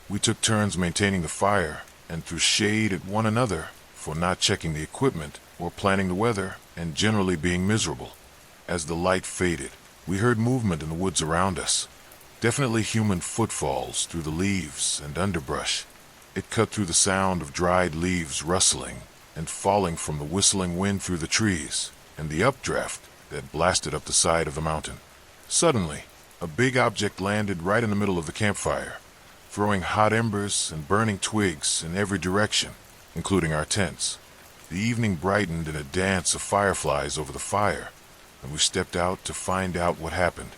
We took turns maintaining the fire and threw shade at one another for not checking the equipment or planning the weather and generally being miserable. As the light faded, we heard movement in the woods around us. Definitely human footfalls through the leaves and underbrush. It cut through the sound of dried leaves rustling and falling from the whistling wind through the trees and the updraft that blasted up the side of the mountain. Suddenly, a big object landed right in the middle of the campfire, throwing hot embers and burning twigs in every direction, including our tents. The evening brightened in a dance of fireflies over the fire, and we stepped out to find out what happened.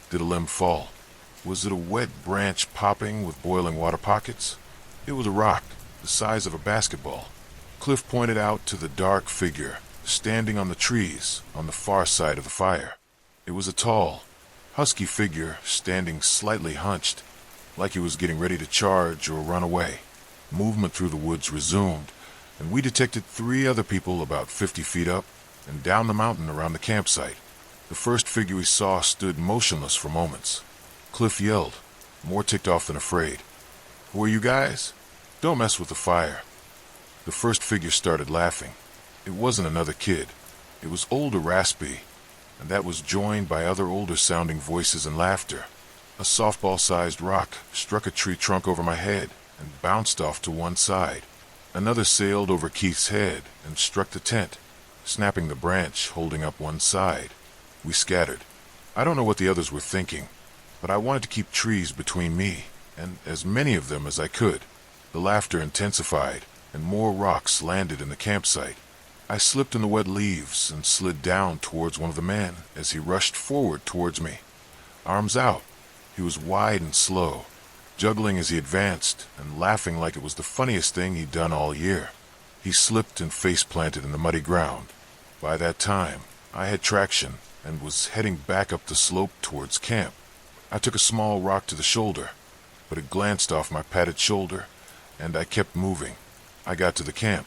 Did a limb fall? Was it a wet branch popping with boiling water pockets? It was a rock, the size of a basketball. Cliff pointed out to the dark figure standing on the trees on the far side of the fire. It was a tall, husky figure standing slightly hunched, like he was getting ready to charge or run away. Movement through the woods resumed, and we detected 3 other people about 50 feet up and down the mountain around the campsite. The first figure we saw stood motionless for moments. Cliff yelled, more ticked off than afraid. "Who are you guys? Don't mess with the fire." The first figure started laughing. It wasn't another kid. It was older, raspy, and that was joined by other older-sounding voices and laughter. A softball-sized rock struck a tree trunk over my head and bounced off to one side. Another sailed over Keith's head and struck the tent, snapping the branch holding up one side. We scattered. I don't know what the others were thinking, but I wanted to keep trees between me and as many of them as I could. The laughter intensified, and more rocks landed in the campsite. I slipped in the wet leaves and slid down towards one of the men as he rushed forward towards me. Arms out, he was wide and slow, juggling as he advanced and laughing like it was the funniest thing he'd done all year. He slipped and face-planted in the muddy ground. By that time, I had traction and was heading back up the slope towards camp. I took a small rock to the shoulder, but it glanced off my padded shoulder, and I kept moving. I got to the camp,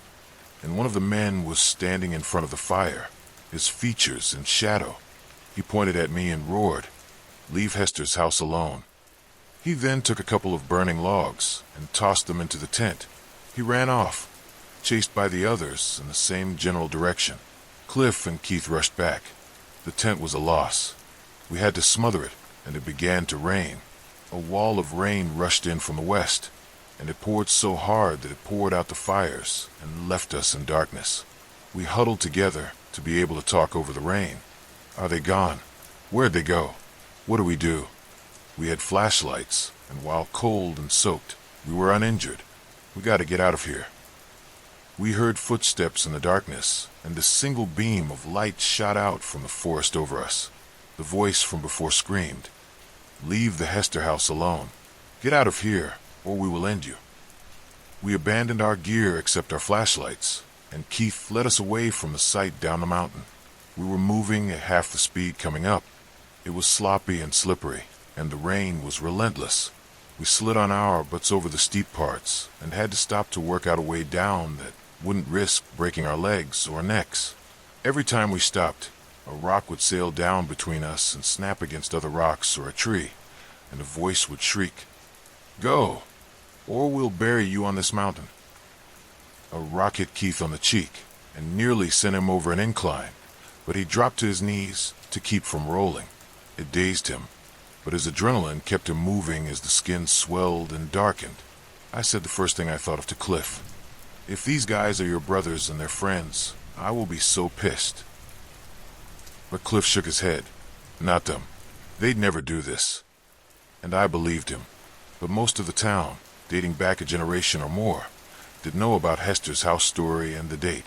and one of the men was standing in front of the fire, his features in shadow. He pointed at me and roared, "Leave Hester's house alone." He then took a couple of burning logs and tossed them into the tent. He ran off, chased by the others in the same general direction. Cliff and Keith rushed back. The tent was a loss. We had to smother it, and it began to rain. A wall of rain rushed in from the west, and it poured so hard that it poured out the fires and left us in darkness. We huddled together to be able to talk over the rain. Are they gone? Where'd they go? What do we do? We had flashlights, and while cold and soaked, we were uninjured. We got to get out of here. We heard footsteps in the darkness, and a single beam of light shot out from the forest over us. The voice from before screamed, "Leave the Hester house alone. Get out of here, or we will end you." We abandoned our gear except our flashlights, and Keith led us away from the site down the mountain. We were moving at half the speed coming up. It was sloppy and slippery, and the rain was relentless. We slid on our butts over the steep parts and had to stop to work out a way down that wouldn't risk breaking our legs or necks. Every time we stopped, a rock would sail down between us and snap against other rocks or a tree, and a voice would shriek, "Go, or we'll bury you on this mountain." A rock hit Keith on the cheek and nearly sent him over an incline, but he dropped to his knees to keep from rolling. It dazed him, but his adrenaline kept him moving as the skin swelled and darkened. I said the first thing I thought of to Cliff, "If these guys are your brothers and their friends, I will be so pissed." But Cliff shook his head. Not them. They'd never do this. And I believed him. But most of the town, dating back a generation or more, did know about Hester's house story and the date.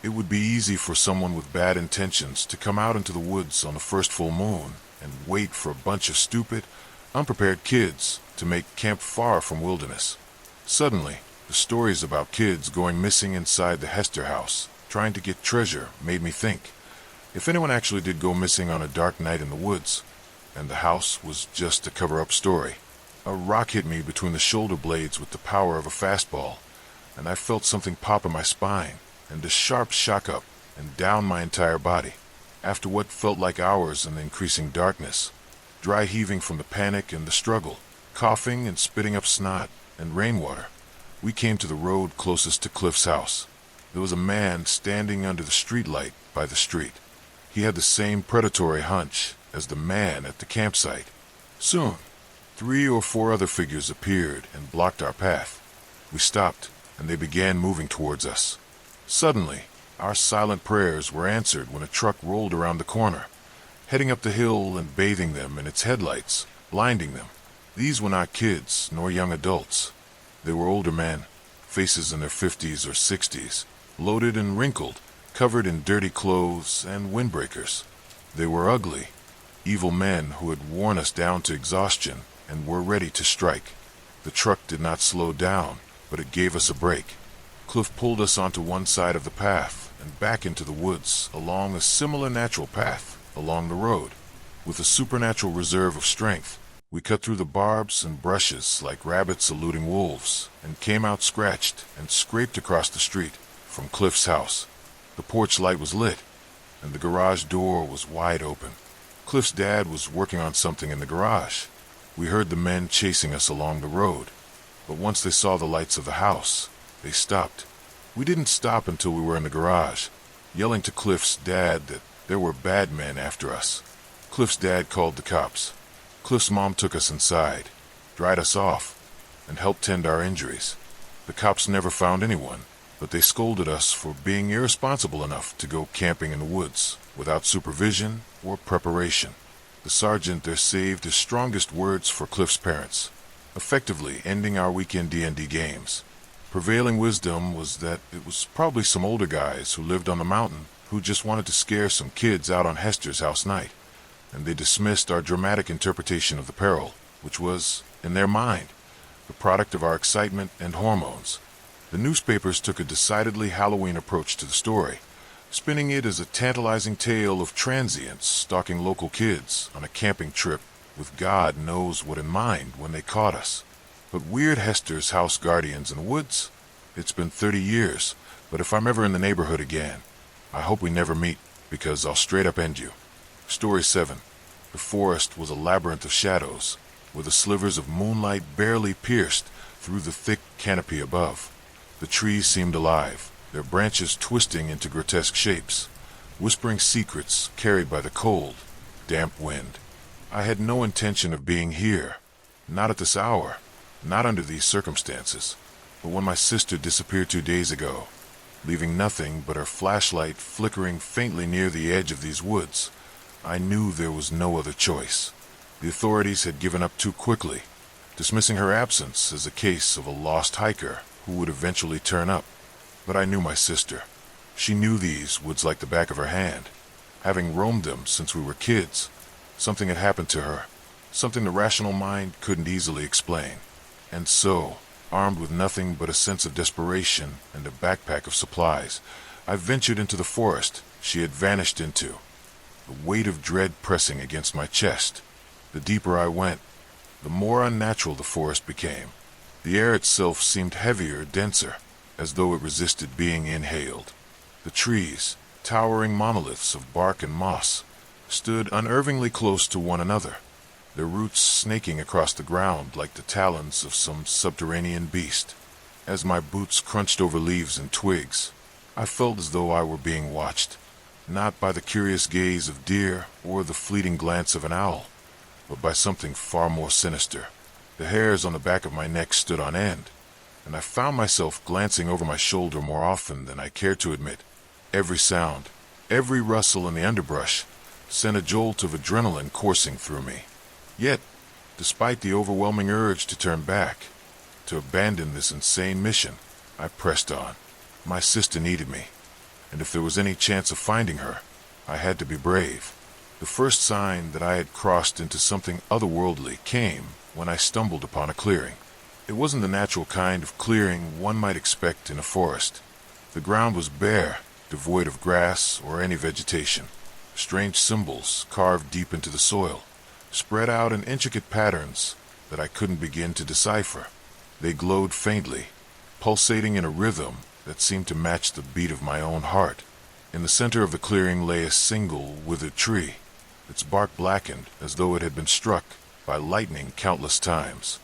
It would be easy for someone with bad intentions to come out into the woods on the first full moon and wait for a bunch of stupid, unprepared kids to make camp far from wilderness. Suddenly, the stories about kids going missing inside the Hester house, trying to get treasure, made me think. If anyone actually did go missing on a dark night in the woods, and the house was just a cover-up story. A rock hit me between the shoulder blades with the power of a fastball, and I felt something pop in my spine, and a sharp shock up and down my entire body. After what felt like hours in the increasing darkness, dry heaving from the panic and the struggle, coughing and spitting up snot and rainwater, we came to the road closest to Cliff's house. There was a man standing under the streetlight by the street. He had the same predatory hunch as the man at the campsite. Soon, 3 or 4 other figures appeared and blocked our path. We stopped, and they began moving towards us. Suddenly, our silent prayers were answered when a truck rolled around the corner, heading up the hill and bathing them in its headlights, blinding them. These were not kids nor young adults. They were older men, faces in their 50s or 60s, bloated and wrinkled, covered in dirty clothes and windbreakers. They were ugly, evil men who had worn us down to exhaustion and were ready to strike. The truck did not slow down, but it gave us a break. Cliff pulled us onto one side of the path and back into the woods along a similar natural path along the road. With a supernatural reserve of strength, We cut through the barbs and brushes like rabbits eluding wolves, and came out scratched and scraped across the street from Cliff's house. The porch light was lit, and the garage door was wide open. Cliff's dad was working on something in the garage. We heard the men chasing us along the road, but once they saw the lights of the house, they stopped. We didn't stop until we were in the garage, yelling to Cliff's dad that there were bad men after us. Cliff's dad called the cops. Cliff's mom took us inside, dried us off, and helped tend our injuries. The cops never found anyone, but they scolded us for being irresponsible enough to go camping in the woods without supervision or preparation. The sergeant there saved his strongest words for Cliff's parents, effectively ending our weekend D&D games. Prevailing wisdom was that it was probably some older guys who lived on the mountain who just wanted to scare some kids out on Hester's house night, and they dismissed our dramatic interpretation of the peril, which was, in their mind, the product of our excitement and hormones. The newspapers took a decidedly Halloween approach to the story, spinning it as a tantalizing tale of transients stalking local kids on a camping trip with God knows what in mind when they caught us. But weird Hester's house guardians in the woods? It's been 30 years, but if I'm ever in the neighborhood again, I hope we never meet, because I'll straight up end you. Story 7. The forest was a labyrinth of shadows, where the slivers of moonlight barely pierced through the thick canopy above. The trees seemed alive, their branches twisting into grotesque shapes, whispering secrets carried by the cold, damp wind. I had no intention of being here, not at this hour, not under these circumstances. But when my sister disappeared 2 days ago, leaving nothing but her flashlight flickering faintly near the edge of these woods, I knew there was no other choice. The authorities had given up too quickly, dismissing her absence as a case of a lost hiker who would eventually turn up. But I knew my sister. She knew these woods like the back of her hand, having roamed them since we were kids. Something had happened to her, something the rational mind couldn't easily explain. And so, armed with nothing but a sense of desperation and a backpack of supplies, I ventured into the forest she had vanished into, the weight of dread pressing against my chest. The deeper I went, the more unnatural the forest became. The air itself seemed heavier, denser, as though it resisted being inhaled. The trees, towering monoliths of bark and moss, stood unnervingly close to one another, their roots snaking across the ground like the talons of some subterranean beast. As my boots crunched over leaves and twigs, I felt as though I were being watched, not by the curious gaze of deer or the fleeting glance of an owl, but by something far more sinister. The hairs on the back of my neck stood on end, and I found myself glancing over my shoulder more often than I cared to admit. Every sound, every rustle in the underbrush, sent a jolt of adrenaline coursing through me. Yet, despite the overwhelming urge to turn back, to abandon this insane mission, I pressed on. My sister needed me, and if there was any chance of finding her, I had to be brave. The first sign that I had crossed into something otherworldly came when I stumbled upon a clearing. It wasn't the natural kind of clearing one might expect in a forest. The ground was bare, devoid of grass or any vegetation. Strange symbols carved deep into the soil, spread out in intricate patterns that I couldn't begin to decipher. They glowed faintly, pulsating in a rhythm that seemed to match the beat of my own heart. In the center of the clearing lay a single withered tree, its bark blackened as though it had been struck by lightning countless times.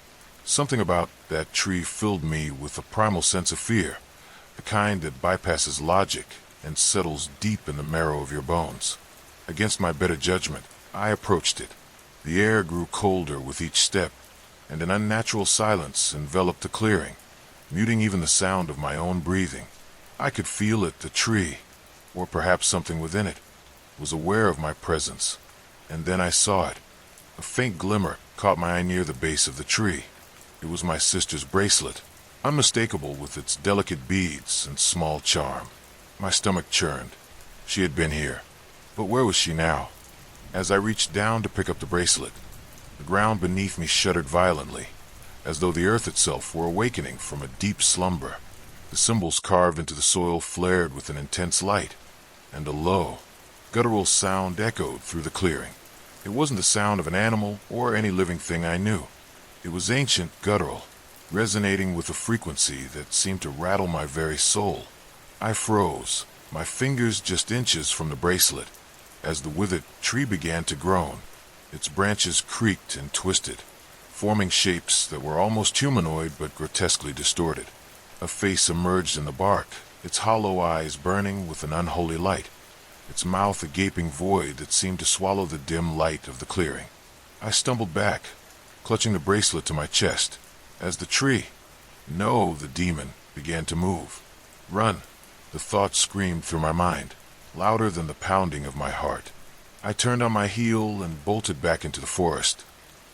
Something about that tree filled me with a primal sense of fear, the kind that bypasses logic and settles deep in the marrow of your bones. Against my better judgment, I approached it. The air grew colder with each step, and an unnatural silence enveloped the clearing, muting even the sound of my own breathing. I could feel it, the tree, or perhaps something within it, was aware of my presence. And then I saw it. A faint glimmer caught my eye near the base of the tree. It was my sister's bracelet, unmistakable with its delicate beads and small charm. My stomach churned. She had been here. But where was she now? As I reached down to pick up the bracelet, the ground beneath me shuddered violently, as though the earth itself were awakening from a deep slumber. The symbols carved into the soil flared with an intense light, and a low, guttural sound echoed through the clearing. It wasn't the sound of an animal or any living thing I knew. It was ancient, guttural, resonating with a frequency that seemed to rattle my very soul. I froze, my fingers just inches from the bracelet, as the withered tree began to groan. Its branches creaked and twisted, forming shapes that were almost humanoid but grotesquely distorted. A face emerged in the bark, its hollow eyes burning with an unholy light, its mouth a gaping void that seemed to swallow the dim light of the clearing. I stumbled back, clutching the bracelet to my chest, as the tree, no, the demon, began to move. Run, the thought screamed through my mind, louder than the pounding of my heart. I turned on my heel and bolted back into the forest,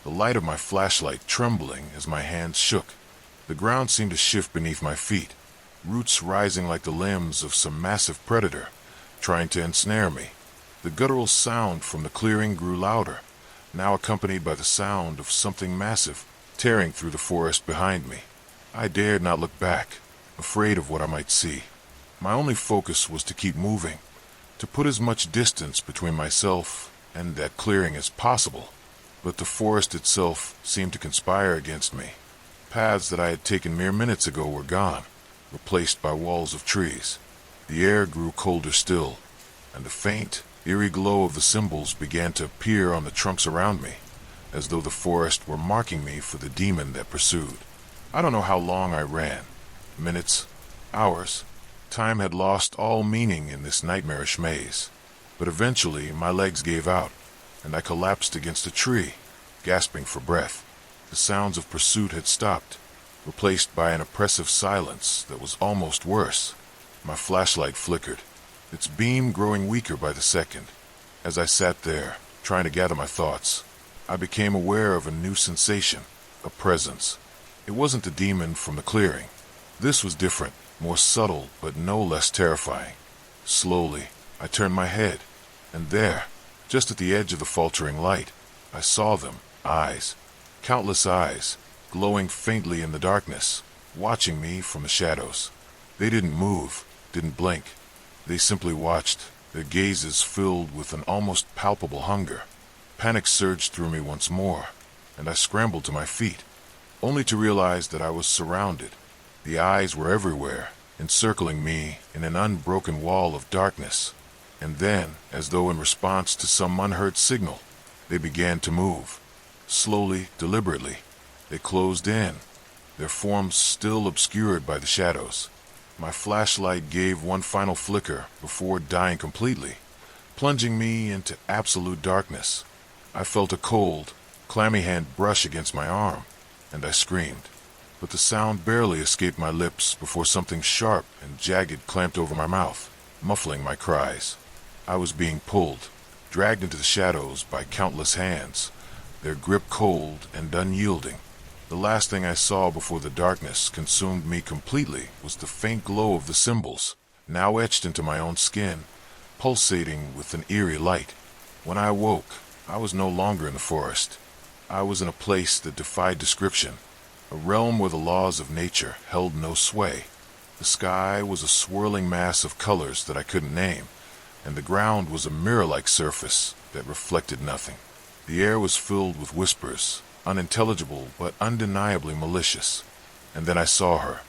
the light of my flashlight trembling as my hands shook. The ground seemed to shift beneath my feet, roots rising like the limbs of some massive predator, trying to ensnare me. The guttural sound from the clearing grew louder, now accompanied by the sound of something massive tearing through the forest behind me. I dared not look back, afraid of what I might see. My only focus was to keep moving, to put as much distance between myself and that clearing as possible. But the forest itself seemed to conspire against me. Paths that I had taken mere minutes ago were gone, replaced by walls of trees. The air grew colder still, and the faint, eerie glow of the symbols began to appear on the trunks around me, as though the forest were marking me for the demon that pursued. I don't know how long I ran. Minutes, hours. Time had lost all meaning in this nightmarish maze. But eventually my legs gave out, and I collapsed against a tree, gasping for breath. The sounds of pursuit had stopped, replaced by an oppressive silence that was almost worse. My flashlight flickered, its beam growing weaker by the second. As I sat there, trying to gather my thoughts, I became aware of a new sensation, a presence. It wasn't the demon from the clearing. This was different, more subtle, but no less terrifying. Slowly, I turned my head, and there, just at the edge of the faltering light, I saw them, eyes, countless eyes, glowing faintly in the darkness, watching me from the shadows. They didn't move, didn't blink. They simply watched, their gazes filled with an almost palpable hunger. Panic surged through me once more, and I scrambled to my feet, only to realize that I was surrounded. The eyes were everywhere, encircling me in an unbroken wall of darkness. And then, as though in response to some unheard signal, they began to move. Slowly, deliberately, they closed in, their forms still obscured by the shadows. My flashlight gave one final flicker before dying completely, plunging me into absolute darkness. I felt a cold, clammy hand brush against my arm, and I screamed. But the sound barely escaped my lips before something sharp and jagged clamped over my mouth, muffling my cries. I was being pulled, dragged into the shadows by countless hands, their grip cold and unyielding. The last thing I saw before the darkness consumed me completely was the faint glow of the symbols, now etched into my own skin, pulsating with an eerie light. When I awoke, I was no longer in the forest. I was in a place that defied description, a realm where the laws of nature held no sway. The sky was a swirling mass of colors that I couldn't name, and the ground was a mirror-like surface that reflected nothing. The air was filled with whispers, unintelligible but undeniably malicious. And then I saw her,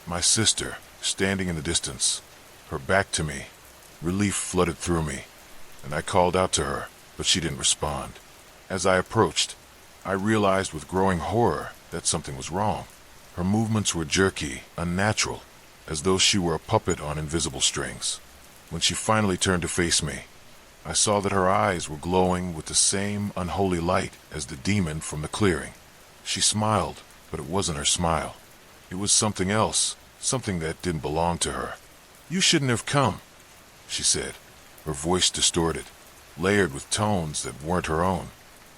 my sister, standing in the distance, her back to me. Relief flooded through me, and I called out to her, but she didn't respond. As I approached, I realized with growing horror that something was wrong. Her movements were jerky, unnatural, as though she were a puppet on invisible strings. When she finally turned to face me, I saw that her eyes were glowing with the same unholy light as the demon from the clearing. She smiled, but it wasn't her smile. It was something else, something that didn't belong to her. "You shouldn't have come," she said, her voice distorted, layered with tones that weren't her own.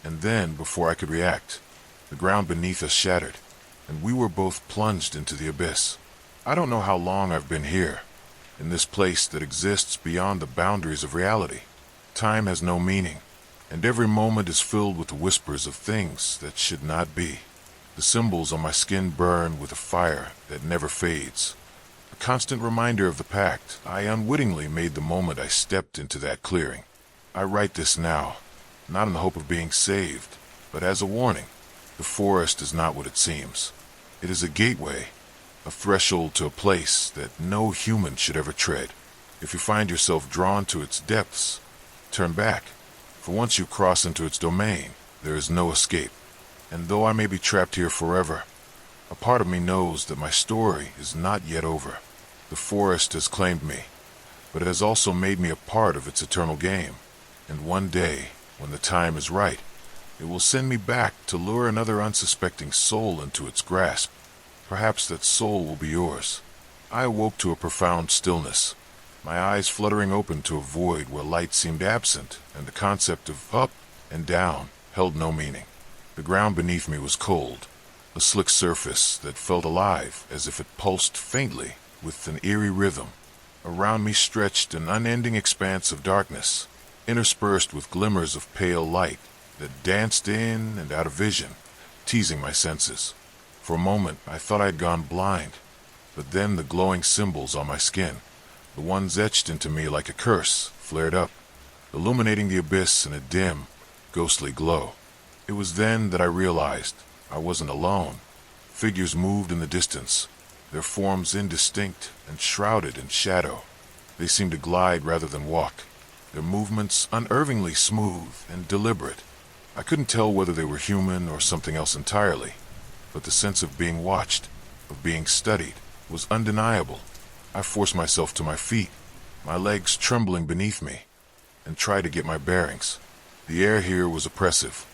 And then, before I could react, the ground beneath us shattered, and we were both plunged into the abyss. I don't know how long I've been here, in this place that exists beyond the boundaries of reality. Time has no meaning, and every moment is filled with the whispers of things that should not be. The symbols on my skin burn with a fire that never fades, a constant reminder of the pact I unwittingly made the moment I stepped into that clearing. I write this now, not in the hope of being saved, but as a warning. The forest is not what it seems. It is a gateway, a threshold to a place that no human should ever tread. If you find yourself drawn to its depths, turn back, for once you cross into its domain, there is no escape. And though I may be trapped here forever, a part of me knows that my story is not yet over. The forest has claimed me, but it has also made me a part of its eternal game. And one day, when the time is right, it will send me back to lure another unsuspecting soul into its grasp. Perhaps that soul will be yours. I awoke to a profound stillness, my eyes fluttering open to a void where light seemed absent, and the concept of up and down held no meaning. The ground beneath me was cold, a slick surface that felt alive as if it pulsed faintly with an eerie rhythm. Around me stretched an unending expanse of darkness, interspersed with glimmers of pale light that danced in and out of vision, teasing my senses. For a moment, I thought I had gone blind, but then the glowing symbols on my skin, the ones etched into me like a curse, flared up, illuminating the abyss in a dim, ghostly glow. It was then that I realized I wasn't alone. Figures moved in the distance, their forms indistinct and shrouded in shadow. They seemed to glide rather than walk, their movements unnervingly smooth and deliberate. I couldn't tell whether they were human or something else entirely, but the sense of being watched, of being studied, was undeniable. I forced myself to my feet, my legs trembling beneath me, and tried to get my bearings. The air here was oppressive,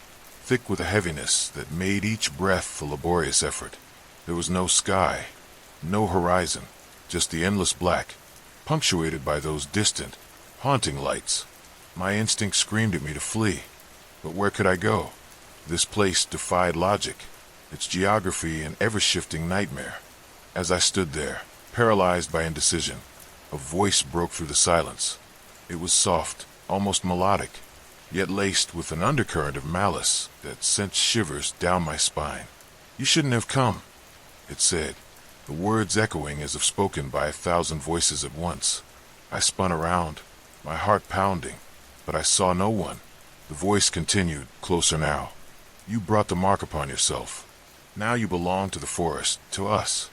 thick with a heaviness that made each breath a laborious effort. There was no sky, no horizon, just the endless black, punctuated by those distant, haunting lights. My instinct screamed at me to flee, but where could I go? This place defied logic, its geography an ever-shifting nightmare. As I stood there, paralyzed by indecision, a voice broke through the silence. It was soft, almost melodic, yet laced with an undercurrent of malice that sent shivers down my spine. "You shouldn't have come," it said, the words echoing as if spoken by 1,000 voices at once. I spun around, my heart pounding, but I saw no one. The voice continued, closer now. "You brought the mark upon yourself. Now you belong to the forest, to us."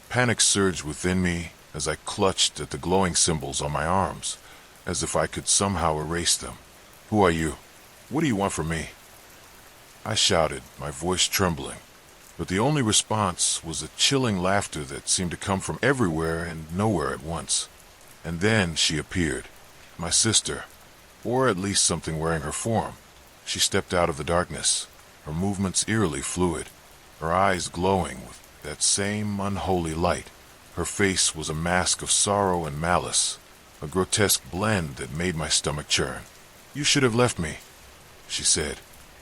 Panic surged within me as I clutched at the glowing symbols on my arms, as if I could somehow erase them. "Who are you? What do you want from me?" I shouted, my voice trembling, but the only response was a chilling laughter that seemed to come from everywhere and nowhere at once. And then she appeared, my sister, or at least something wearing her form. She stepped out of the darkness, her movements eerily fluid, her eyes glowing with that same unholy light. Her face was a mask of sorrow and malice, a grotesque blend that made my stomach churn. "You should have left me," she said,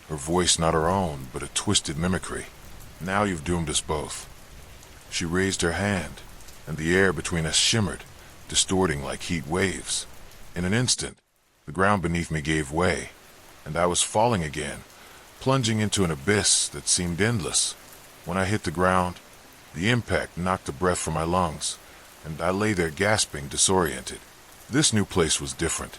her voice not her own, but a twisted mimicry. "Now you've doomed us both." She raised her hand, and the air between us shimmered, distorting like heat waves. In an instant, the ground beneath me gave way, and I was falling again, plunging into an abyss that seemed endless. When I hit the ground, the impact knocked the breath from my lungs, and I lay there gasping, disoriented. This new place was different.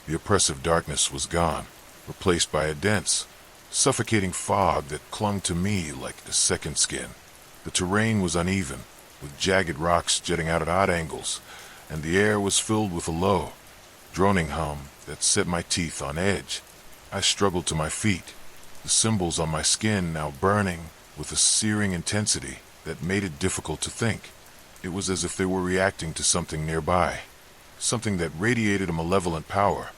The oppressive darkness was gone, replaced by a dense, suffocating fog that clung to me like a second skin. The terrain was uneven, with jagged rocks jutting out at odd angles, and the air was filled with a low, droning hum that set my teeth on edge. I struggled to my feet, the symbols on my skin now burning with a searing intensity that made it difficult to think. It was as if they were reacting to something nearby, something that radiated a malevolent power.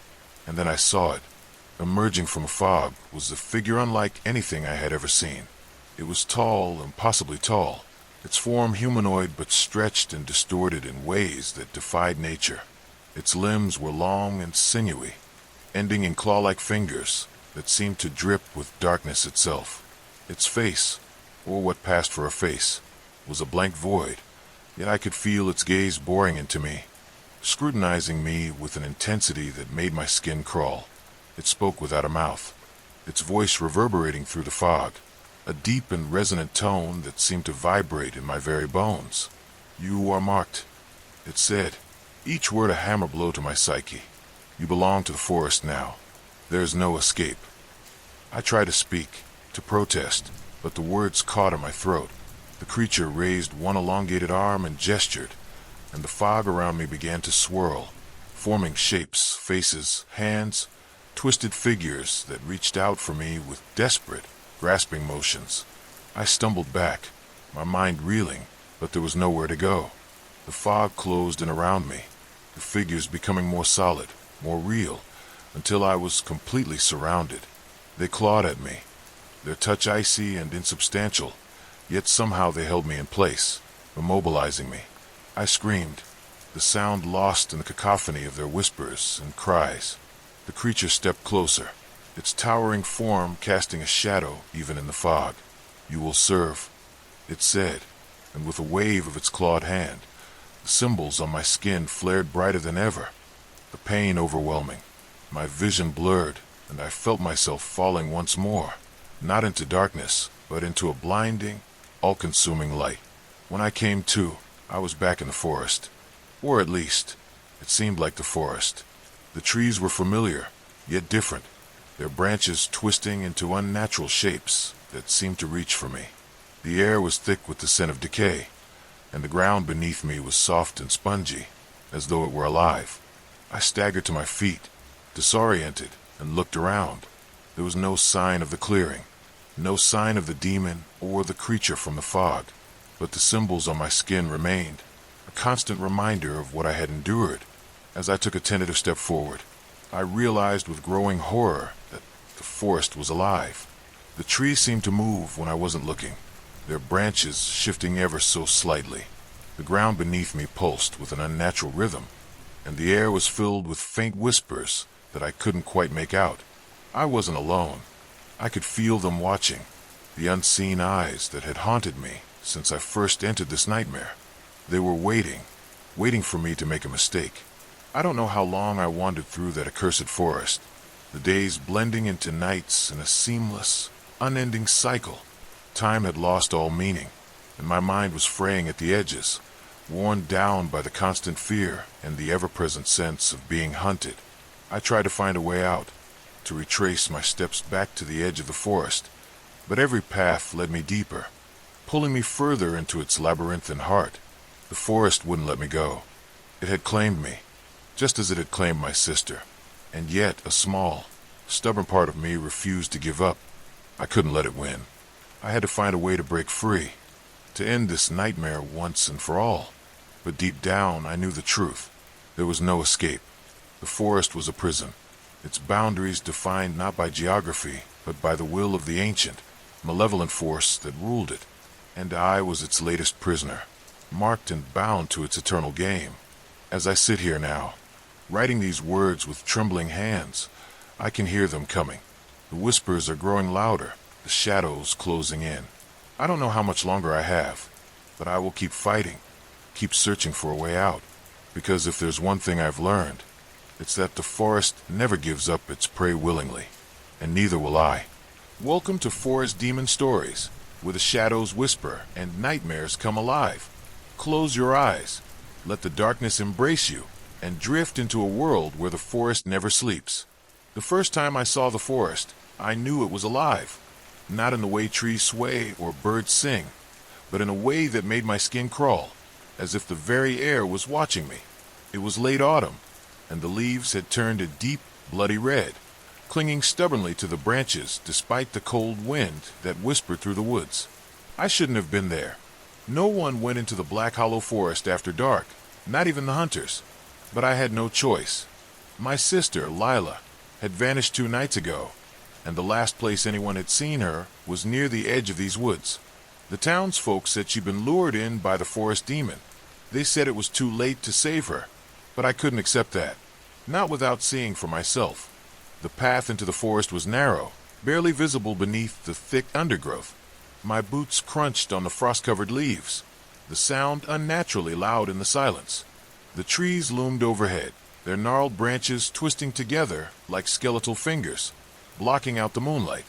And then I saw it. Emerging from a fog was a figure unlike anything I had ever seen. It was tall, impossibly tall, its form humanoid but stretched and distorted in ways that defied nature. Its limbs were long and sinewy, ending in claw-like fingers that seemed to drip with darkness itself. Its face, or what passed for a face, was a blank void, yet I could feel its gaze boring into me, scrutinizing me with an intensity that made my skin crawl. It spoke without a mouth, its voice reverberating through the fog, a deep and resonant tone that seemed to vibrate in my very bones. "You are marked," it said, each word a hammer blow to my psyche. "You belong to the forest now. There's no escape. I try to speak, to protest, but the words caught in my throat. The creature raised one elongated arm and gestured, and the fog around me began to swirl, forming shapes, faces, hands, twisted figures that reached out for me with desperate, grasping motions. I stumbled back, my mind reeling, but there was nowhere to go. The fog closed in around me, the figures becoming more solid, more real, until I was completely surrounded. They clawed at me, their touch icy and insubstantial, yet somehow they held me in place, immobilizing me. I screamed, the sound lost in the cacophony of their whispers and cries. The creature stepped closer, its towering form casting a shadow even in the fog. "You will serve," it said, and with a wave of its clawed hand, the symbols on my skin flared brighter than ever, the pain overwhelming. My vision blurred, and I felt myself falling once more, not into darkness, but into a blinding, all-consuming light. When I came to, I was back in the forest. Or at least, it seemed like the forest. The trees were familiar, yet different, their branches twisting into unnatural shapes that seemed to reach for me. The air was thick with the scent of decay, and the ground beneath me was soft and spongy, as though it were alive. I staggered to my feet, disoriented, and looked around. There was no sign of the clearing, no sign of the demon or the creature from the fog, but the symbols on my skin remained, a constant reminder of what I had endured. As I took a tentative step forward, I realized with growing horror that the forest was alive. The trees seemed to move when I wasn't looking, their branches shifting ever so slightly. The ground beneath me pulsed with an unnatural rhythm, and the air was filled with faint whispers that I couldn't quite make out. I wasn't alone. I could feel them watching, the unseen eyes that had haunted me since I first entered this nightmare. They were waiting for me to make a mistake. I don't know how long I wandered through that accursed forest, the days blending into nights in a seamless, unending cycle. Time had lost all meaning, and my mind was fraying at the edges, worn down by the constant fear and the ever-present sense of being hunted. I tried to find a way out, to retrace my steps back to the edge of the forest, but every path led me deeper, pulling me further into its labyrinthine heart. The forest wouldn't let me go. It had claimed me, just as it had claimed my sister, and yet a small, stubborn part of me refused to give up. I couldn't let it win. I had to find a way to break free, to end this nightmare once and for all. But deep down, I knew the truth. There was no escape. The forest was a prison, its boundaries defined not by geography, but by the will of the ancient, malevolent force that ruled it. And I was its latest prisoner, marked and bound to its eternal game. As I sit here now, writing these words with trembling hands, I can hear them coming. The whispers are growing louder, the shadows closing in. I don't know how much longer I have, but I will keep fighting, keep searching for a way out, because if there's one thing I've learned, it's that the forest never gives up its prey willingly, and neither will I. Welcome to Forest Demon Stories, where the shadows whisper and nightmares come alive. Close your eyes, let the darkness embrace you, and drift into a world where the forest never sleeps. The first time I saw the forest, I knew it was alive, not in the way trees sway or birds sing, but in a way that made my skin crawl, as if the very air was watching me. It was late autumn, and the leaves had turned a deep, bloody red, clinging stubbornly to the branches despite the cold wind that whispered through the woods. I shouldn't have been there. No one went into the Black Hollow Forest after dark, not even the hunters. But I had no choice. My sister, Lila, had vanished 2 nights ago, and the last place anyone had seen her was near the edge of these woods. The townsfolk said she'd been lured in by the forest demon. They said it was too late to save her, but I couldn't accept that, not without seeing for myself. The path into the forest was narrow, barely visible beneath the thick undergrowth. My boots crunched on the frost-covered leaves, the sound unnaturally loud in the silence. The trees loomed overhead, their gnarled branches twisting together like skeletal fingers, blocking out the moonlight.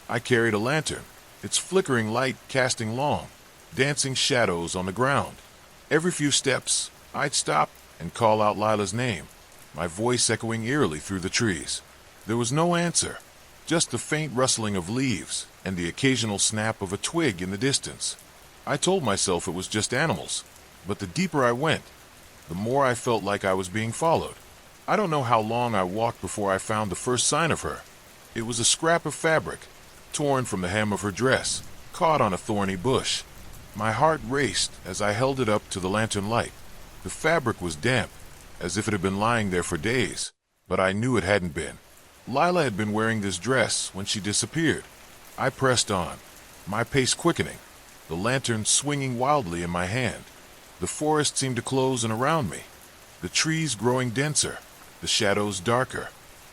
I carried a lantern, its flickering light casting long, dancing shadows on the ground. Every few steps, I'd stop and call out Lila's name, my voice echoing eerily through the trees. There was no answer, just the faint rustling of leaves and the occasional snap of a twig in the distance. I told myself it was just animals, but the deeper I went, the more I felt like I was being followed. I don't know how long I walked before I found the first sign of her. It was a scrap of fabric, torn from the hem of her dress, caught on a thorny bush. My heart raced as I held it up to the lantern light. The fabric was damp, as if it had been lying there for days, but I knew it hadn't been. Lila had been wearing this dress when she disappeared. I pressed on, my pace quickening, the lantern swinging wildly in my hand. The forest seemed to close in around me, the trees growing denser, the shadows darker.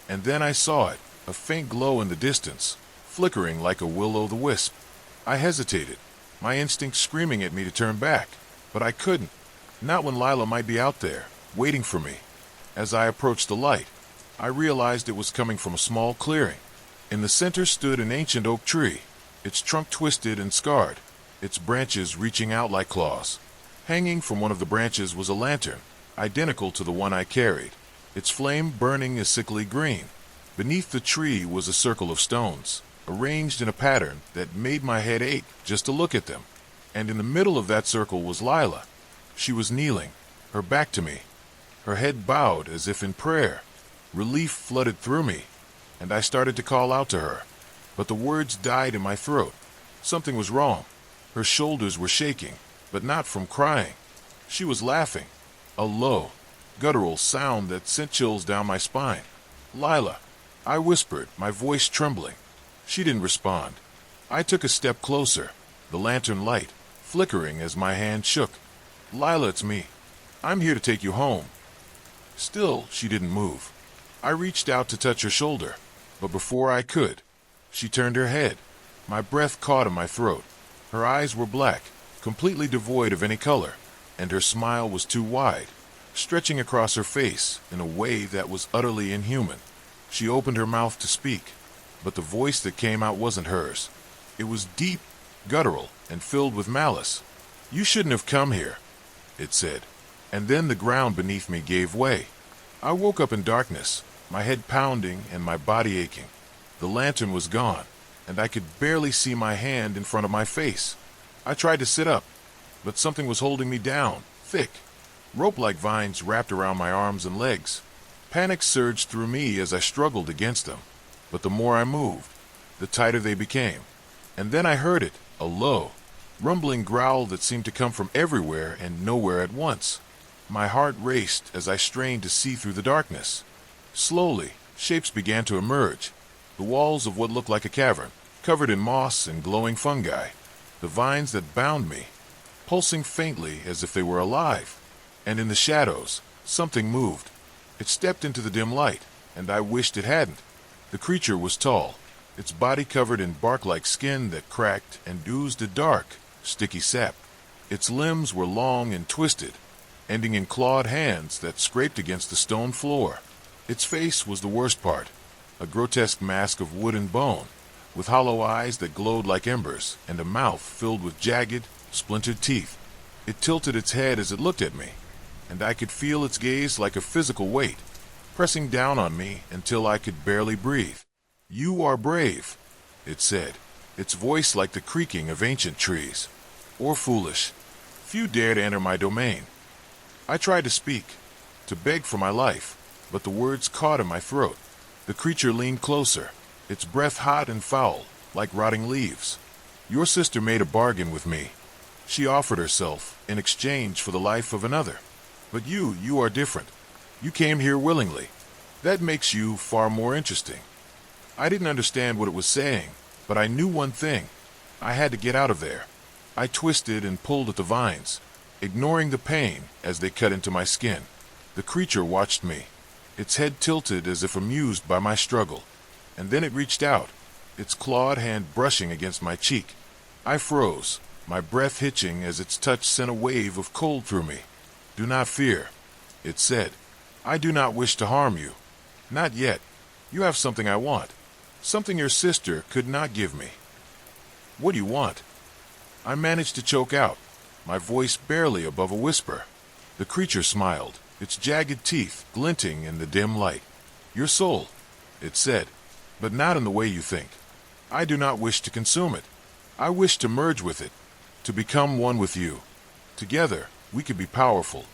And then I saw it, a faint glow in the distance, flickering like a will-o'-the-wisp. I hesitated, my instinct screaming at me to turn back, but I couldn't, not when Lila might be out there, waiting for me. As I approached the light, I realized it was coming from a small clearing. In the center stood an ancient oak tree, its trunk twisted and scarred, its branches reaching out like claws. Hanging from one of the branches was a lantern, identical to the one I carried, its flame burning a sickly green. Beneath the tree was a circle of stones, arranged in a pattern that made my head ache just to look at them. And in the middle of that circle was Lila. She was kneeling, her back to me, her head bowed as if in prayer. Relief flooded through me, and I started to call out to her, but the words died in my throat. Something was wrong. Her shoulders were shaking, but not from crying. She was laughing, a low, guttural sound that sent chills down my spine. "Lila," I whispered, my voice trembling. She didn't respond. I took a step closer, the lantern light flickering as my hand shook. "Lila, it's me. I'm here to take you home." Still, she didn't move. I reached out to touch her shoulder, but before I could, she turned her head. My breath caught in my throat. Her eyes were black, completely devoid of any color, and her smile was too wide, stretching across her face in a way that was utterly inhuman. She opened her mouth to speak, but the voice that came out wasn't hers. It was deep, guttural, and filled with malice. "You shouldn't have come here," it said. And then the ground beneath me gave way. I woke up in darkness, my head pounding and my body aching. The lantern was gone, and I could barely see my hand in front of my face. I tried to sit up, but something was holding me down, thick. Rope-like vines wrapped around my arms and legs. Panic surged through me as I struggled against them, but the more I moved, the tighter they became. And then I heard it, a low, rumbling growl that seemed to come from everywhere and nowhere at once. My heart raced as I strained to see through the darkness. Slowly, shapes began to emerge, the walls of what looked like a cavern, covered in moss and glowing fungi, the vines that bound me, pulsing faintly as if they were alive. And in the shadows, something moved. It stepped into the dim light, and I wished it hadn't. The creature was tall, its body covered in bark-like skin that cracked and oozed a dark, sticky sap. Its limbs were long and twisted, ending in clawed hands that scraped against the stone floor. Its face was the worst part, a grotesque mask of wood and bone, with hollow eyes that glowed like embers and a mouth filled with jagged, splintered teeth. It tilted its head as it looked at me, and I could feel its gaze like a physical weight, pressing down on me until I could barely breathe. "You are brave," it said, its voice like the creaking of ancient trees. "Or foolish. Few dare to enter my domain." I tried to speak, to beg for my life, but the words caught in my throat. The creature leaned closer, its breath hot and foul, like rotting leaves. "Your sister made a bargain with me. She offered herself in exchange for the life of another. But you are different. You came here willingly. That makes you far more interesting." I didn't understand what it was saying, but I knew one thing. I had to get out of there. I twisted and pulled at the vines, ignoring the pain as they cut into my skin. The creature watched me, its head tilted as if amused by my struggle. And then it reached out, its clawed hand brushing against my cheek. I froze, my breath hitching as its touch sent a wave of cold through me. "Do not fear," it said. "I do not wish to harm you. Not yet. You have something I want. Something your sister could not give me." "What do you want?" I managed to choke out, my voice barely above a whisper. The creature smiled, its jagged teeth glinting in the dim light. "Your soul. it said, "but not in the way you think. I do not wish to consume it. I wish to merge with it, to become one with you. Together, we could be powerful,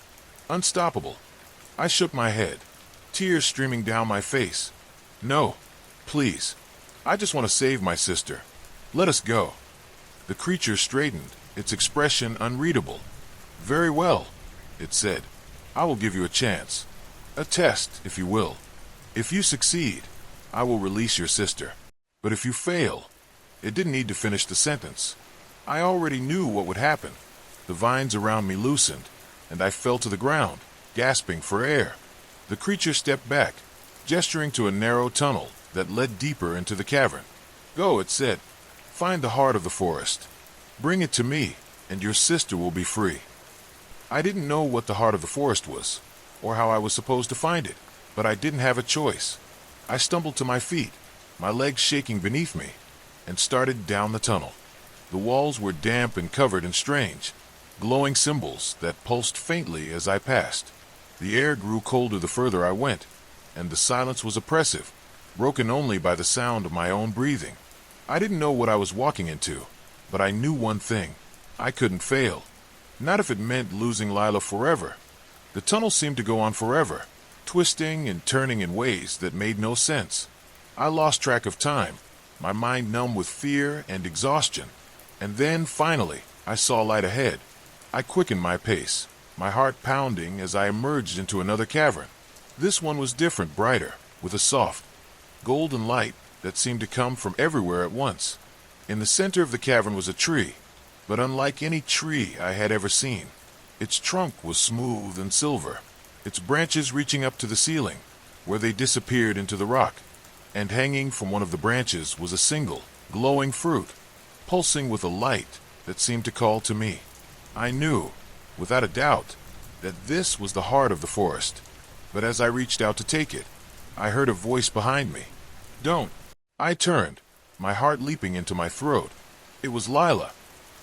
unstoppable." I shook my head, tears streaming down my face. "No, please. I just want to save my sister. Let us go." The creature straightened, its expression unreadable. "Very well," it said. "I will give you a chance. A test, if you will. If you succeed, I will release your sister. But if you fail—" It didn't need to finish the sentence. I already knew what would happen. The vines around me loosened, and I fell to the ground, gasping for air. The creature stepped back, gesturing to a narrow tunnel that led deeper into the cavern. "Go," it said. "Find the heart of the forest. Bring it to me, and your sister will be free." I didn't know what the heart of the forest was, or how I was supposed to find it, but I didn't have a choice. I stumbled to my feet, my legs shaking beneath me, and started down the tunnel. The walls were damp and covered in strange, glowing symbols that pulsed faintly as I passed. The air grew colder the further I went, and the silence was oppressive, broken only by the sound of my own breathing. I didn't know what I was walking into, but I knew one thing: I couldn't fail. Not if it meant losing Lila forever. The tunnel seemed to go on forever, twisting and turning in ways that made no sense. I lost track of time, my mind numb with fear and exhaustion. And then, finally, I saw light ahead. I quickened my pace, my heart pounding as I emerged into another cavern. This one was different, brighter, with a soft, golden light that seemed to come from everywhere at once. In the center of the cavern was a tree, but unlike any tree I had ever seen. Its trunk was smooth and silver, its branches reaching up to the ceiling, where they disappeared into the rock. And hanging from one of the branches was a single, glowing fruit, pulsing with a light that seemed to call to me. I knew, without a doubt, that this was the heart of the forest. But as I reached out to take it, I heard a voice behind me. "Don't." I turned, my heart leaping into my throat. It was Lila.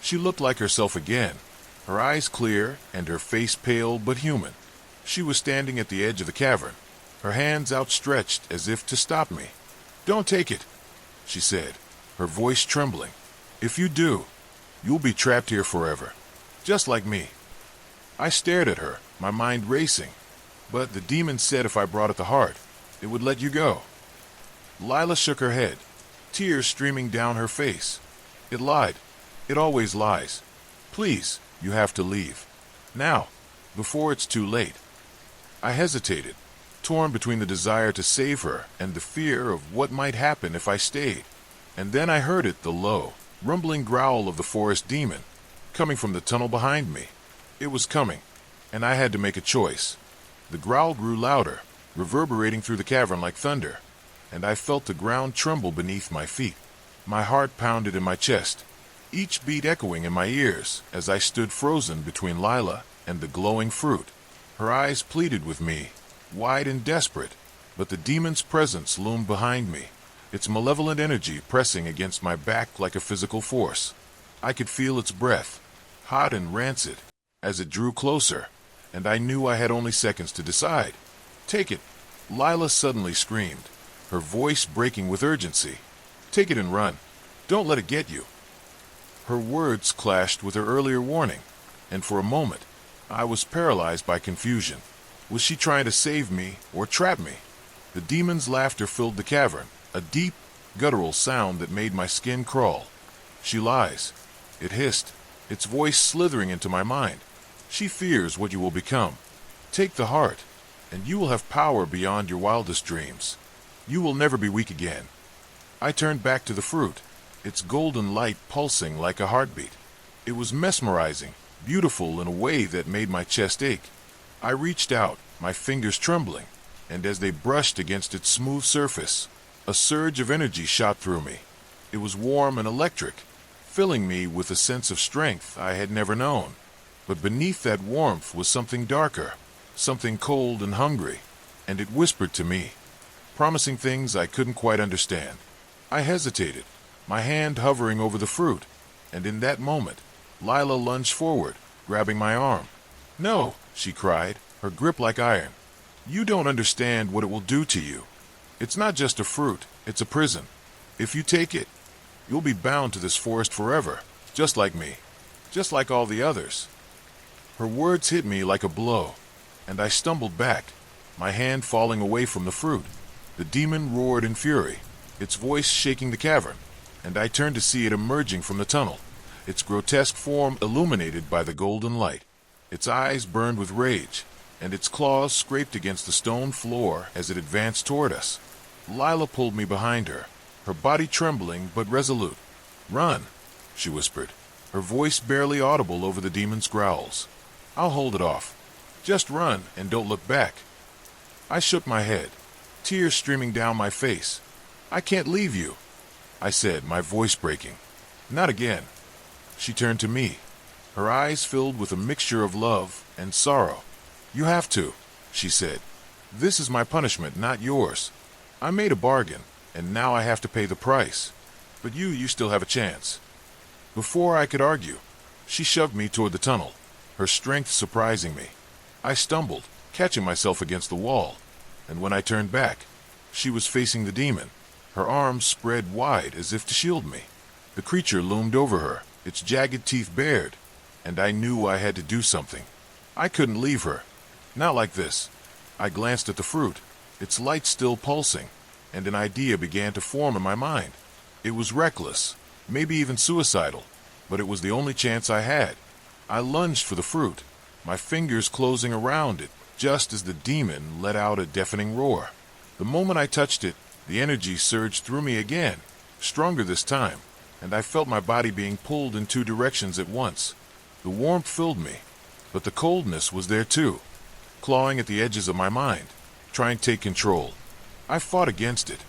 She looked like herself again, her eyes clear and her face pale but human. She was standing at the edge of the cavern, her hands outstretched as if to stop me. "Don't take it," she said, her voice trembling. "If you do, you'll be trapped here forever, just like me." I stared at her, my mind racing. But the demon said if I brought it the heart, it would let you go. Lila shook her head, tears streaming down her face. "It lied. It always lies. Please, you have to leave. Now, before it's too late." I hesitated, torn between the desire to save her and the fear of what might happen if I stayed. And then I heard it, the low, rumbling growl of the forest demon, coming from the tunnel behind me. It was coming, and I had to make a choice. The growl grew louder, reverberating through the cavern like thunder, and I felt the ground tremble beneath my feet. My heart pounded in my chest, each beat echoing in my ears as I stood frozen between Lila and the glowing fruit. Her eyes pleaded with me, wide and desperate, but the demon's presence loomed behind me, its malevolent energy pressing against my back like a physical force. I could feel its breath, hot and rancid, as it drew closer, and I knew I had only seconds to decide. "Take it," Lila suddenly screamed, her voice breaking with urgency. "Take it and run. Don't let it get you." Her words clashed with her earlier warning, and for a moment, I was paralyzed by confusion. Was she trying to save me or trap me? The demon's laughter filled the cavern, a deep, guttural sound that made my skin crawl. "She lies," it hissed, its voice slithering into my mind. "She fears what you will become. Take the heart, and you will have power beyond your wildest dreams. You will never be weak again." I turned back to the fruit, its golden light pulsing like a heartbeat. It was mesmerizing, beautiful in a way that made my chest ache. I reached out, my fingers trembling, and as they brushed against its smooth surface, a surge of energy shot through me. It was warm and electric, filling me with a sense of strength I had never known. But beneath that warmth was something darker, something cold and hungry, and it whispered to me, promising things I couldn't quite understand. I hesitated, my hand hovering over the fruit, and in that moment, Lila lunged forward, grabbing my arm. "No," she cried, her grip like iron. "You don't understand what it will do to you." It's not just a fruit, it's a prison. If you take it, you'll be bound to this forest forever, just like me, just like all the others." Her words hit me like a blow, and I stumbled back, my hand falling away from the fruit. The demon roared in fury, its voice shaking the cavern, and I turned to see it emerging from the tunnel, its grotesque form illuminated by the golden light. Its eyes burned with rage, and its claws scraped against the stone floor as it advanced toward us. Lila pulled me behind her, her body trembling but resolute. "Run," she whispered, her voice barely audible over the demon's growls. "I'll hold it off. Just run and don't look back." I shook my head, tears streaming down my face. "I can't leave you," I said, my voice breaking. "Not again." She turned to me, her eyes filled with a mixture of love and sorrow. "You have to," she said. "This is my punishment, not yours. I made a bargain, and now I have to pay the price. But you still have a chance." Before I could argue, she shoved me toward the tunnel, her strength surprising me. I stumbled, catching myself against the wall, and when I turned back, she was facing the demon, her arms spread wide as if to shield me. The creature loomed over her, its jagged teeth bared, and I knew I had to do something. I couldn't leave her. Not like this. I glanced at the fruit, its light still pulsing, and an idea began to form in my mind. It was reckless, maybe even suicidal, but it was the only chance I had. I lunged for the fruit, my fingers closing around it just as the demon let out a deafening roar. The moment I touched it, the energy surged through me again, stronger this time, and I felt my body being pulled in two directions at once. The warmth filled me, but the coldness was there too, clawing at the edges of my mind, trying to take control. I fought against it,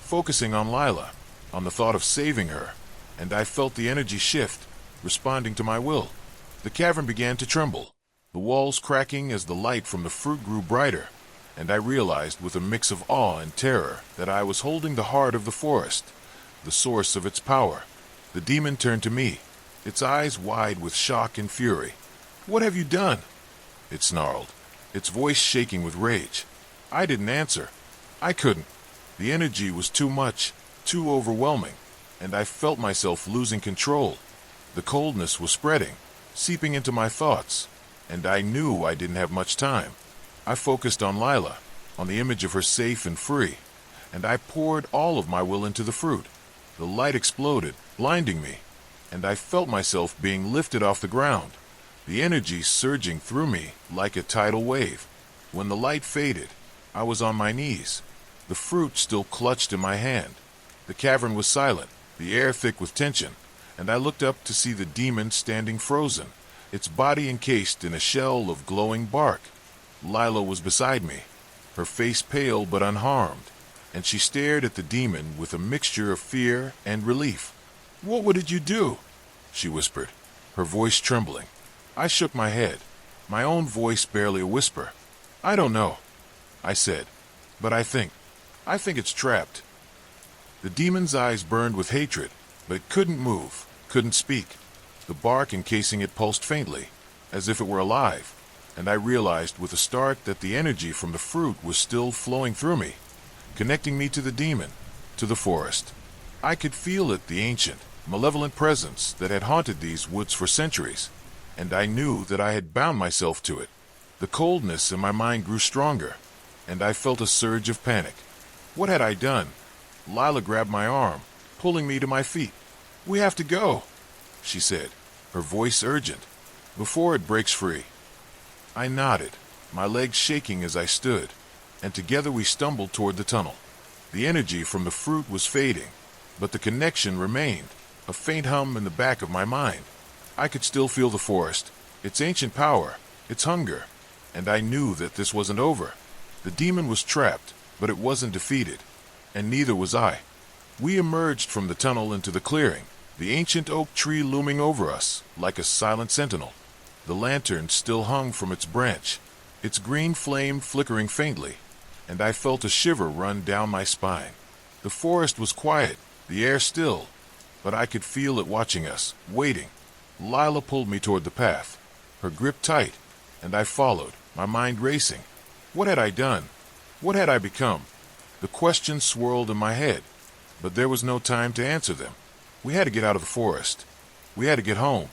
focusing on Lila, on the thought of saving her, and I felt the energy shift, responding to my will. The cavern began to tremble, the walls cracking as the light from the fruit grew brighter, and I realized with a mix of awe and terror that I was holding the heart of the forest, the source of its power. The demon turned to me, its eyes wide with shock and fury. "What have you done?" it snarled, its voice shaking with rage. I didn't answer. I couldn't. The energy was too much, too overwhelming, and I felt myself losing control. The coldness was spreading, seeping into my thoughts, and I knew I didn't have much time. I focused on Lila, on the image of her safe and free, and I poured all of my will into the fruit. The light exploded, blinding me, and I felt myself being lifted off the ground, the energy surging through me like a tidal wave. When the light faded, I was on my knees, the fruit still clutched in my hand. The cavern was silent, the air thick with tension, and I looked up to see the demon standing frozen, its body encased in a shell of glowing bark. Lila was beside me, her face pale but unharmed, and she stared at the demon with a mixture of fear and relief. "What did you do?" she whispered, her voice trembling. I shook my head, my own voice barely a whisper. "I don't know," I said, "but I think it's trapped." The demon's eyes burned with hatred, but it couldn't move, couldn't speak. The bark encasing it pulsed faintly, as if it were alive, and I realized with a start that the energy from the fruit was still flowing through me, connecting me to the demon, to the forest. I could feel it, the ancient, malevolent presence that had haunted these woods for centuries, and I knew that I had bound myself to it. The coldness in my mind grew stronger, and I felt a surge of panic. What had I done? Lila grabbed my arm, pulling me to my feet. "We have to go," she said, her voice urgent, "before it breaks free." I nodded, my legs shaking as I stood, and together we stumbled toward the tunnel. The energy from the fruit was fading, but the connection remained, a faint hum in the back of my mind. I could still feel the forest, its ancient power, its hunger, and I knew that this wasn't over. The demon was trapped, but it wasn't defeated, and neither was I. We emerged from the tunnel into the clearing, the ancient oak tree looming over us like a silent sentinel. The lantern still hung from its branch, its green flame flickering faintly, and I felt a shiver run down my spine. The forest was quiet, the air still, but I could feel it watching us, waiting. Lila pulled me toward the path, her grip tight, and I followed, my mind racing. What had I done? What had I become? The questions swirled in my head, but there was no time to answer them. We had to get out of the forest. We had to get home.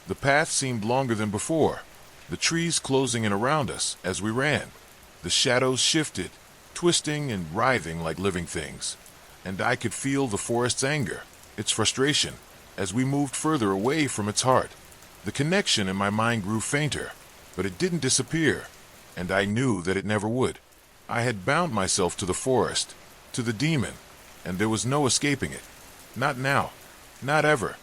The path seemed longer than before, the trees closing in around us as we ran. The shadows shifted, twisting and writhing like living things, and I could feel the forest's anger, its frustration, as we moved further away from its heart. The connection in my mind grew fainter, but it didn't disappear, and I knew that it never would. I had bound myself to the forest, to the demon, and there was no escaping it. Not now, not ever.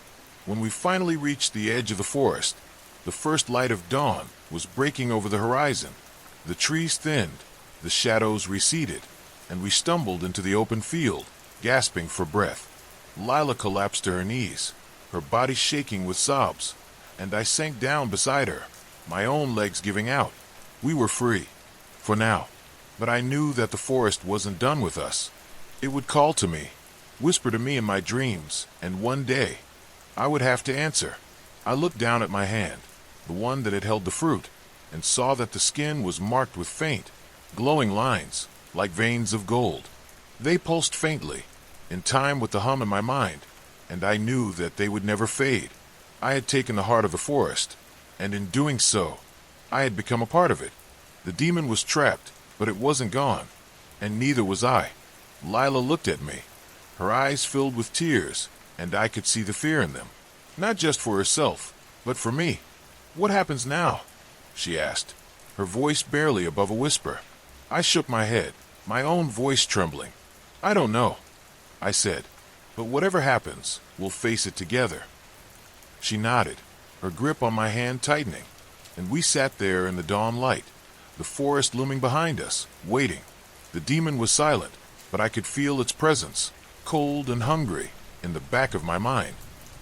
When we finally reached the edge of the forest, the first light of dawn was breaking over the horizon. The trees thinned, the shadows receded, and we stumbled into the open field, gasping for breath. Lila collapsed to her knees, her body shaking with sobs, and I sank down beside her, my own legs giving out. We were free, for now, but I knew that the forest wasn't done with us. It would call to me, whisper to me in my dreams, and one day, I would have to answer. I looked down at my hand, the one that had held the fruit, and saw that the skin was marked with faint, glowing lines, like veins of gold. They pulsed faintly, in time with the hum in my mind, and I knew that they would never fade. I had taken the heart of the forest, and in doing so, I had become a part of it. The demon was trapped, but it wasn't gone, and neither was I. Lila looked at me, her eyes filled with tears, and I could see the fear in them. Not just for herself, but for me. "What happens now?" she asked, her voice barely above a whisper. I shook my head, my own voice trembling. "I don't know," I said, "but whatever happens, we'll face it together." She nodded, her grip on my hand tightening, and we sat there in the dawn light, the forest looming behind us, waiting. The demon was silent, but I could feel its presence, cold and hungry, in the back of my mind,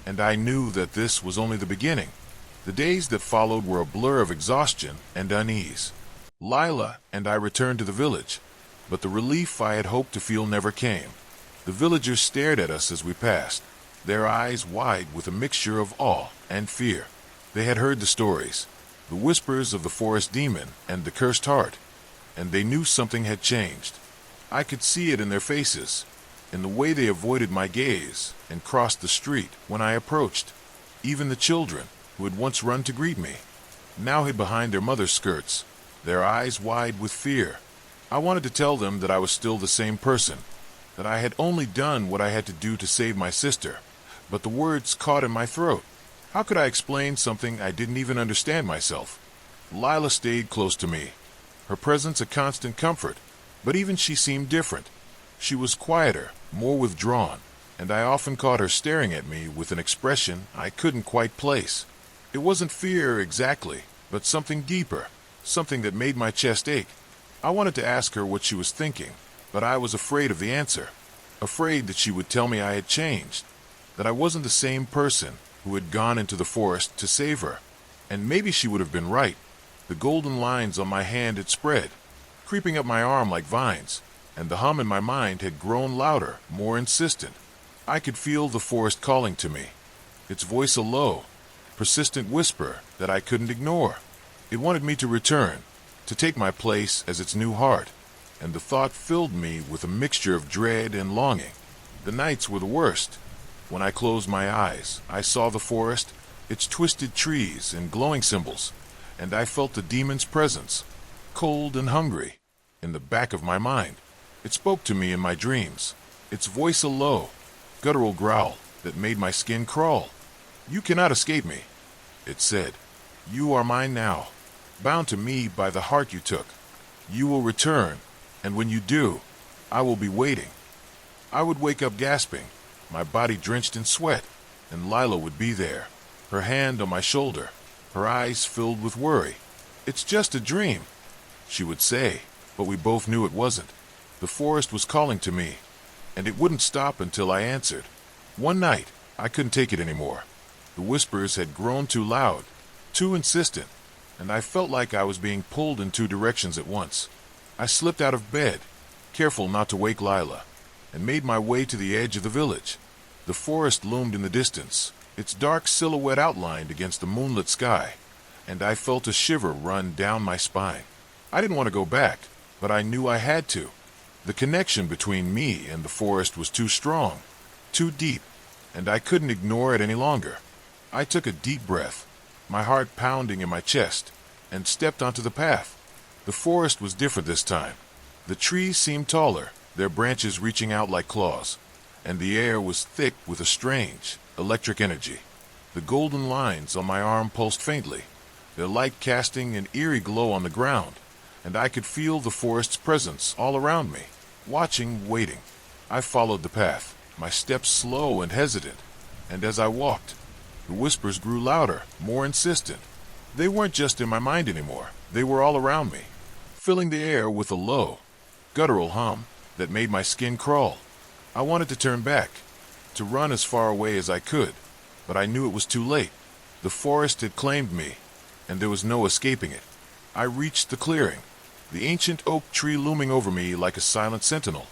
and I knew that this was only the beginning. The days that followed were a blur of exhaustion and unease. Lila and I returned to the village, but the relief I had hoped to feel never came. The villagers stared at us as we passed, their eyes wide with a mixture of awe and fear. They had heard the stories, the whispers of the forest demon and the cursed heart, and they knew something had changed. I could see it in their faces, in the way they avoided my gaze and crossed the street when I approached. Even the children, who had once run to greet me, now hid behind their mother's skirts, their eyes wide with fear. I wanted to tell them that I was still the same person, that I had only done what I had to do to save my sister, but the words caught in my throat. How could I explain something I didn't even understand myself? Lila stayed close to me, her presence a constant comfort, but even she seemed different. She was quieter, more withdrawn, and I often caught her staring at me with an expression I couldn't quite place. It wasn't fear exactly, but something deeper, something that made my chest ache. I wanted to ask her what she was thinking, but I was afraid of the answer, afraid that she would tell me I had changed, that I wasn't the same person who had gone into the forest to save her. And maybe she would have been right. The golden lines on my hand had spread, creeping up my arm like vines, and the hum in my mind had grown louder, more insistent. I could feel the forest calling to me, its voice a low, persistent whisper that I couldn't ignore. It wanted me to return, to take my place as its new heart, and the thought filled me with a mixture of dread and longing. The nights were the worst. When I closed my eyes, I saw the forest, its twisted trees and glowing symbols, and I felt the demon's presence, cold and hungry, in the back of my mind. It spoke to me in my dreams, its voice a low, guttural growl that made my skin crawl. "You cannot escape me," it said. "You are mine now, bound to me by the heart you took. You will return, and when you do, I will be waiting." I would wake up gasping, my body drenched in sweat, and Lila would be there, her hand on my shoulder, her eyes filled with worry. "It's just a dream," she would say, but we both knew it wasn't. The forest was calling to me, and it wouldn't stop until I answered. One night, I couldn't take it anymore. The whispers had grown too loud, too insistent, and I felt like I was being pulled in two directions at once. I slipped out of bed, careful not to wake Lila, and made my way to the edge of the village. The forest loomed in the distance, its dark silhouette outlined against the moonlit sky, and I felt a shiver run down my spine. I didn't want to go back, but I knew I had to. The connection between me and the forest was too strong, too deep, and I couldn't ignore it any longer. I took a deep breath, my heart pounding in my chest, and stepped onto the path. The forest was different this time. The trees seemed taller, their branches reaching out like claws, and the air was thick with a strange, electric energy. The golden lines on my arm pulsed faintly, their light casting an eerie glow on the ground, and I could feel the forest's presence all around me, watching, waiting. I followed the path, my steps slow and hesitant, and as I walked, the whispers grew louder, more insistent. They weren't just in my mind anymore, they were all around me, filling the air with a low, guttural hum that made my skin crawl. I wanted to turn back, to run as far away as I could, but I knew it was too late. The forest had claimed me, and there was no escaping it. I reached the clearing, the ancient oak tree looming over me like a silent sentinel,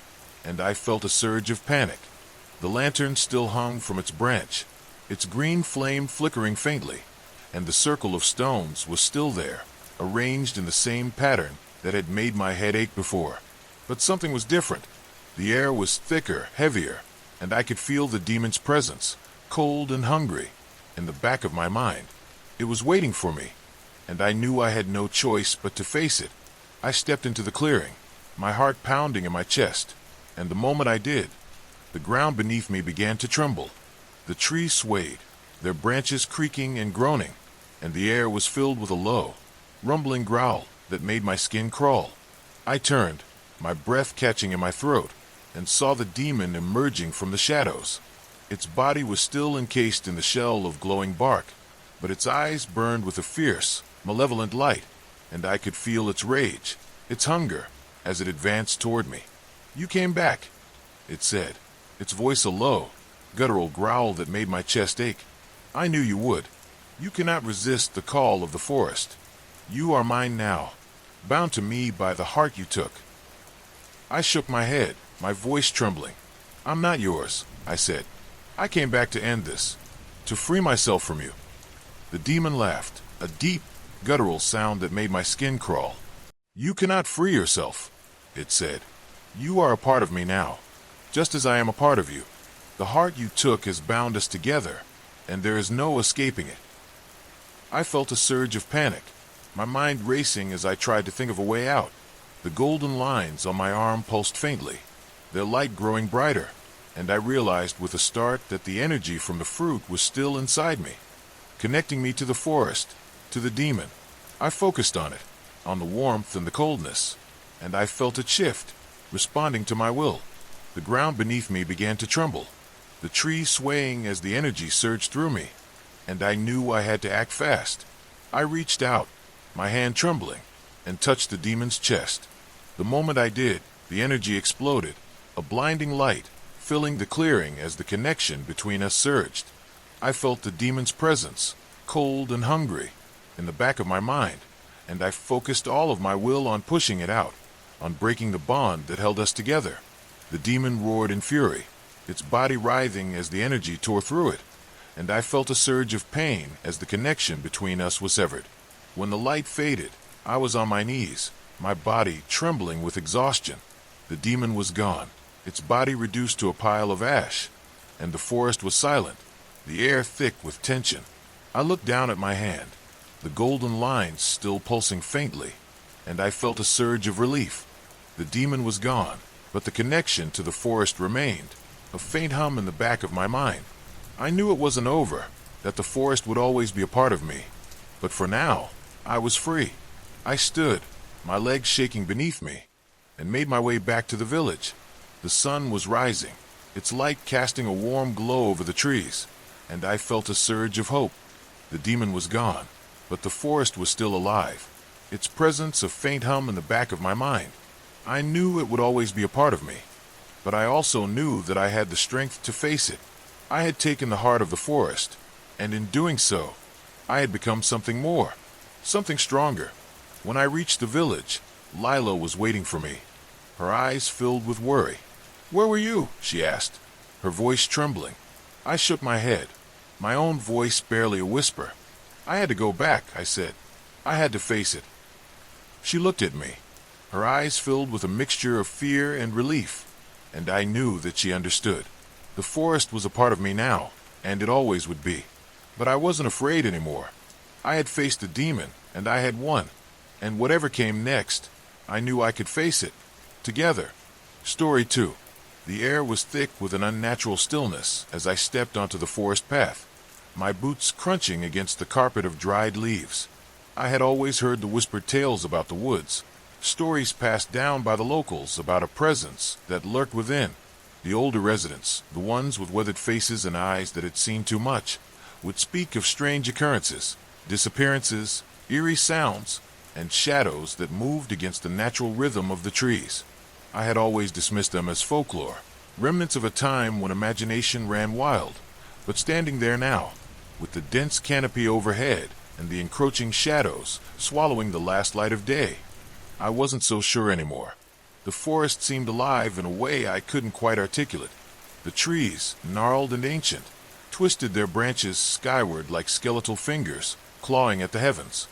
and I felt a surge of panic. The lantern still hung from its branch, its green flame flickering faintly, and the circle of stones was still there, arranged in the same pattern that had made my head ache before. But something was different. The air was thicker, heavier, and I could feel the demon's presence, cold and hungry, in the back of my mind. It was waiting for me, and I knew I had no choice but to face it. I stepped into the clearing, my heart pounding in my chest, and the moment I did, the ground beneath me began to tremble. The trees swayed, their branches creaking and groaning, and the air was filled with a low, rumbling growl that made my skin crawl. I turned, my breath catching in my throat, and saw the demon emerging from the shadows. Its body was still encased in the shell of glowing bark, but its eyes burned with a fierce, malevolent light, and I could feel its rage, its hunger, as it advanced toward me. "You came back," it said, its voice a low, guttural growl that made my chest ache. "I knew you would. You cannot resist the call of the forest. You are mine now, bound to me by the heart you took." I shook my head, my voice trembling. "I'm not yours," I said. "I came back to end this, to free myself from you." The demon laughed, a deep, guttural sound that made my skin crawl. "You cannot free yourself," it said. "You are a part of me now, just as I am a part of you. The heart you took has bound us together, and there is no escaping it." I felt a surge of panic, my mind racing as I tried to think of a way out. The golden lines on my arm pulsed faintly, their light growing brighter, and I realized with a start that the energy from the fruit was still inside me, connecting me to the forest, to the demon. I focused on it, on the warmth and the coldness, and I felt it shift, responding to my will. The ground beneath me began to tremble, the trees swaying as the energy surged through me, and I knew I had to act fast. I reached out, my hand trembling, and touched the demon's chest. The moment I did, the energy exploded, a blinding light, filling the clearing as the connection between us surged. I felt the demon's presence, cold and hungry, in the back of my mind, and I focused all of my will on pushing it out, on breaking the bond that held us together. The demon roared in fury, its body writhing as the energy tore through it, and I felt a surge of pain as the connection between us was severed. When the light faded, I was on my knees, my body trembling with exhaustion. The demon was gone, its body reduced to a pile of ash, and the forest was silent, the air thick with tension. I looked down at my hand, the golden lines still pulsing faintly, and I felt a surge of relief. The demon was gone, but the connection to the forest remained, a faint hum in the back of my mind. I knew it wasn't over, that the forest would always be a part of me, but for now, I was free. I stood, my legs shaking beneath me, and made my way back to the village. The sun was rising, its light casting a warm glow over the trees, and I felt a surge of hope. The demon was gone, but the forest was still alive, its presence a faint hum in the back of my mind. I knew it would always be a part of me, but I also knew that I had the strength to face it. I had taken the heart of the forest, and in doing so, I had become something more, something stronger. When I reached the village, Lila was waiting for me, her eyes filled with worry. "Where were you?" she asked, her voice trembling. I shook my head, my own voice barely a whisper. "I had to go back," I said. "I had to face it." She looked at me, her eyes filled with a mixture of fear and relief, and I knew that she understood. The forest was a part of me now, and it always would be. But I wasn't afraid anymore. I had faced the demon, and I had won. And whatever came next, I knew I could face it. Together. Story 2. The air was thick with an unnatural stillness as I stepped onto the forest path, my boots crunching against the carpet of dried leaves. I had always heard the whispered tales about the woods, stories passed down by the locals about a presence that lurked within. The older residents, the ones with weathered faces and eyes that had seen too much, would speak of strange occurrences, disappearances, eerie sounds, and shadows that moved against the natural rhythm of the trees. I had always dismissed them as folklore, remnants of a time when imagination ran wild. But standing there now, with the dense canopy overhead and the encroaching shadows swallowing the last light of day, I wasn't so sure anymore. The forest seemed alive in a way I couldn't quite articulate. The trees, gnarled and ancient, twisted their branches skyward like skeletal fingers, clawing at the heavens.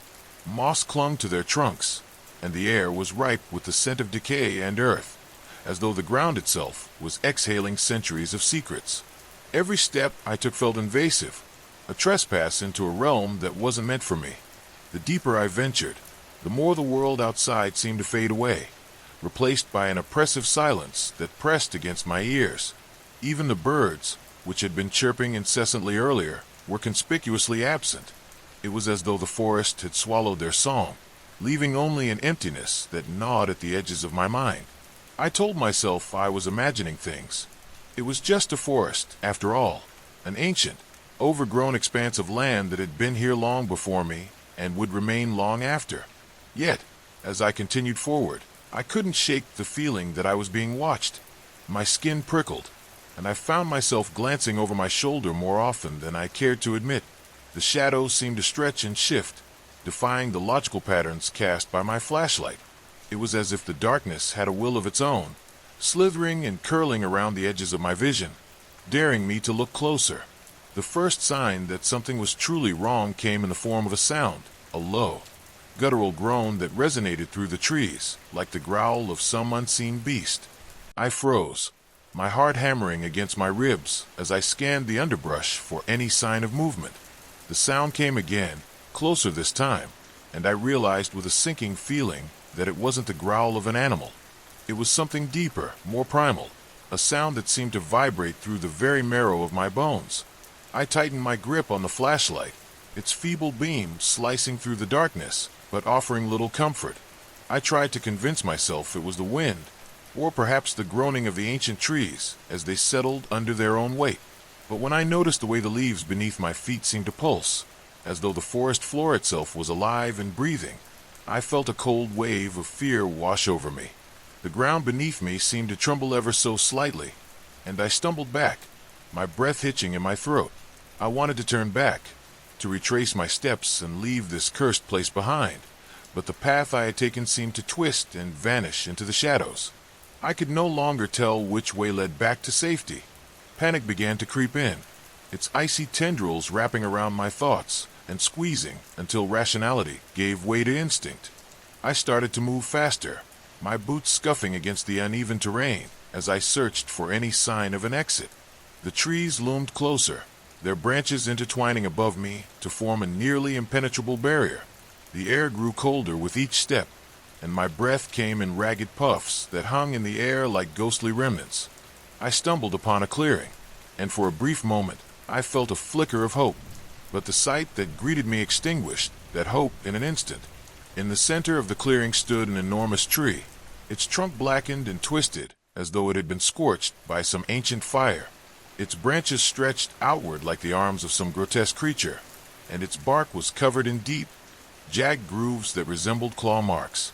Moss clung to their trunks, and the air was ripe with the scent of decay and earth, as though the ground itself was exhaling centuries of secrets. Every step I took felt invasive, a trespass into a realm that wasn't meant for me. The deeper I ventured, the more the world outside seemed to fade away, replaced by an oppressive silence that pressed against my ears. Even the birds, which had been chirping incessantly earlier, were conspicuously absent. It was as though the forest had swallowed their song, leaving only an emptiness that gnawed at the edges of my mind. I told myself I was imagining things. It was just a forest, after all, an ancient, overgrown expanse of land that had been here long before me and would remain long after. Yet, as I continued forward, I couldn't shake the feeling that I was being watched. My skin prickled, and I found myself glancing over my shoulder more often than I cared to admit. The shadows seemed to stretch and shift, defying the logical patterns cast by my flashlight. It was as if the darkness had a will of its own, slithering and curling around the edges of my vision, daring me to look closer. The first sign that something was truly wrong came in the form of a sound, a low, guttural groan that resonated through the trees, like the growl of some unseen beast. I froze, my heart hammering against my ribs as I scanned the underbrush for any sign of movement. The sound came again, closer this time, and I realized with a sinking feeling that it wasn't the growl of an animal. It was something deeper, more primal, a sound that seemed to vibrate through the very marrow of my bones. I tightened my grip on the flashlight, its feeble beam slicing through the darkness, but offering little comfort. I tried to convince myself it was the wind, or perhaps the groaning of the ancient trees as they settled under their own weight. But when I noticed the way the leaves beneath my feet seemed to pulse, as though the forest floor itself was alive and breathing, I felt a cold wave of fear wash over me. The ground beneath me seemed to tremble ever so slightly, and I stumbled back, my breath hitching in my throat. I wanted to turn back, to retrace my steps and leave this cursed place behind, but the path I had taken seemed to twist and vanish into the shadows. I could no longer tell which way led back to safety. Panic began to creep in, its icy tendrils wrapping around my thoughts and squeezing until rationality gave way to instinct. I started to move faster, my boots scuffing against the uneven terrain as I searched for any sign of an exit. The trees loomed closer, their branches intertwining above me to form a nearly impenetrable barrier. The air grew colder with each step, and my breath came in ragged puffs that hung in the air like ghostly remnants. I stumbled upon a clearing, and for a brief moment I felt a flicker of hope. But the sight that greeted me extinguished that hope in an instant. In the center of the clearing stood an enormous tree, its trunk blackened and twisted as though it had been scorched by some ancient fire. Its branches stretched outward like the arms of some grotesque creature, and its bark was covered in deep, jagged grooves that resembled claw marks.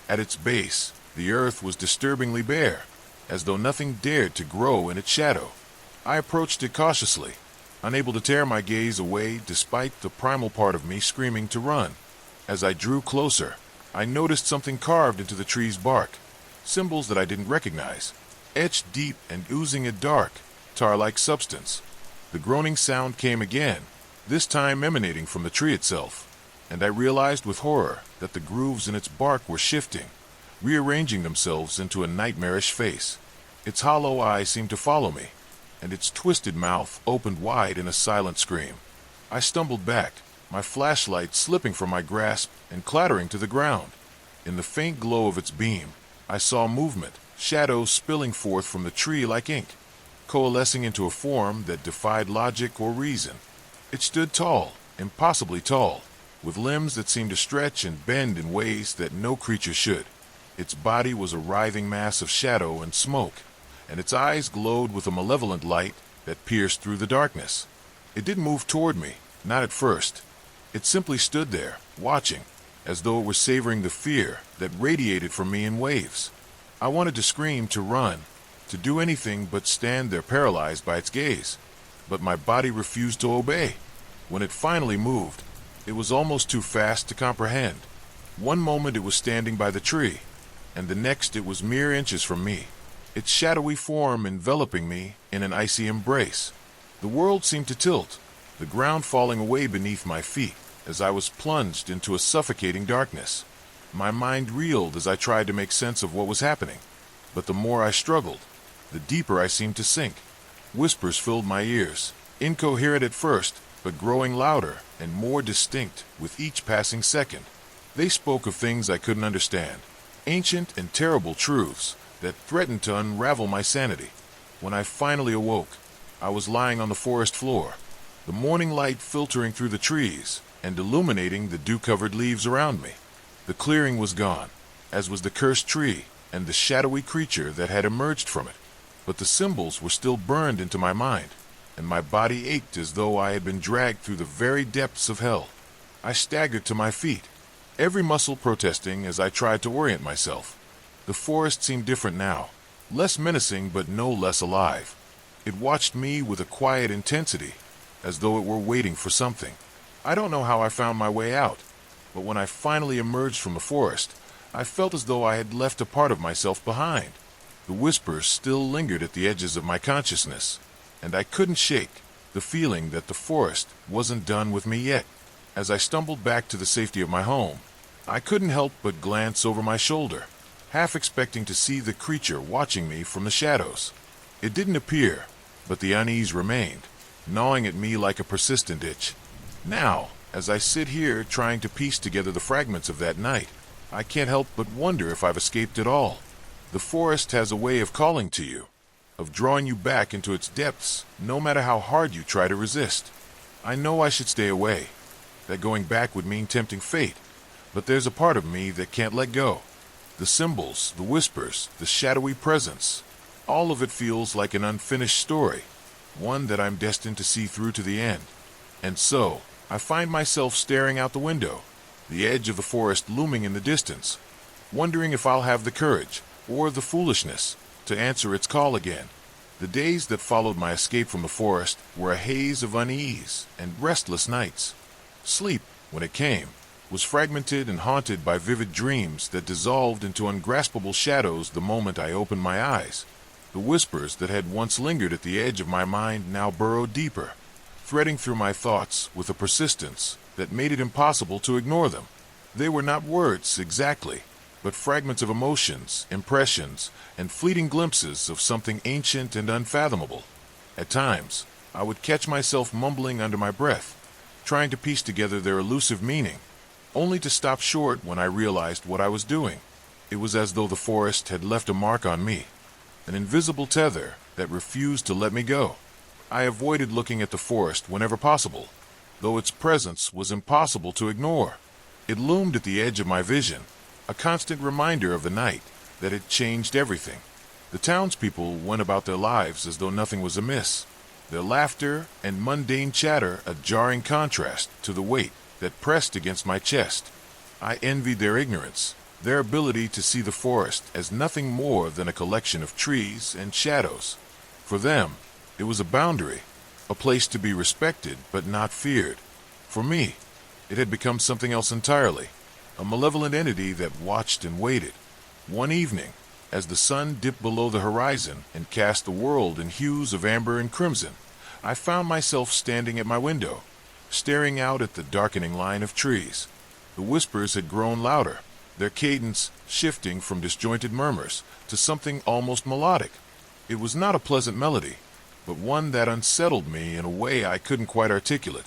At its base, the earth was disturbingly bare, as though nothing dared to grow in its shadow. I approached it cautiously, unable to tear my gaze away despite the primal part of me screaming to run. As I drew closer, I noticed something carved into the tree's bark, symbols that I didn't recognize, etched deep and oozing a dark, tar-like substance. The groaning sound came again, this time emanating from the tree itself, and I realized with horror that the grooves in its bark were shifting, rearranging themselves into a nightmarish face. Its hollow eye seemed to follow me, and its twisted mouth opened wide in a silent scream. I stumbled back, my flashlight slipping from my grasp and clattering to the ground. In the faint glow of its beam, I saw movement, shadows spilling forth from the tree like ink, coalescing into a form that defied logic or reason. It stood tall, impossibly tall, with limbs that seemed to stretch and bend in ways that no creature should. Its body was a writhing mass of shadow and smoke, and its eyes glowed with a malevolent light that pierced through the darkness. It didn't move toward me, not at first. It simply stood there, watching, as though it were savoring the fear that radiated from me in waves. I wanted to scream, to run, to do anything but stand there paralyzed by its gaze. But my body refused to obey. When it finally moved, it was almost too fast to comprehend. One moment it was standing by the tree, and the next it was mere inches from me, its shadowy form enveloping me in an icy embrace. The world seemed to tilt, the ground falling away beneath my feet as I was plunged into a suffocating darkness. My mind reeled as I tried to make sense of what was happening, but the more I struggled, the deeper I seemed to sink. Whispers filled my ears, incoherent at first, but growing louder and more distinct with each passing second. They spoke of things I couldn't understand, ancient and terrible truths that threatened to unravel my sanity. When I finally awoke, I was lying on the forest floor, the morning light filtering through the trees and illuminating the dew-covered leaves around me. The clearing was gone, as was the cursed tree and the shadowy creature that had emerged from it. But the symbols were still burned into my mind, and my body ached as though I had been dragged through the very depths of hell. I staggered to my feet, every muscle protesting as I tried to orient myself. The forest seemed different now, less menacing but no less alive. It watched me with a quiet intensity, as though it were waiting for something. I don't know how I found my way out, but when I finally emerged from the forest, I felt as though I had left a part of myself behind. The whispers still lingered at the edges of my consciousness, and I couldn't shake the feeling that the forest wasn't done with me yet. As I stumbled back to the safety of my home, I couldn't help but glance over my shoulder, half expecting to see the creature watching me from the shadows. It didn't appear, but the unease remained, gnawing at me like a persistent itch. Now, as I sit here trying to piece together the fragments of that night, I can't help but wonder if I've escaped at all. The forest has a way of calling to you, of drawing you back into its depths, no matter how hard you try to resist. I know I should stay away, that going back would mean tempting fate, but there's a part of me that can't let go. The symbols, the whispers, the shadowy presence, all of it feels like an unfinished story, one that I'm destined to see through to the end. And so, I find myself staring out the window, the edge of the forest looming in the distance, wondering if I'll have the courage, or the foolishness, to answer its call again. The days that followed my escape from the forest were a haze of unease and restless nights. Sleep, when it came, was fragmented and haunted by vivid dreams that dissolved into ungraspable shadows the moment I opened my eyes. The whispers that had once lingered at the edge of my mind now burrowed deeper, threading through my thoughts with a persistence that made it impossible to ignore them. They were not words exactly, but fragments of emotions, impressions, and fleeting glimpses of something ancient and unfathomable. At times, I would catch myself mumbling under my breath, trying to piece together their elusive meaning, only to stop short when I realized what I was doing. It was as though the forest had left a mark on me, an invisible tether that refused to let me go. I avoided looking at the forest whenever possible, though its presence was impossible to ignore. It loomed at the edge of my vision, a constant reminder of the night that had changed everything. The townspeople went about their lives as though nothing was amiss, their laughter and mundane chatter a jarring contrast to the weight that pressed against my chest. I envied their ignorance, their ability to see the forest as nothing more than a collection of trees and shadows. For them, it was a boundary, a place to be respected but not feared. For me, it had become something else entirely, a malevolent entity that watched and waited. One evening, as the sun dipped below the horizon and cast the world in hues of amber and crimson, I found myself standing at my window, staring out at the darkening line of trees. The whispers had grown louder, their cadence shifting from disjointed murmurs to something almost melodic. It was not a pleasant melody, but one that unsettled me in a way I couldn't quite articulate.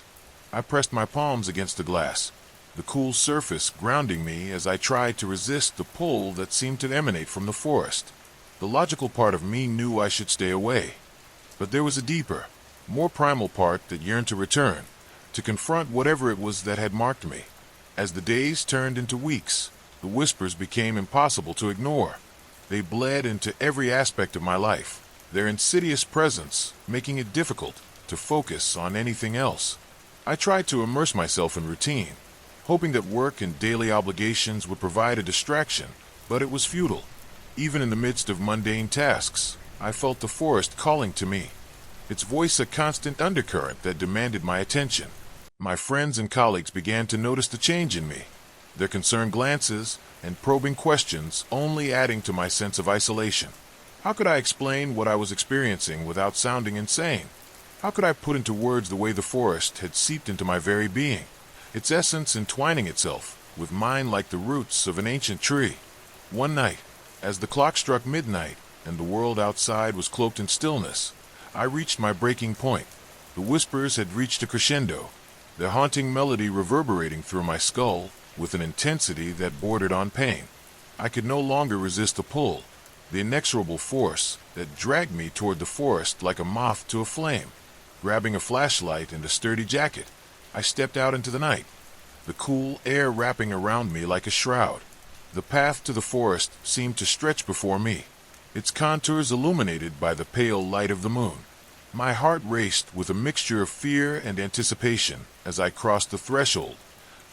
I pressed my palms against the glass, the cool surface grounding me as I tried to resist the pull that seemed to emanate from the forest. The logical part of me knew I should stay away, but there was a deeper, more primal part that yearned to return, to confront whatever it was that had marked me. As the days turned into weeks, the whispers became impossible to ignore. They bled into every aspect of my life, their insidious presence making it difficult to focus on anything else. I tried to immerse myself in routine, hoping that work and daily obligations would provide a distraction, but it was futile. Even in the midst of mundane tasks, I felt the forest calling to me, its voice a constant undercurrent that demanded my attention. My friends and colleagues began to notice the change in me, their concerned glances and probing questions only adding to my sense of isolation. How could I explain what I was experiencing without sounding insane? How could I put into words the way the forest had seeped into my very being, its essence entwining itself with mine like the roots of an ancient tree? One night, as the clock struck midnight and the world outside was cloaked in stillness, I reached my breaking point. The whispers had reached a crescendo, their haunting melody reverberating through my skull with an intensity that bordered on pain. I could no longer resist the pull, the inexorable force that dragged me toward the forest like a moth to a flame. Grabbing a flashlight and a sturdy jacket, I stepped out into the night, the cool air wrapping around me like a shroud. The path to the forest seemed to stretch before me, its contours illuminated by the pale light of the moon. My heart raced with a mixture of fear and anticipation as I crossed the threshold,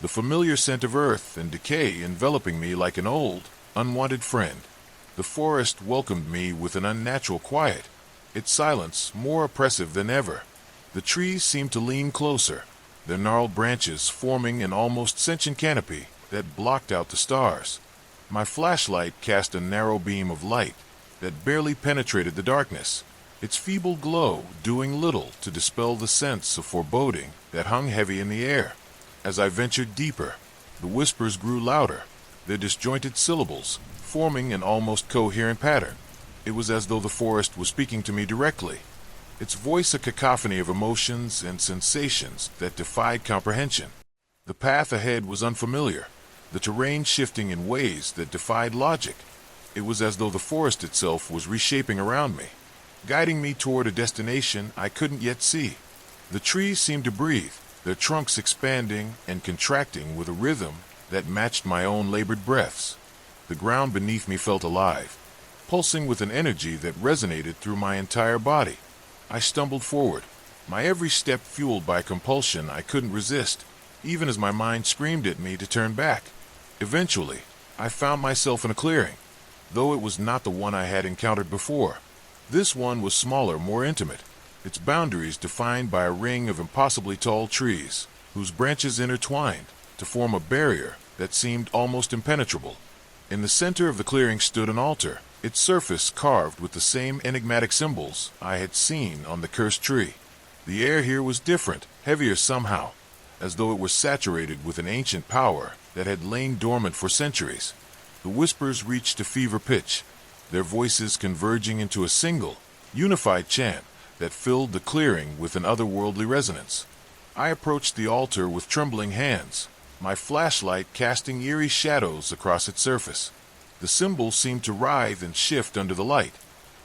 the familiar scent of earth and decay enveloping me like an old, unwanted friend. The forest welcomed me with an unnatural quiet, its silence more oppressive than ever. The trees seemed to lean closer, their gnarled branches forming an almost sentient canopy that blocked out the stars. My flashlight cast a narrow beam of light that barely penetrated the darkness, its feeble glow doing little to dispel the sense of foreboding that hung heavy in the air. As I ventured deeper, the whispers grew louder, their disjointed syllables forming an almost coherent pattern. It was as though the forest was speaking to me directly, its voice a cacophony of emotions and sensations that defied comprehension. The path ahead was unfamiliar, the terrain shifting in ways that defied logic. It was as though the forest itself was reshaping around me, guiding me toward a destination I couldn't yet see. The trees seemed to breathe, their trunks expanding and contracting with a rhythm that matched my own labored breaths. The ground beneath me felt alive, pulsing with an energy that resonated through my entire body. I stumbled forward, my every step fueled by a compulsion I couldn't resist, even as my mind screamed at me to turn back. Eventually, I found myself in a clearing, though it was not the one I had encountered before. This one was smaller, more intimate, its boundaries defined by a ring of impossibly tall trees, whose branches intertwined to form a barrier that seemed almost impenetrable. In the center of the clearing stood an altar, its surface carved with the same enigmatic symbols I had seen on the cursed tree. The air here was different, heavier somehow, as though it were saturated with an ancient power that had lain dormant for centuries. The whispers reached a fever pitch, their voices converging into a single, unified chant that filled the clearing with an otherworldly resonance. I approached the altar with trembling hands, my flashlight casting eerie shadows across its surface. The symbols seemed to writhe and shift under the light,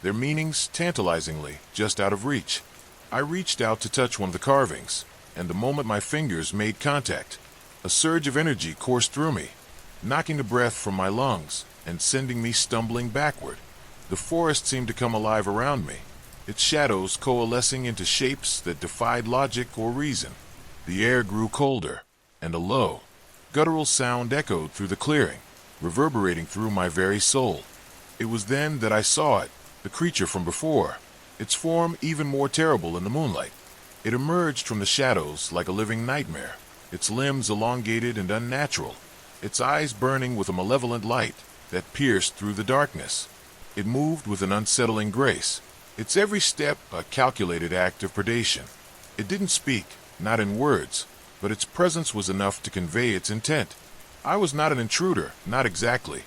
their meanings tantalizingly just out of reach. I reached out to touch one of the carvings, and the moment my fingers made contact, a surge of energy coursed through me, knocking the breath from my lungs and sending me stumbling backward. The forest seemed to come alive around me, its shadows coalescing into shapes that defied logic or reason. The air grew colder, and a low, guttural sound echoed through the clearing, reverberating through my very soul. It was then that I saw it, the creature from before, its form even more terrible in the moonlight. It emerged from the shadows like a living nightmare, its limbs elongated and unnatural, its eyes burning with a malevolent light that pierced through the darkness. It moved with an unsettling grace, its every step a calculated act of predation. It didn't speak, not in words, but its presence was enough to convey its intent. I was not an intruder, not exactly.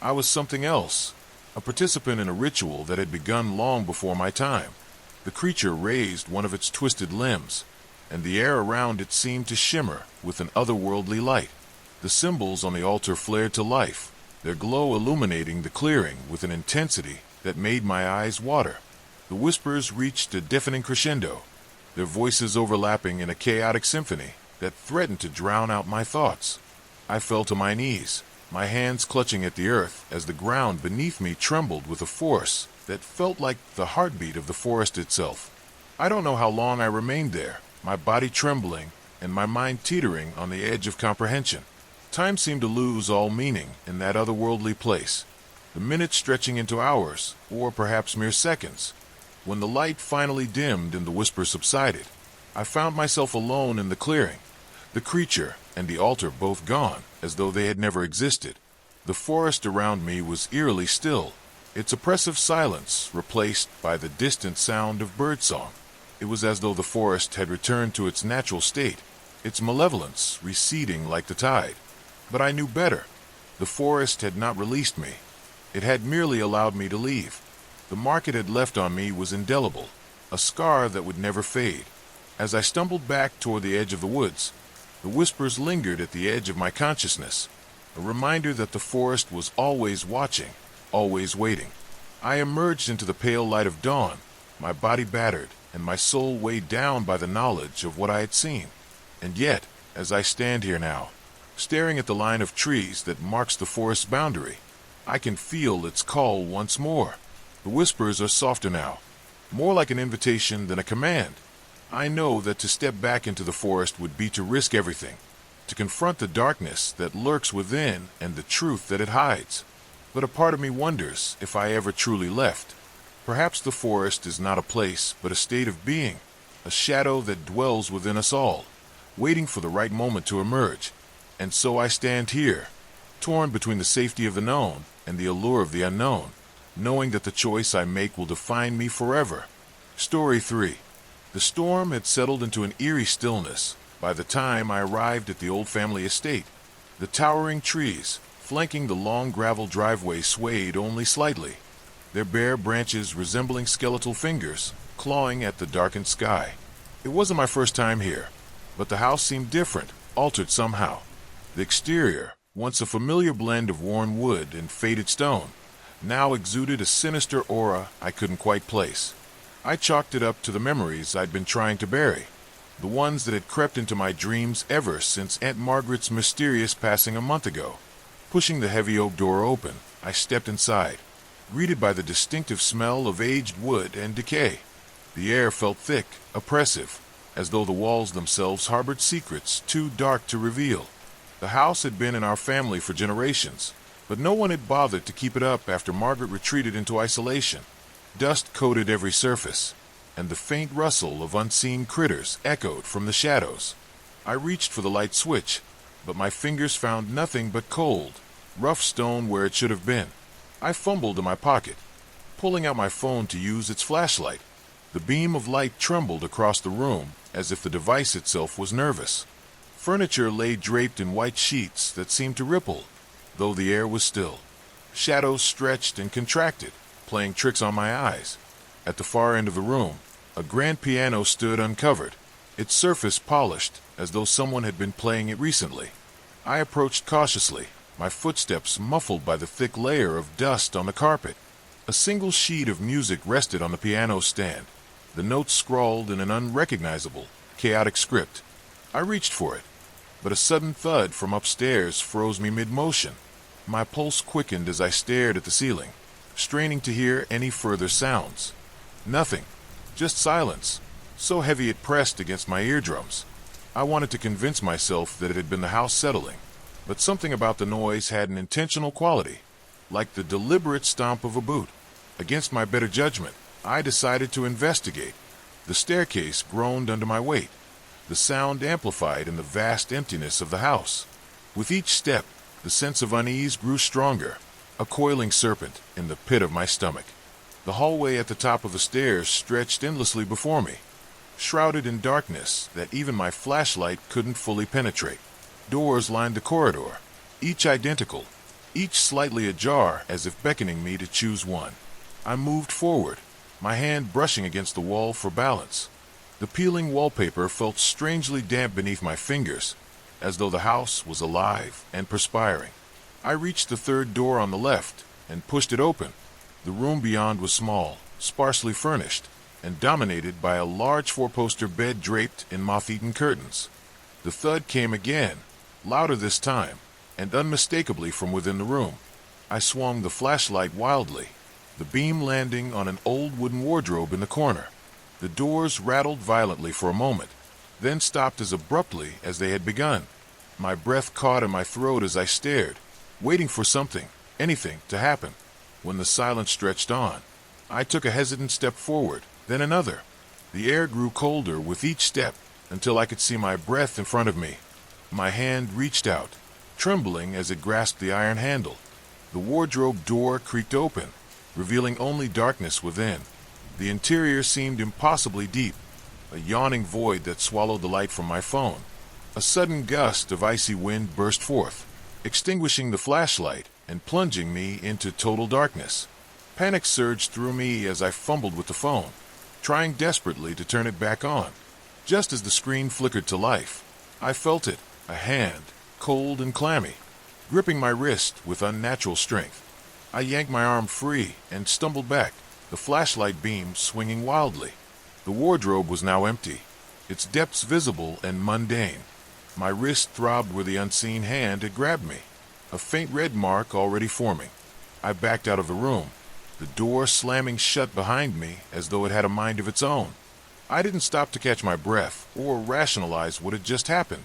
I was something else, a participant in a ritual that had begun long before my time. The creature raised one of its twisted limbs, and the air around it seemed to shimmer with an otherworldly light. The symbols on the altar flared to life, their glow illuminating the clearing with an intensity that made my eyes water. The whispers reached a deafening crescendo, their voices overlapping in a chaotic symphony that threatened to drown out my thoughts. I fell to my knees, my hands clutching at the earth as the ground beneath me trembled with a force that felt like the heartbeat of the forest itself. I don't know how long I remained there, my body trembling and my mind teetering on the edge of comprehension. Time seemed to lose all meaning in that otherworldly place, the minutes stretching into hours, or perhaps mere seconds. When the light finally dimmed and the whisper subsided, I found myself alone in the clearing, the creature and the altar both gone, as though they had never existed. The forest around me was eerily still, its oppressive silence replaced by the distant sound of birdsong. It was as though the forest had returned to its natural state, its malevolence receding like the tide. But I knew better. The forest had not released me. It had merely allowed me to leave. The mark it had left on me was indelible, a scar that would never fade. As I stumbled back toward the edge of the woods, the whispers lingered at the edge of my consciousness, a reminder that the forest was always watching, always waiting. I emerged into the pale light of dawn, my body battered and my soul weighed down by the knowledge of what I had seen. And yet, as I stand here now, staring at the line of trees that marks the forest's boundary, I can feel its call once more. The whispers are softer now, more like an invitation than a command. I know that to step back into the forest would be to risk everything, to confront the darkness that lurks within and the truth that it hides. But a part of me wonders if I ever truly left. Perhaps the forest is not a place, but a state of being, a shadow that dwells within us all, waiting for the right moment to emerge. And so I stand here, torn between the safety of the known and the allure of the unknown, knowing that the choice I make will define me forever. Story 3. The storm had settled into an eerie stillness by the time I arrived at the old family estate. The towering trees, flanking the long gravel driveway, swayed only slightly, their bare branches resembling skeletal fingers clawing at the darkened sky. It wasn't my first time here, but the house seemed different, altered somehow. The exterior, once a familiar blend of worn wood and faded stone, now exuded a sinister aura I couldn't quite place. I chalked it up to the memories I'd been trying to bury, the ones that had crept into my dreams ever since Aunt Margaret's mysterious passing a month ago. Pushing the heavy oak door open, I stepped inside, greeted by the distinctive smell of aged wood and decay. The air felt thick, oppressive, as though the walls themselves harbored secrets too dark to reveal. The house had been in our family for generations, but no one had bothered to keep it up after Margaret retreated into isolation. Dust coated every surface, and the faint rustle of unseen critters echoed from the shadows. I reached for the light switch, but my fingers found nothing but cold, rough stone where it should have been. I fumbled in my pocket, pulling out my phone to use its flashlight. The beam of light trembled across the room as if the device itself was nervous. Furniture lay draped in white sheets that seemed to ripple, though the air was still. Shadows stretched and contracted, playing tricks on my eyes. At the far end of the room, a grand piano stood uncovered, its surface polished as though someone had been playing it recently. I approached cautiously, my footsteps muffled by the thick layer of dust on the carpet. A single sheet of music rested on the piano stand, the notes scrawled in an unrecognizable, chaotic script. I reached for it, but a sudden thud from upstairs froze me mid-motion. My pulse quickened as I stared at the ceiling, straining to hear any further sounds. Nothing, just silence, so heavy it pressed against my eardrums. I wanted to convince myself that it had been the house settling, but something about the noise had an intentional quality, like the deliberate stomp of a boot. Against my better judgment, I decided to investigate. The staircase groaned under my weight, the sound amplified in the vast emptiness of the house. With each step, the sense of unease grew stronger, a coiling serpent in the pit of my stomach. The hallway at the top of the stairs stretched endlessly before me, shrouded in darkness that even my flashlight couldn't fully penetrate. Doors lined the corridor, each identical, each slightly ajar as if beckoning me to choose one. I moved forward, my hand brushing against the wall for balance. The peeling wallpaper felt strangely damp beneath my fingers, as though the house was alive and perspiring. I reached the third door on the left and pushed it open. The room beyond was small, sparsely furnished, and dominated by a large four-poster bed draped in moth-eaten curtains. The thud came again, louder this time, and unmistakably from within the room. I swung the flashlight wildly, the beam landing on an old wooden wardrobe in the corner. The doors rattled violently for a moment, then stopped as abruptly as they had begun. My breath caught in my throat as I stared, waiting for something, anything, to happen. When the silence stretched on, I took a hesitant step forward, then another. The air grew colder with each step until I could see my breath in front of me. My hand reached out, trembling as it grasped the iron handle. The wardrobe door creaked open, revealing only darkness within. The interior seemed impossibly deep, a yawning void that swallowed the light from my phone. A sudden gust of icy wind burst forth, extinguishing the flashlight and plunging me into total darkness. Panic surged through me as I fumbled with the phone, trying desperately to turn it back on. Just as the screen flickered to life, I felt it, a hand, cold and clammy, gripping my wrist with unnatural strength. I yanked my arm free and stumbled back, the flashlight beam swinging wildly. The wardrobe was now empty, its depths visible and mundane. My wrist throbbed where the unseen hand had grabbed me, a faint red mark already forming. I backed out of the room, the door slamming shut behind me as though it had a mind of its own. I didn't stop to catch my breath or rationalize what had just happened.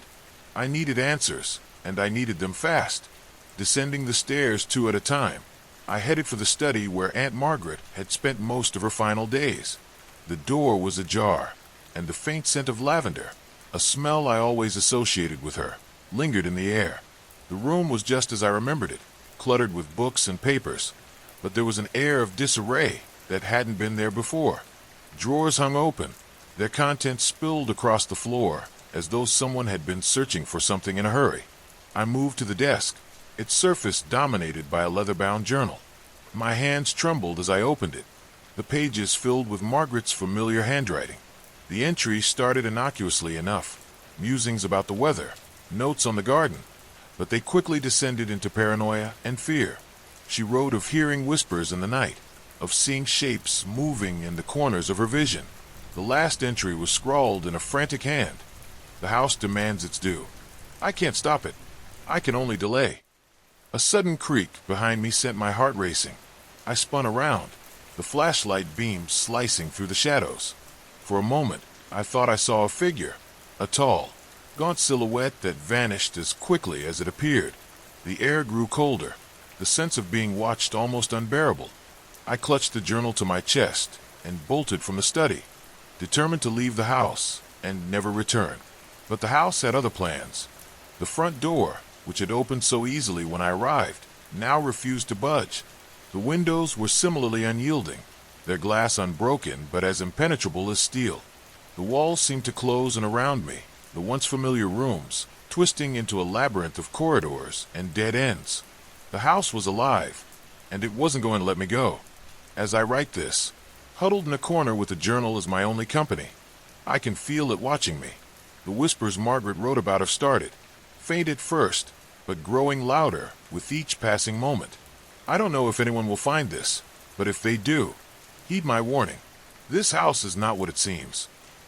I needed answers, and I needed them fast. Descending the stairs 2 at a time, I headed for the study where Aunt Margaret had spent most of her final days. The door was ajar, and the faint scent of lavender, a smell I always associated with her, lingered in the air. The room was just as I remembered it, cluttered with books and papers, but there was an air of disarray that hadn't been there before. Drawers hung open, their contents spilled across the floor, as though someone had been searching for something in a hurry. I moved to the desk, its surface dominated by a leather-bound journal. My hands trembled as I opened it, the pages filled with Margaret's familiar handwriting. The entries started innocuously enough, musings about the weather, notes on the garden, but they quickly descended into paranoia and fear. She wrote of hearing whispers in the night, of seeing shapes moving in the corners of her vision. The last entry was scrawled in a frantic hand. The house demands its due. I can't stop it. I can only delay. A sudden creak behind me sent my heart racing. I spun around, the flashlight beam slicing through the shadows. For a moment, I thought I saw a figure, a tall, gaunt silhouette that vanished as quickly as it appeared. The air grew colder, the sense of being watched almost unbearable. I clutched the journal to my chest and bolted from the study, determined to leave the house and never return. But the house had other plans. The front door, which had opened so easily when I arrived, now refused to budge. The windows were similarly unyielding, their glass unbroken but as impenetrable as steel. The walls seemed to close in around me, the once familiar rooms, twisting into a labyrinth of corridors and dead ends. The house was alive, and it wasn't going to let me go. As I write this, huddled in a corner with the journal as my only company, I can feel it watching me. The whispers Margaret wrote about have started, faint at first, but growing louder with each passing moment. I don't know if anyone will find this, but if they do, heed my warning. This house is not what it seems.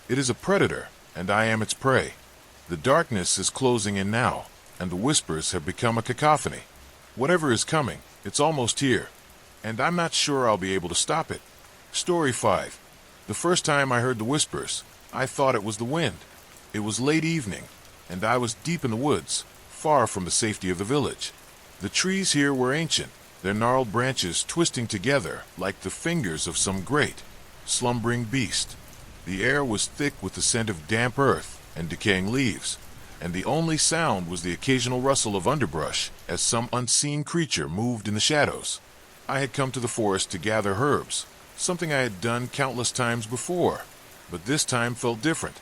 It is a predator, and I am its prey. The darkness is closing in now, and the whispers have become a cacophony. Whatever is coming, it's almost here, and I'm not sure I'll be able to stop it. Story 5. The first time I heard the whispers, I thought it was the wind. It was late evening, and I was deep in the woods, far from the safety of the village. The trees here were ancient, their gnarled branches twisting together like the fingers of some great, slumbering beast. The air was thick with the scent of damp earth and decaying leaves, and the only sound was the occasional rustle of underbrush as some unseen creature moved in the shadows. I had come to the forest to gather herbs, something I had done countless times before, but this time felt different.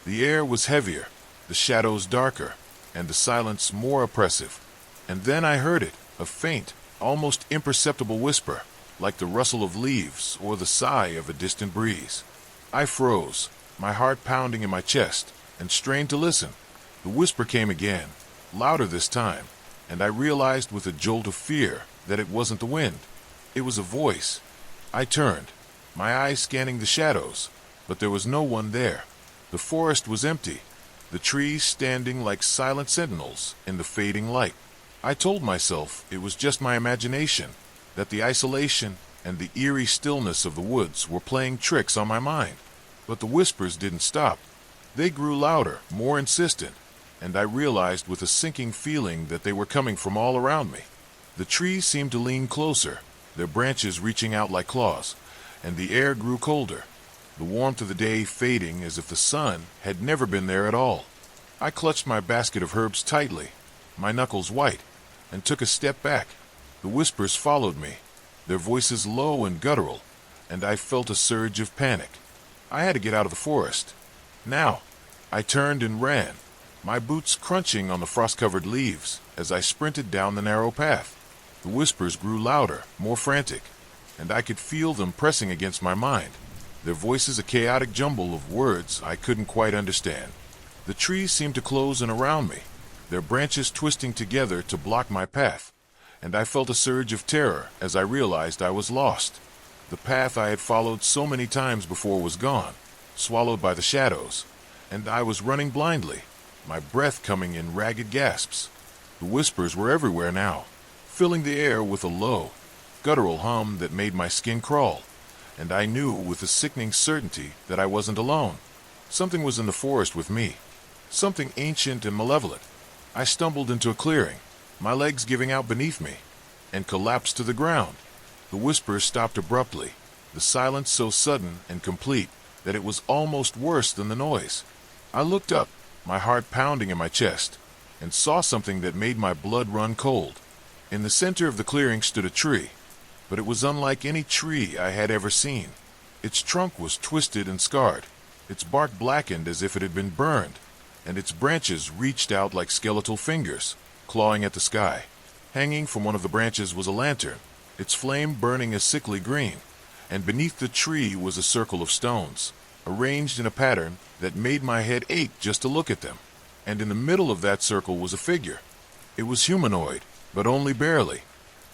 The air was heavier, the shadows darker, and the silence more oppressive. And then I heard it, a faint, almost imperceptible whisper, like the rustle of leaves or the sigh of a distant breeze. I froze, my heart pounding in my chest, and strained to listen. The whisper came again, louder this time, and I realized with a jolt of fear that it wasn't the wind. It was a voice. I turned, my eyes scanning the shadows, but there was no one there. The forest was empty, the trees standing like silent sentinels in the fading light. I told myself it was just my imagination, that the isolation and the eerie stillness of the woods were playing tricks on my mind. But the whispers didn't stop. They grew louder, more insistent, and I realized with a sinking feeling that they were coming from all around me. The trees seemed to lean closer, their branches reaching out like claws, and the air grew colder, the warmth of the day fading as if the sun had never been there at all. I clutched my basket of herbs tightly, my knuckles white, and took a step back. The whispers followed me, their voices low and guttural, and I felt a surge of panic. I had to get out of the forest. Now, I turned and ran, my boots crunching on the frost-covered leaves as I sprinted down the narrow path. The whispers grew louder, more frantic, and I could feel them pressing against my mind, their voices a chaotic jumble of words I couldn't quite understand. The trees seemed to close in around me, their branches twisting together to block my path, and I felt a surge of terror as I realized I was lost. The path I had followed so many times before was gone, swallowed by the shadows, and I was running blindly, my breath coming in ragged gasps. The whispers were everywhere now, filling the air with a low, guttural hum that made my skin crawl, and I knew with a sickening certainty that I wasn't alone. Something was in the forest with me, something ancient and malevolent. I stumbled into a clearing, my legs giving out beneath me, and collapsed to the ground. The whispers stopped abruptly, the silence so sudden and complete that it was almost worse than the noise. I looked up, my heart pounding in my chest, and saw something that made my blood run cold. In the center of the clearing stood a tree, but it was unlike any tree I had ever seen. Its trunk was twisted and scarred, its bark blackened as if it had been burned, and its branches reached out like skeletal fingers, clawing at the sky. Hanging from one of the branches was a lantern, its flame burning a sickly green, and beneath the tree was a circle of stones, arranged in a pattern that made my head ache just to look at them. And in the middle of that circle was a figure. It was humanoid, but only barely.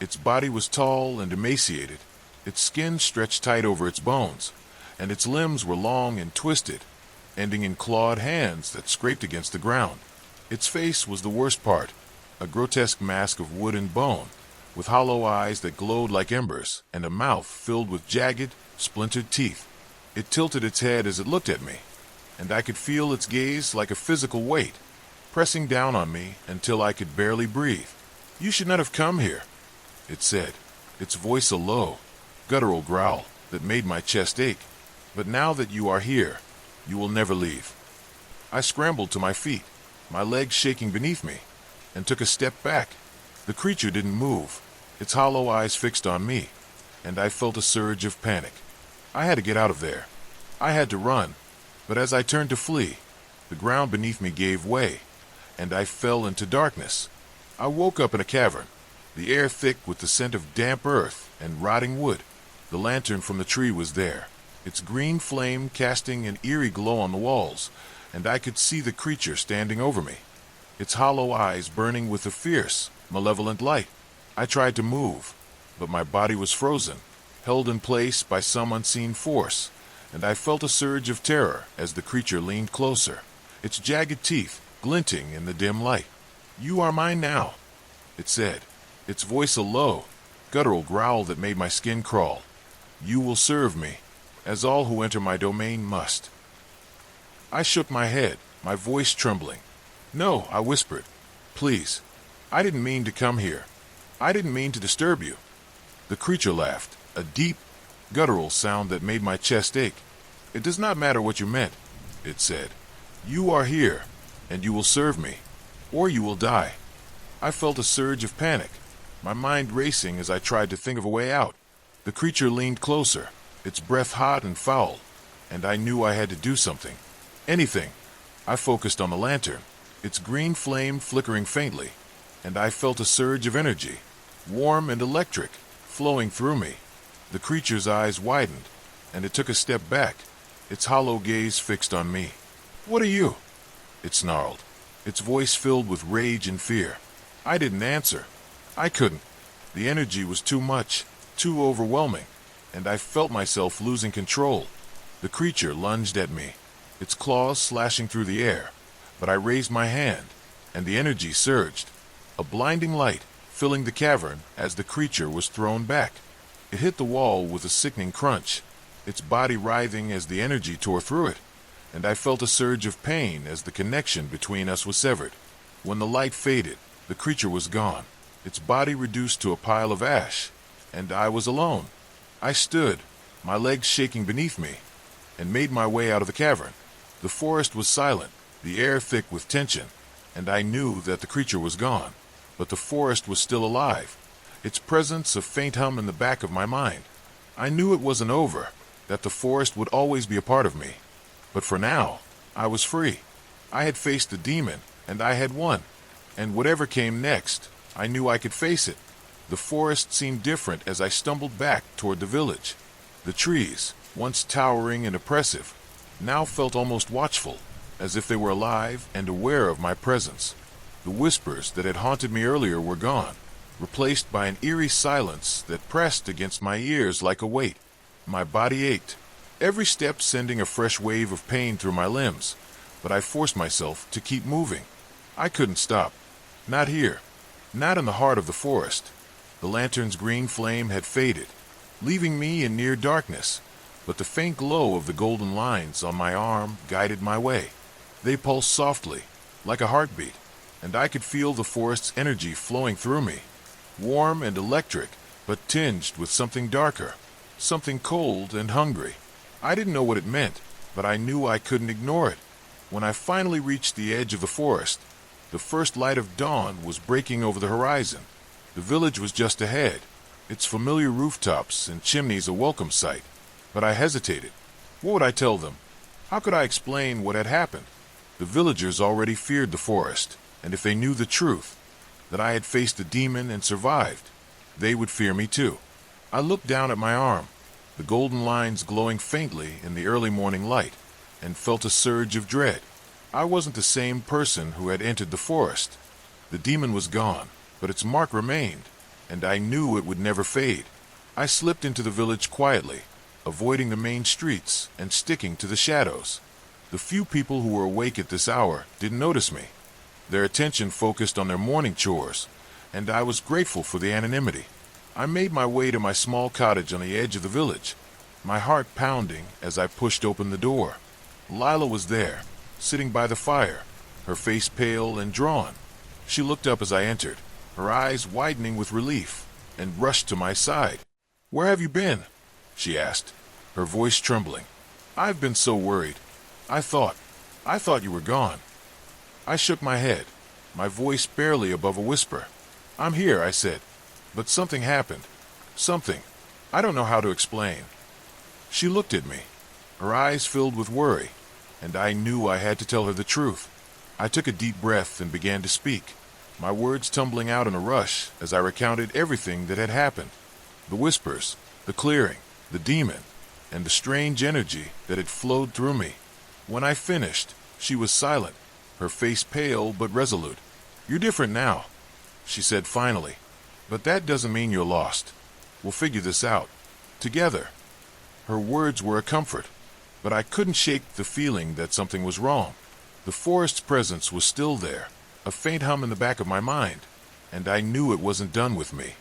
Its body was tall and emaciated, its skin stretched tight over its bones, and its limbs were long and twisted, ending in clawed hands that scraped against the ground. Its face was the worst part, a grotesque mask of wood and bone, with hollow eyes that glowed like embers, and a mouth filled with jagged, splintered teeth. It tilted its head as it looked at me, and I could feel its gaze like a physical weight, pressing down on me until I could barely breathe. "You should not have come here," it said, its voice a low, guttural growl that made my chest ache. "But now that you are here, you will never leave." I scrambled to my feet, my legs shaking beneath me, and took a step back. The creature didn't move, its hollow eyes fixed on me, and I felt a surge of panic. I had to get out of there. I had to run, but as I turned to flee, the ground beneath me gave way, and I fell into darkness. I woke up in a cavern, the air thick with the scent of damp earth and rotting wood. The lantern from the tree was there, its green flame casting an eerie glow on the walls, and I could see the creature standing over me, its hollow eyes burning with a fierce, malevolent light. I tried to move, but my body was frozen, held in place by some unseen force, and I felt a surge of terror as the creature leaned closer, its jagged teeth glinting in the dim light. "You are mine now," it said, its voice a low, guttural growl that made my skin crawl. "You will serve me, as all who enter my domain must." I shook my head, my voice trembling. "No," I whispered. "Please. I didn't mean to come here. I didn't mean to disturb you." The creature laughed, a deep, guttural sound that made my chest ache. "It does not matter what you meant," it said. "You are here, and you will serve me, or you will die." I felt a surge of panic, my mind racing as I tried to think of a way out. The creature leaned closer, its breath hot and foul, and I knew I had to do something. Anything. I focused on the lantern, its green flame flickering faintly. and I felt a surge of energy, warm and electric, flowing through me. The creature's eyes widened, and it took a step back, its hollow gaze fixed on me. "What are you?" it snarled, its voice filled with rage and fear. I didn't answer. I couldn't. The energy was too much, too overwhelming, and I felt myself losing control. The creature lunged at me, its claws slashing through the air, but I raised my hand, and the energy surged, a blinding light filling the cavern as the creature was thrown back. It hit the wall with a sickening crunch, its body writhing as the energy tore through it, and I felt a surge of pain as the connection between us was severed. When the light faded, the creature was gone, its body reduced to a pile of ash, and I was alone. I stood, my legs shaking beneath me, and made my way out of the cavern. The forest was silent, the air thick with tension, and I knew that the creature was gone. But the forest was still alive, its presence a faint hum in the back of my mind. I knew it wasn't over, that the forest would always be a part of me. But for now, I was free. I had faced the demon, and I had won. And whatever came next, I knew I could face it. The forest seemed different as I stumbled back toward the village. The trees, once towering and oppressive, now felt almost watchful, as if they were alive and aware of my presence. The whispers that had haunted me earlier were gone, replaced by an eerie silence that pressed against my ears like a weight. My body ached, every step sending a fresh wave of pain through my limbs, but I forced myself to keep moving. I couldn't stop. Not here. Not in the heart of the forest. The lantern's green flame had faded, leaving me in near darkness, but the faint glow of the golden lines on my arm guided my way. They pulsed softly, like a heartbeat, and I could feel the forest's energy flowing through me, warm and electric, but tinged with something darker, something cold and hungry. I didn't know what it meant, but I knew I couldn't ignore it. When I finally reached the edge of the forest, the first light of dawn was breaking over the horizon. The village was just ahead, its familiar rooftops and chimneys a welcome sight. But I hesitated. What would I tell them? How could I explain what had happened? The villagers already feared the forest, and if they knew the truth, that I had faced the demon and survived, they would fear me too. I looked down at my arm, the golden lines glowing faintly in the early morning light, and felt a surge of dread. I wasn't the same person who had entered the forest. The demon was gone, but its mark remained, and I knew it would never fade. I slipped into the village quietly, avoiding the main streets and sticking to the shadows. The few people who were awake at this hour didn't notice me. Their attention focused on their morning chores, and I was grateful for the anonymity. I made my way to my small cottage on the edge of the village, my heart pounding as I pushed open the door. Lila was there, sitting by the fire, her face pale and drawn. She looked up as I entered, her eyes widening with relief, and rushed to my side. "Where have you been?" she asked, her voice trembling. "I've been so worried. I thought you were gone." I shook my head, my voice barely above a whisper. "I'm here," I said, "but something happened. Something. I don't know how to explain." She looked at me, her eyes filled with worry, and I knew I had to tell her the truth. I took a deep breath and began to speak, my words tumbling out in a rush as I recounted everything that had happened. The whispers, the clearing, the demon, and the strange energy that had flowed through me. When I finished, she was silent, her face pale but resolute. "You're different now," she said finally, "but that doesn't mean you're lost. We'll figure this out. Together." Her words were a comfort, but I couldn't shake the feeling that something was wrong. The forest's presence was still there, a faint hum in the back of my mind, and I knew it wasn't done with me.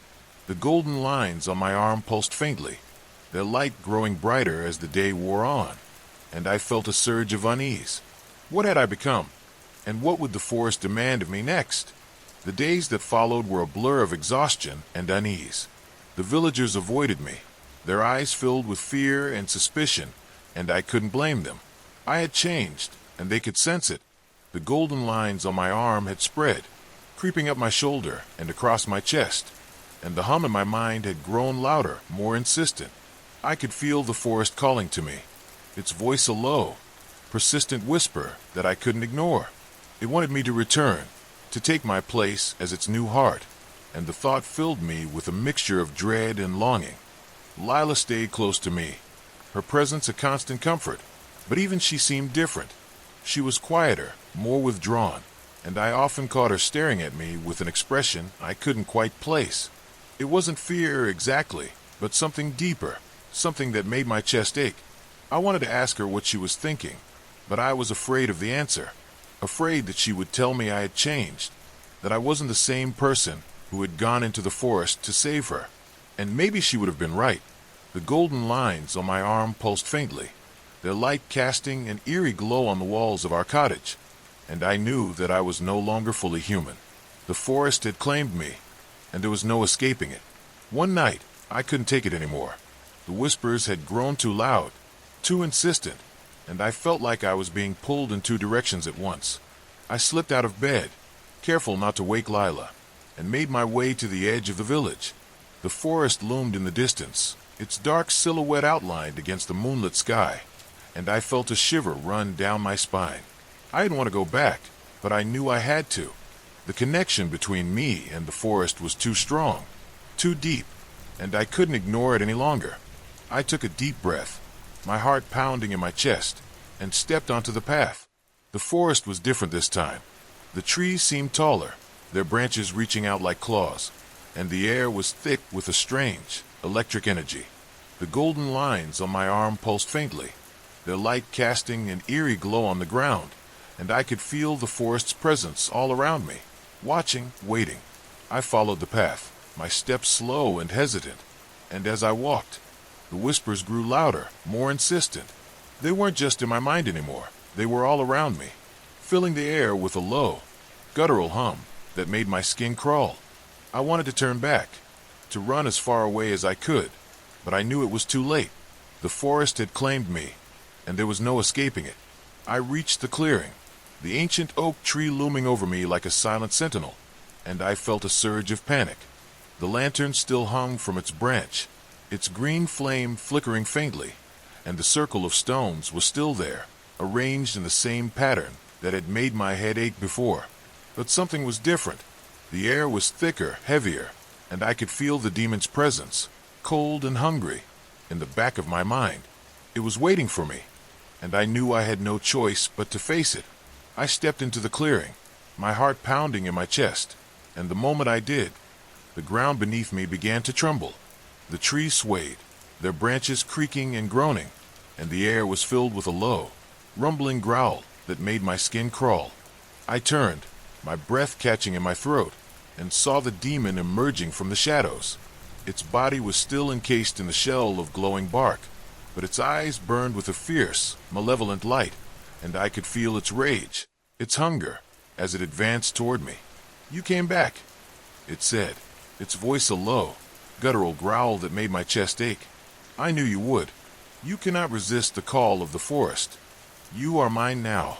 The golden lines on my arm pulsed faintly, their light growing brighter as the day wore on, and I felt a surge of unease. What had I become? And what would the forest demand of me next? The days that followed were a blur of exhaustion and unease. The villagers avoided me, their eyes filled with fear and suspicion, and I couldn't blame them. I had changed, and they could sense it. The golden lines on my arm had spread, creeping up my shoulder and across my chest, and the hum in my mind had grown louder, more insistent. I could feel the forest calling to me, its voice a low, persistent whisper that I couldn't ignore. It wanted me to return, to take my place as its new heart, and the thought filled me with a mixture of dread and longing. Lila stayed close to me, her presence a constant comfort, but even she seemed different. She was quieter, more withdrawn, and I often caught her staring at me with an expression I couldn't quite place. It wasn't fear exactly, but something deeper, something that made my chest ache. I wanted to ask her what she was thinking, but I was afraid of the answer, afraid that she would tell me I had changed, that I wasn't the same person who had gone into the forest to save her. And maybe she would have been right. The golden lines on my arm pulsed faintly, their light casting an eerie glow on the walls of our cottage, and I knew that I was no longer fully human. The forest had claimed me, and there was no escaping it. One night, I couldn't take it anymore. The whispers had grown too loud, too insistent, and I felt like I was being pulled in two directions at once. I slipped out of bed, careful not to wake Lila, and made my way to the edge of the village. The forest loomed in the distance, its dark silhouette outlined against the moonlit sky, and I felt a shiver run down my spine. I didn't want to go back, but I knew I had to. The connection between me and the forest was too strong, too deep, and I couldn't ignore it any longer. I took a deep breath, my heart pounding in my chest, and stepped onto the path. The forest was different this time. The trees seemed taller, their branches reaching out like claws, and the air was thick with a strange, electric energy. The golden lines on my arm pulsed faintly, their light casting an eerie glow on the ground, and I could feel the forest's presence all around me, watching, waiting. I followed the path, my steps slow and hesitant, and as I walked, the whispers grew louder, more insistent. They weren't just in my mind anymore, they were all around me, filling the air with a low, guttural hum that made my skin crawl. I wanted to turn back, to run as far away as I could, but I knew it was too late. The forest had claimed me, and there was no escaping it. I reached the clearing, the ancient oak tree looming over me like a silent sentinel, and I felt a surge of panic. The lantern still hung from its branch, its green flame flickering faintly, and the circle of stones was still there, arranged in the same pattern that had made my head ache before. But something was different. The air was thicker, heavier, and I could feel the demon's presence, cold and hungry, in the back of my mind. It was waiting for me, and I knew I had no choice but to face it. I stepped into the clearing, my heart pounding in my chest, and the moment I did, the ground beneath me began to tremble. The trees swayed, their branches creaking and groaning, and the air was filled with a low, rumbling growl that made my skin crawl. I turned, my breath catching in my throat, and saw the demon emerging from the shadows. Its body was still encased in the shell of glowing bark, but its eyes burned with a fierce, malevolent light, and I could feel its rage, its hunger, as it advanced toward me. "You came back," it said, its voice a low, guttural growl that made my chest ache. "I knew you would. You cannot resist the call of the forest. You are mine now,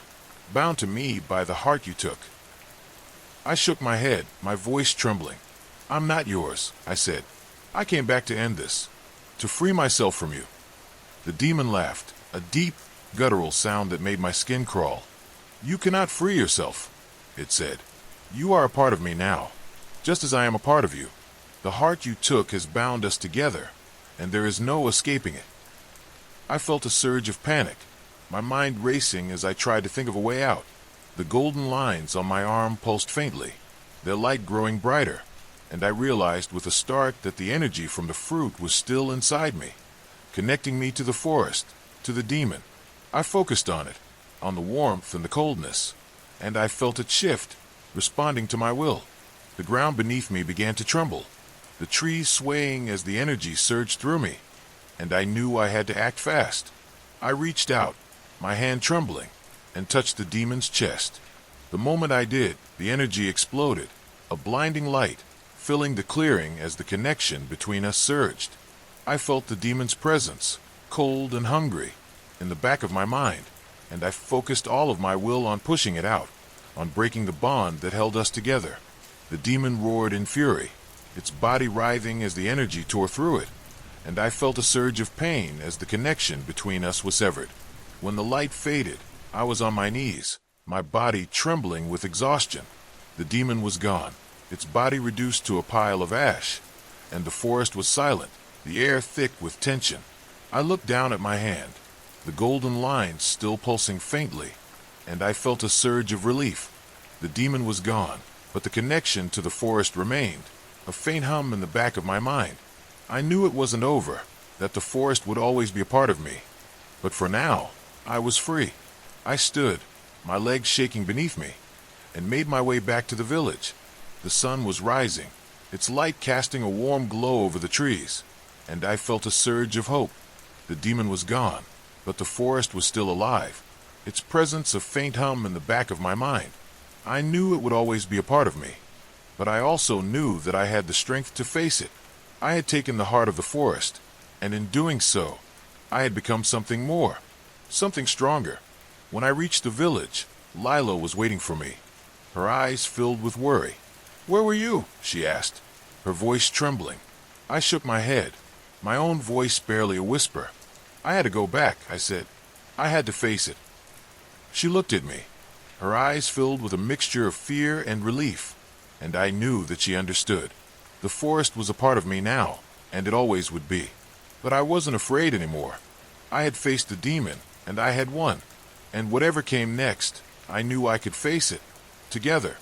bound to me by the heart you took." I shook my head, my voice trembling. "I'm not yours," I said. "I came back to end this, to free myself from you." The demon laughed, a deep, guttural sound that made my skin crawl. "You cannot free yourself," it said. "You are a part of me now, just as I am a part of you. The heart you took has bound us together, and there is no escaping it." I felt a surge of panic, my mind racing as I tried to think of a way out. The golden lines on my arm pulsed faintly, their light growing brighter, and I realized with a start that the energy from the fruit was still inside me, connecting me to the forest, to the demon. I focused on it, on the warmth and the coldness, and I felt it shift, responding to my will. The ground beneath me began to tremble, the trees swaying as the energy surged through me, and I knew I had to act fast. I reached out, my hand trembling, and touched the demon's chest. The moment I did, the energy exploded, a blinding light, filling the clearing as the connection between us surged. I felt the demon's presence, cold and hungry, in the back of my mind, and I focused all of my will on pushing it out, on breaking the bond that held us together. The demon roared in fury, its body writhing as the energy tore through it, and I felt a surge of pain as the connection between us was severed. When the light faded, I was on my knees, my body trembling with exhaustion. The demon was gone, its body reduced to a pile of ash, and the forest was silent, the air thick with tension. I looked down at my hand, the golden lines still pulsing faintly, and I felt a surge of relief. The demon was gone, but the connection to the forest remained, a faint hum in the back of my mind. I knew it wasn't over, that the forest would always be a part of me. But for now, I was free. I stood, my legs shaking beneath me, and made my way back to the village. The sun was rising, its light casting a warm glow over the trees, and I felt a surge of hope. The demon was gone, but the forest was still alive, its presence a faint hum in the back of my mind. I knew it would always be a part of me, but I also knew that I had the strength to face it. I had taken the heart of the forest, and in doing so, I had become something more, something stronger. When I reached the village, Lila was waiting for me, her eyes filled with worry. "Where were you?" she asked, her voice trembling. I shook my head, my own voice barely a whisper. "I had to go back," I said. "I had to face it." She looked at me, her eyes filled with a mixture of fear and relief, and I knew that she understood. The forest was a part of me now, and it always would be. But I wasn't afraid anymore. I had faced the demon, and I had won. And whatever came next, I knew I could face it. Together.